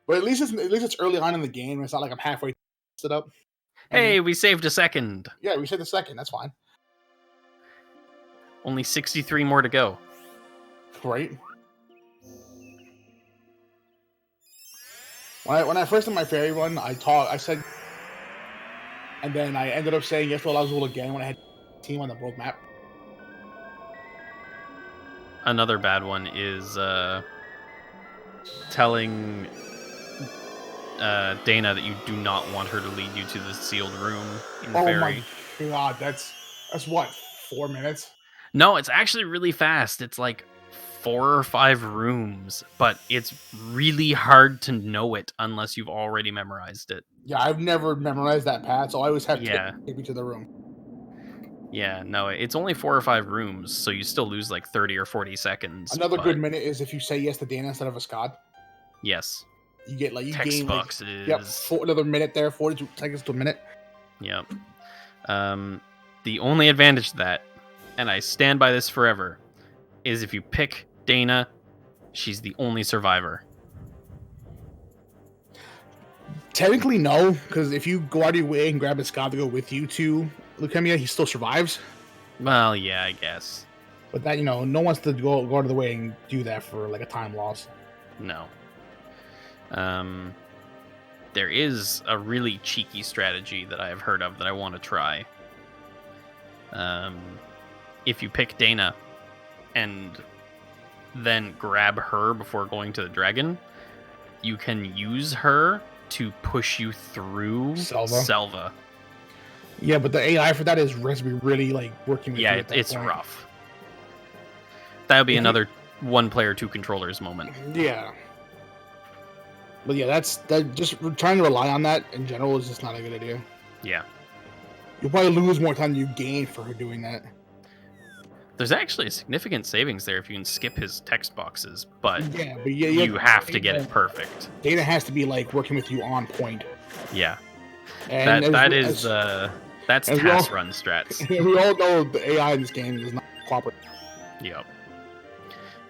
But at least it's early on in the game. It's not like I'm halfway it up.
Hey, we saved a second.
Yeah, we saved a second. That's fine.
Only 63 more to go.
Right. When I first did my fairy run, I said, and then I ended up saying yes to Lazul again when I had team on the broke map.
Another bad one is telling Dana that you do not want her to lead you to the sealed room in the fairy.
Oh my god, that's what, 4 minutes?
No, it's actually really fast. It's like 4 or 5 rooms, but it's really hard to know it unless you've already memorized it.
Yeah, I've never memorized that path, so I always have
to
take me to the room.
Yeah, no, it's only 4 or 5 rooms, so you still lose like 30 or 40 seconds.
Another good minute is if you say yes to Dana instead of a Scott.
Yes.
You get like
text
gain
boxes.
Another minute there, 42 seconds to a minute.
Yep. The only advantage to that, and I stand by this forever, is if you pick Dana, she's the only survivor.
Technically, no, because if you go out of your way and grab a Scott to go with you to leukemia, he still survives.
Well, yeah, I guess.
But that, no one wants to go out of the way and do that for like a time loss.
No. There is a really cheeky strategy that I have heard of that I want to try. If you pick Dana and then grab her before going to the dragon, you can use her to push you through Selva.
Yeah, but the AI for that has to be really like working with you at that
it's
point.
rough. That would be another 1 player 2 controllers moment.
Yeah. But yeah, that just trying to rely on that in general is just not a good idea.
Yeah.
You'll probably lose more time than you gain for her doing that.
There's actually a significant savings there if you can skip his text boxes, but
you
have to get it perfect.
Dana has to be like working with you on point.
Yeah.
And
that's
as we
task
all-
run strats.
we all know the AI in this game is not cooperative.
Yep.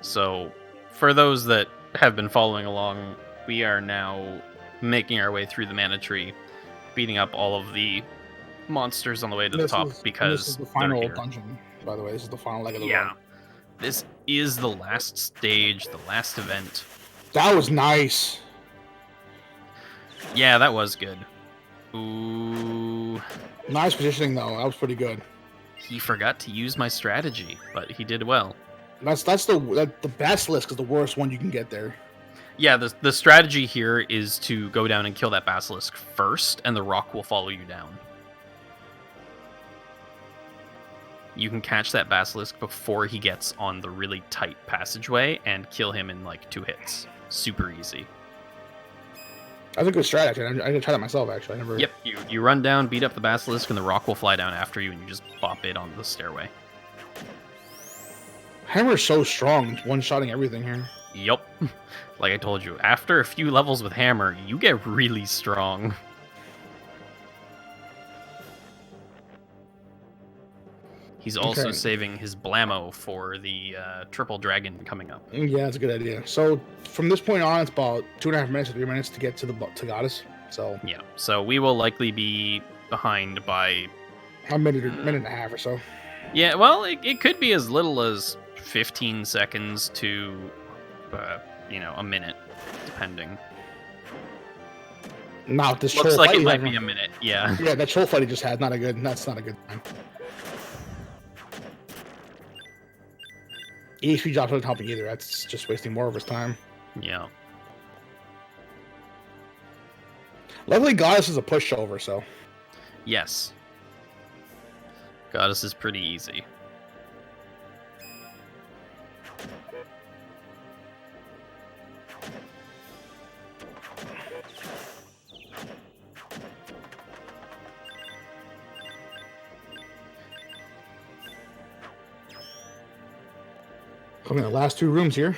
So, for those that have been following along, we are now making our way through the mana tree, beating up all of the monsters on the way to the top because
this is the
they're
final
here.
dungeon. By the way, this is the final leg of the
Yeah.
run.
This is the last stage, the last event.
That was nice.
Yeah, that was good. Ooh.
Nice positioning though. That was pretty good.
He forgot to use my strategy, but he did well.
That's the basilisk is the worst one you can get there.
Yeah, the strategy here is to go down and kill that basilisk first, and the rock will follow you down. You can catch that basilisk before he gets on the really tight passageway and kill him in like 2 hits. Super easy.
That's a good strategy. I didn't try that myself actually. I never.
Yep, you run down, beat up the basilisk, and the rock will fly down after you, and you just bop it on the stairway.
Hammer is so strong, one-shotting everything here.
Yup. Like I told you, after a few levels with Hammer, you get really strong. He's also saving his blammo for the triple dragon coming up.
Yeah, that's a good idea. So from this point on, it's about 2.5 minutes or 3 minutes to get to the goddess. So
yeah, so we will likely be behind by
a minute and a half or so.
Yeah, well, it could be as little as 15 seconds to, a minute, depending.
Now this
looks like it might be a minute. Yeah.
Yeah, that troll fight he just had that's not a good time. EHP drops doesn't help him either. That's just wasting more of his time.
Yeah.
Luckily, Goddess is a pushover, so.
Yes. Goddess is pretty easy.
Coming in the last 2 rooms here.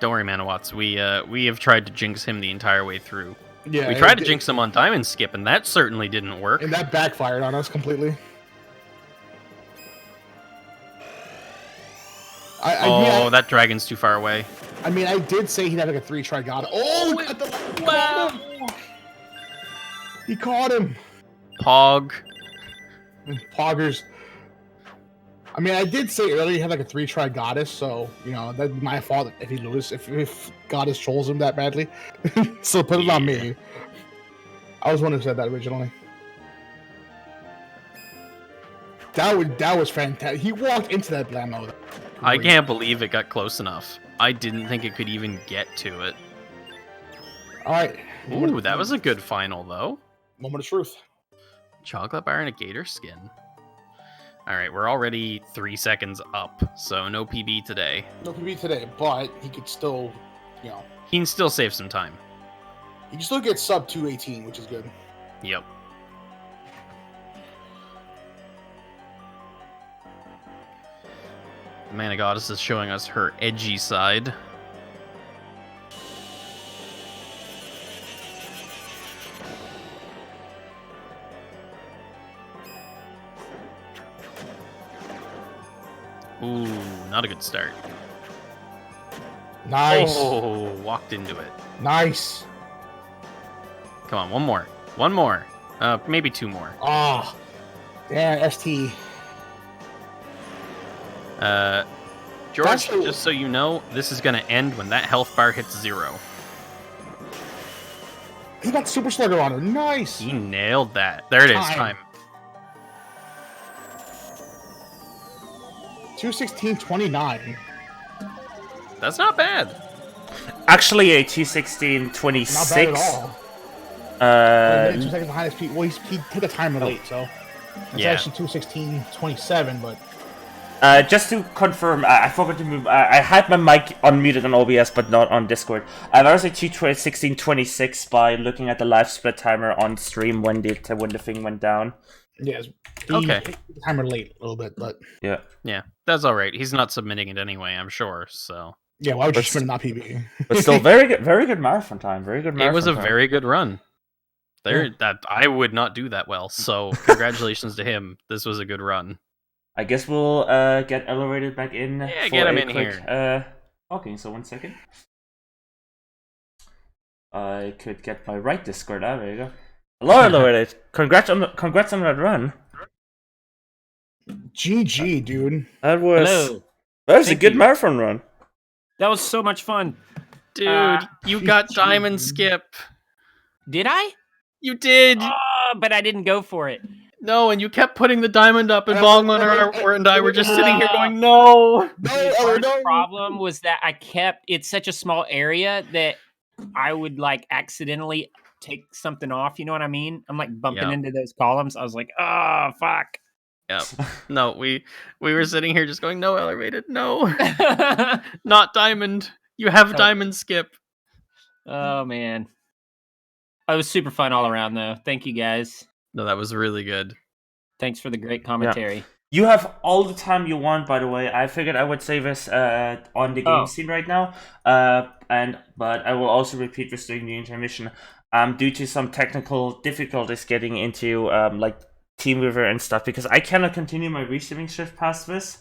Don't worry, Manawats. We have tried to jinx him the entire way through.
Yeah,
we tried to jinx him on Diamond Skip, and that certainly didn't work.
And that backfired on us completely.
That dragon's too far away.
I mean, I did say he'd have like a 3-try god. Oh,
wow!
He caught him.
Pog.
Poggers. I mean, I did say earlier he had like a 3-try goddess, so that'd be my fault if he loses. If goddess trolls him that badly, so put it on me. I was one who said that originally. That was fantastic. He walked into that blammo.
I can't believe it got close enough. I didn't think it could even get to it.
All right.
Ooh, that was a good final though.
Moment of truth.
Chocolate bar and a gator skin. All right, we're already 3 seconds up, so no PB today.
No PB today, but he could still,
He can still save some time.
He can still get sub 218, which is good.
Yep. The Mana Goddess is showing us her edgy side. Ooh, not a good start.
Nice.
Oh, walked into it.
Nice.
Come on, one more. One more. Maybe 2 more.
Ah. Damn, ST.
George, just so you know, this is going to end when that health bar hits 0.
He got Super Slugger on her. Nice.
He nailed that. There it is. Time.
216.29.
That's not bad.
Actually, a 216.26.
Not bad at all. 2 seconds behind his Well, he hit the timer late, so it's actually 216.27. But
just to confirm, I forgot to move. I had my mic unmuted on OBS, but not on Discord. That was a 216.26 by looking at the live split timer on stream when the thing went down.
Yes.
Okay.
Hit the timer late a little bit, but
yeah, that's all right. He's not submitting it anyway, I'm sure. So
yeah, why would you spin not PB?
But still, very good marathon time. Very good. Marathon
It was a
time.
very good run. That I would not do that well. So congratulations to him. This was a good run.
I guess we'll get Elevated back in.
Yeah,
for
get him
a
in
quick,
here.
Okay, so 1 second. I could get my right Discord out. There you go. Hello, Elevated. Congrats on that run.
GG, dude.
That was
Hello.
a
Thank
good
you.
marathon run.
That was so much fun.
Dude, you got diamond skip.
Did I?
You did.
But I didn't go for it.
No, and you kept putting the diamond up, and Bongman and I were just sitting here going, no.
The problem was that it's such a small area that I would like accidentally take something off. You know what I mean? I'm like bumping into those columns. I was like, oh, fuck.
Yep. No, we were sitting here just going, no, elevated, no. Not diamond. You have diamond skip.
Oh, man. It was super fun all around, though. Thank you, guys.
No, that was really good.
Thanks for the great commentary.
Yeah. You have all the time you want, by the way. I figured I would say this on the game scene right now. But I will also repeat this during the intermission. Due to some technical difficulties getting into like TeamViewer and stuff, because I cannot continue my receiving shift past this.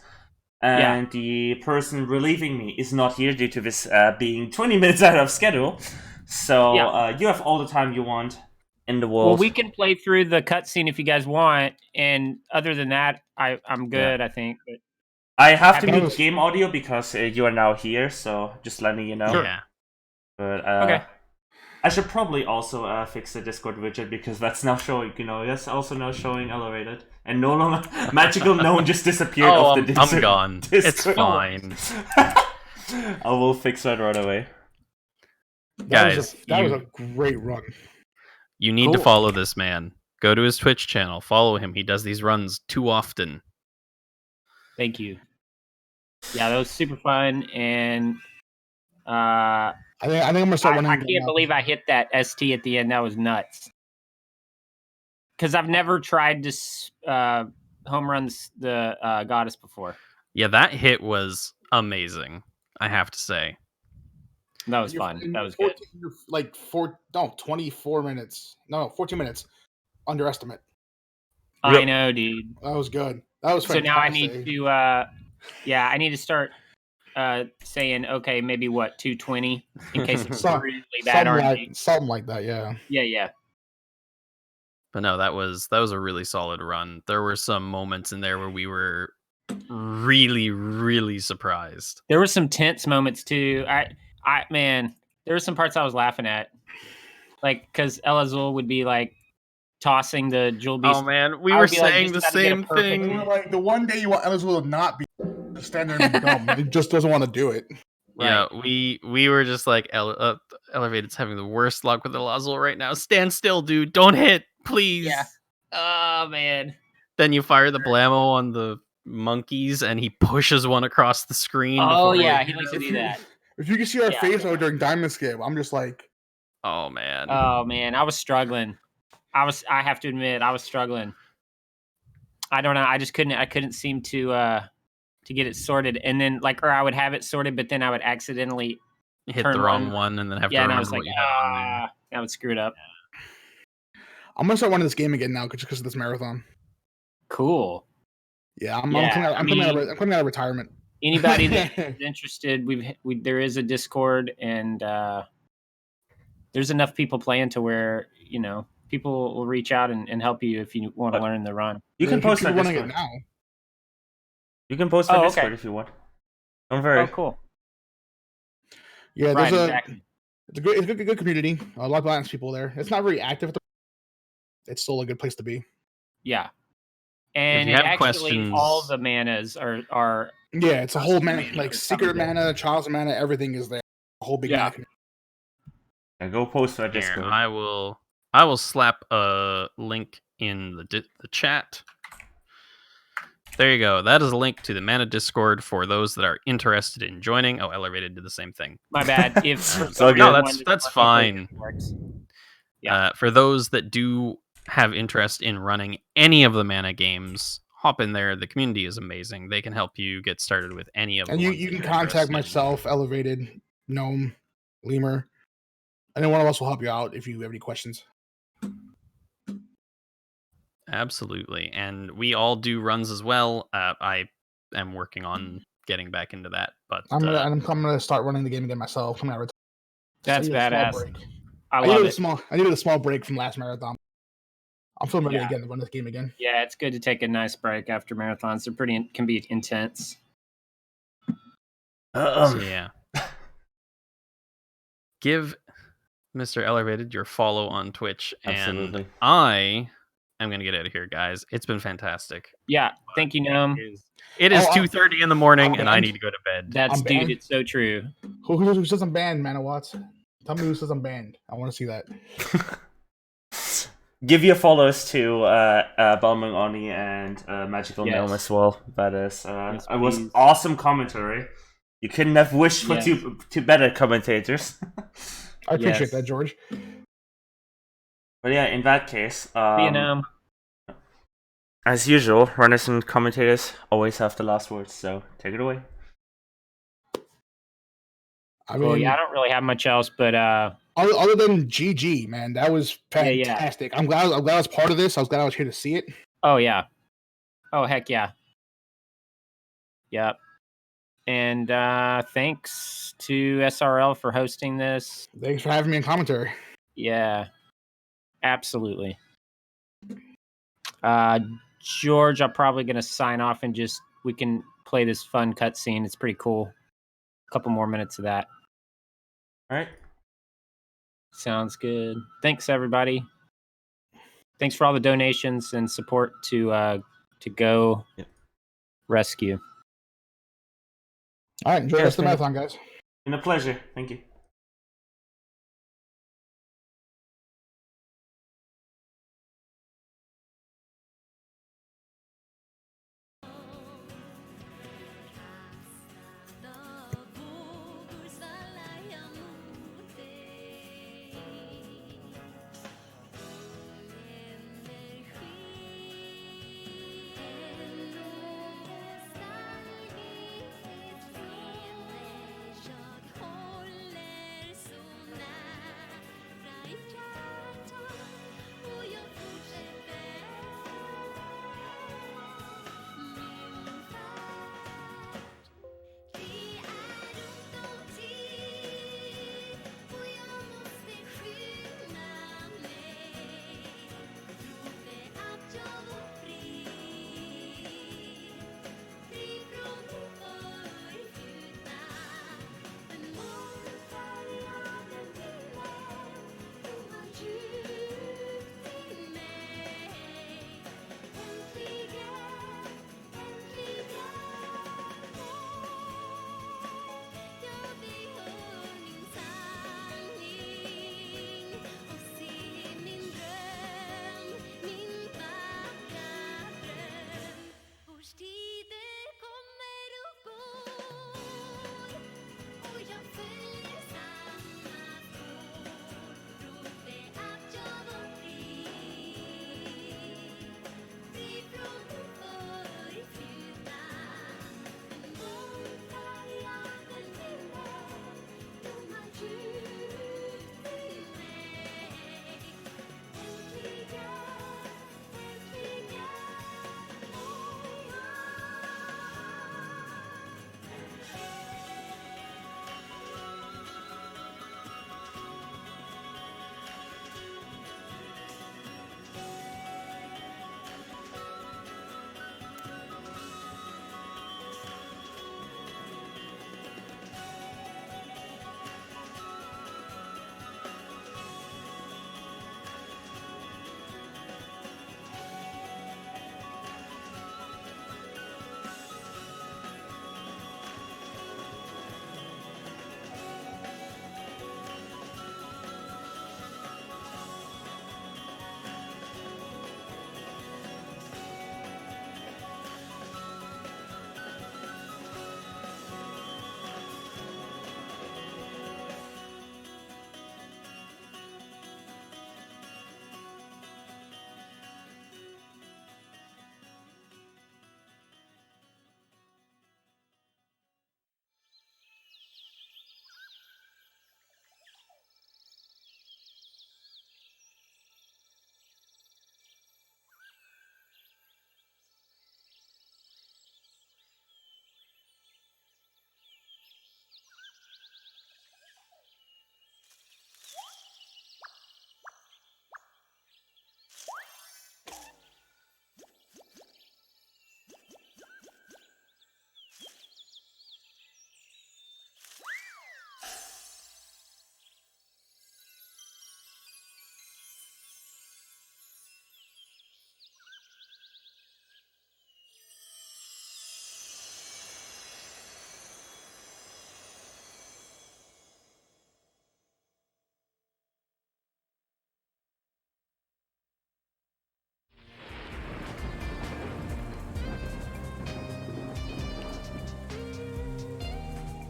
And the person relieving me is not here due to this being 20 minutes out of schedule. So you have all the time you want in the world.
Well, we can play through the cutscene if you guys want. And other than that, I'm good, I think. But
I have to mute game audio because you are now here, so just letting you know.
Sure. Yeah.
But
okay.
I should probably also fix the Discord widget because that's now showing, that's also now showing Elevated. And no longer Magical Gnome just disappeared off the Discord.
I'm gone. It's fine.
I will fix that right away.
Guys, that was a great run.
You need to follow this man. Go to his Twitch channel. Follow him. He does these runs too often.
Thank you. Yeah, that was super fun, and
I think I'm gonna start running.
I can't believe I hit that ST at the end. That was nuts. Because I've never tried to home runs the goddess before.
Yeah, that hit was amazing, I have to say.
That was fun. That was good.
24 minutes. No, 14 minutes. Underestimate.
I know, dude.
That was good. That was fantastic.
So now I need to, I need to start saying, okay, maybe 220 in case it's really bad RNG.
Something like that, yeah.
Yeah.
But no, that was a really solid run. There were some moments in there where we were really, really surprised.
There were some tense moments too. Man, there were some parts I was laughing at, like because Elazul would be like tossing the jewel beast.
Oh man, we were saying the same thing.
We were like, the one day you want Elazul to not be stand there and be dumb. He just doesn't want to do it.
Yeah, we were just like, Elevated's having the worst luck with Elazul right now. Stand still, dude. Don't hit, please.
Yeah. Oh man.
Then you fire the blammo on the monkeys, and he pushes one across the screen.
Oh yeah, he likes to do that.
If you can see our face during Diamond Skip, I'm just like,
oh man.
Oh man, I was struggling. I have to admit, I was struggling. I don't know. I just couldn't. I couldn't seem to get it sorted, and then or I would have it sorted, but then I would accidentally
hit the wrong one, and then have to remember
and I was like, I would screw it up.
I'm gonna start running this game again now, just because of this marathon.
Cool.
Yeah, I'm coming out of retirement.
Anybody that's interested, there is a Discord, and there's enough people playing to where people will reach out and help you if you want to learn the run.
You can post on Discord
now.
You can post on Discord if you want.
Oh, cool.
Yeah, it's a good community. A lot of balanced people there. It's not very active. It's still a good place to be.
Yeah, and actually, all the manas are.
Yeah, it's a whole mana, like secret mana, Child's mana, everything is there. A whole big mana community.
And go post on Discord.
I will slap a link in the chat. There you go. That is a link to the Mana Discord for those that are interested in joining. Oh, Elevated did the same thing.
My bad. If
that's fine. Yeah. For those that do have interest in running any of the Mana games, hop in there. The community is amazing. They can help you get started with any of them.
And you can contact myself, Elevated, Gnome, Lemur. Any one of us will help you out if you have any questions.
Absolutely. And we all do runs as well. I am working on getting back into that, but
I'm gonna start running the game again myself. I'm gonna
That's
I need a small
badass.
break.
I love it.
I needed a small break from last marathon. I'm feeling ready
Yeah.
again to run this game again.
Yeah, it's good to take a nice break after marathons. They're can be intense.
so yeah. Give Mr. Ellervated your follow on Twitch,
Absolutely.
and I am gonna get out of here, guys. It's been fantastic.
Yeah, thank you, Gnome.
It is
Oh,
2:30 in the morning,
I'm
and I
banned?
need to go to bed.
That's
I'm
dude,
banned?
it's so true.
Who says I'm banned, Manawatts? Tell me who says I'm banned. I want to see that.
Give your follows to Balmung Oni and Magical
Yes.
Gnome as well. That is,
Yes,
it was
please.
awesome commentary. You couldn't have wished for
Yes.
two better commentators.
I appreciate
Yes.
that, George.
But yeah, in that case,
See you, Gnome.
as usual, runners and commentators always have the last words. So take it away.
I
Cool.
mean,
Yeah, I don't really have much else, but
other than GG, man, that was
Yeah.
fantastic. I'm glad I was part of this. I was glad I was here to see it.
Oh yeah. Oh heck yeah. Yep. And thanks to SRL for hosting this.
Thanks for having me in commentary.
Yeah. Absolutely. George, I'm probably gonna sign off and we can play this fun cutscene. It's pretty cool. A couple more minutes of that.
All right.
Sounds good. Thanks everybody. Thanks for all the donations and support to go rescue.
All right, enjoy the rest of the
man.
marathon, guys.
Been a pleasure. Thank you.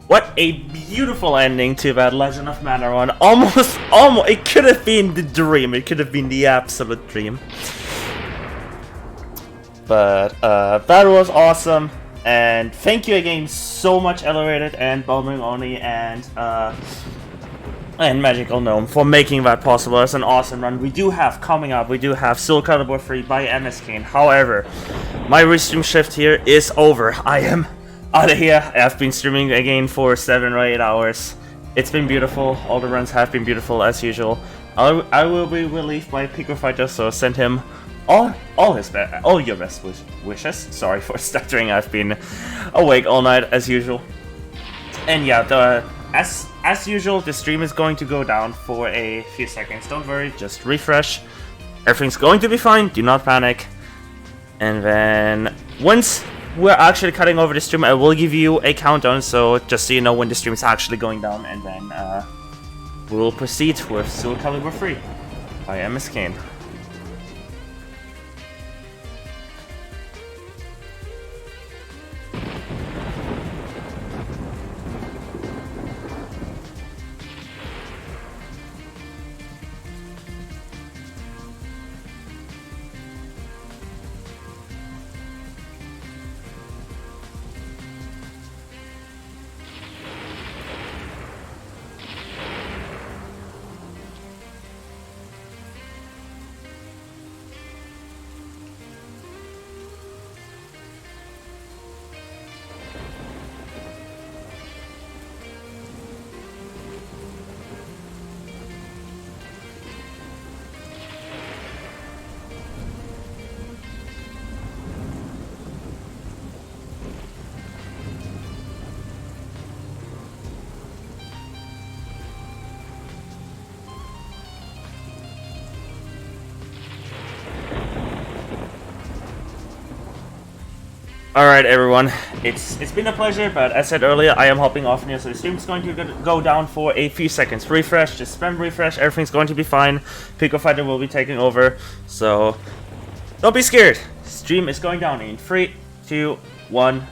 What a beautiful ending to that Legend of Mana run. Almost, it could have been the dream. It could have been the absolute dream. But that was awesome. And thank you again so much, Ellervated and Balming Oni and Magical Gnome for making that possible. It's an awesome run. We do have coming up, we do have Soul Calibur 3 by MSK. However, my restream shift here is over. I am out of here. I've been streaming again for 7 or 8 hours. It's been beautiful. All the runs have been beautiful as usual. I will be relieved by Pico Fighter, so send him all your best wishes. Sorry for stuttering. I've been awake all night as usual. And yeah, as usual, the stream is going to go down for a few seconds. Don't worry, just refresh. Everything's going to be fine. Do not panic. And then once we're actually cutting over the stream, I will give you a countdown, so just so you know when the stream is actually going down, and then we'll proceed with Soul Calibur 3 by MSK. Alright everyone, it's been a pleasure, but as said earlier, I am hopping off here, so the stream's going to go down for a few seconds. Refresh, just spam refresh, everything's going to be fine. Pico Fighter will be taking over, so don't be scared. Stream is going down in 3, 2, 1.